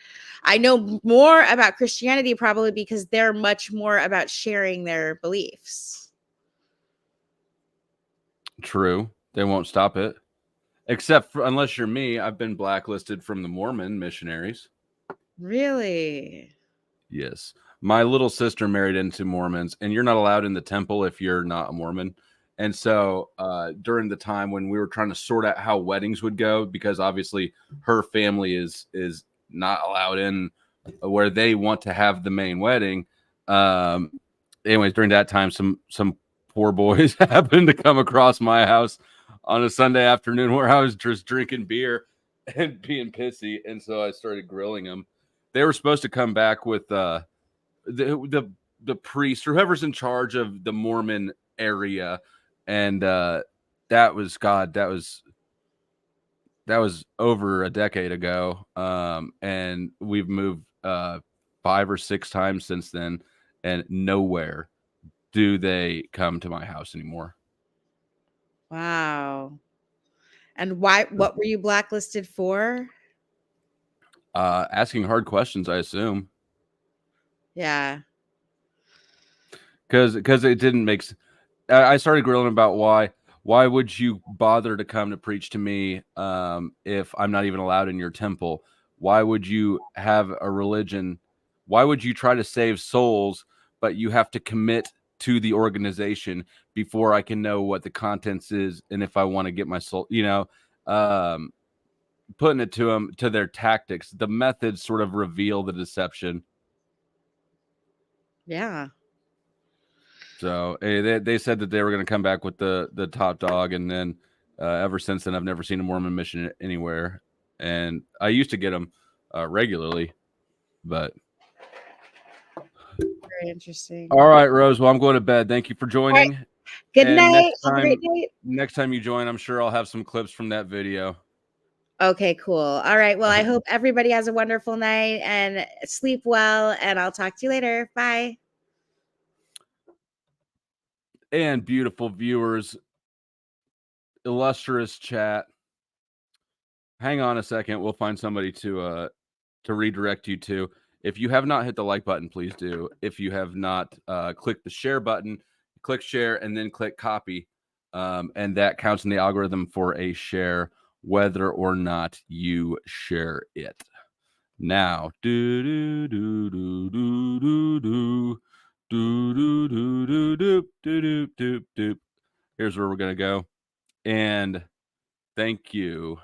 I know more about Christianity probably because they're much more about sharing their beliefs. True. They won't stop it. Except for, unless you're me, I've been blacklisted from the Mormon missionaries. Really? Yes. My little sister married into Mormons, and you're not allowed in the temple if you're not a Mormon. And so during the time when we were trying to sort out how weddings would go, because obviously her family is not allowed in where they want to have the main wedding. Anyways, during that time, some poor boys happened to come across my house on a Sunday afternoon where I was just drinking beer and being pissy, and so I started grilling them. They were supposed to come back with the priest or whoever's in charge of the Mormon area, and that was over a decade ago, and we've moved 5 or 6 times since then, and nowhere do they come to my house anymore. Wow. And what were you blacklisted for? Asking hard questions, I assume. Yeah. Because it didn't make sense. I started grilling about why would you bother to come to preach to me if I'm not even allowed in your temple? Why would you have a religion? Why would you try to save souls, but you have to commit to the organization before I can know what the contents is and if I want to get my soul, putting it to them, to their tactics. The methods sort of reveal the deception. Yeah. So they said that they were going to come back with the top dog, and then ever since then, I've never seen a Mormon mission anywhere. and I used to get them regularly, but. Very interesting. All right, Rose. Well, I'm going to bed. Thank you for joining. Right. Good and night. Have a great night. Next time you join, I'm sure I'll have some clips from that video. Okay, cool. All right. Well, I hope everybody has a wonderful night and sleep well, and I'll talk to you later. Bye. And beautiful viewers, illustrious chat. Hang on a second. We'll find somebody to redirect you to. If you have not hit the like button, please do. If you have not clicked the share button, click share and then click copy. And that counts in the algorithm for a share, whether or not you share it. Now, here's where we're going to go. And thank you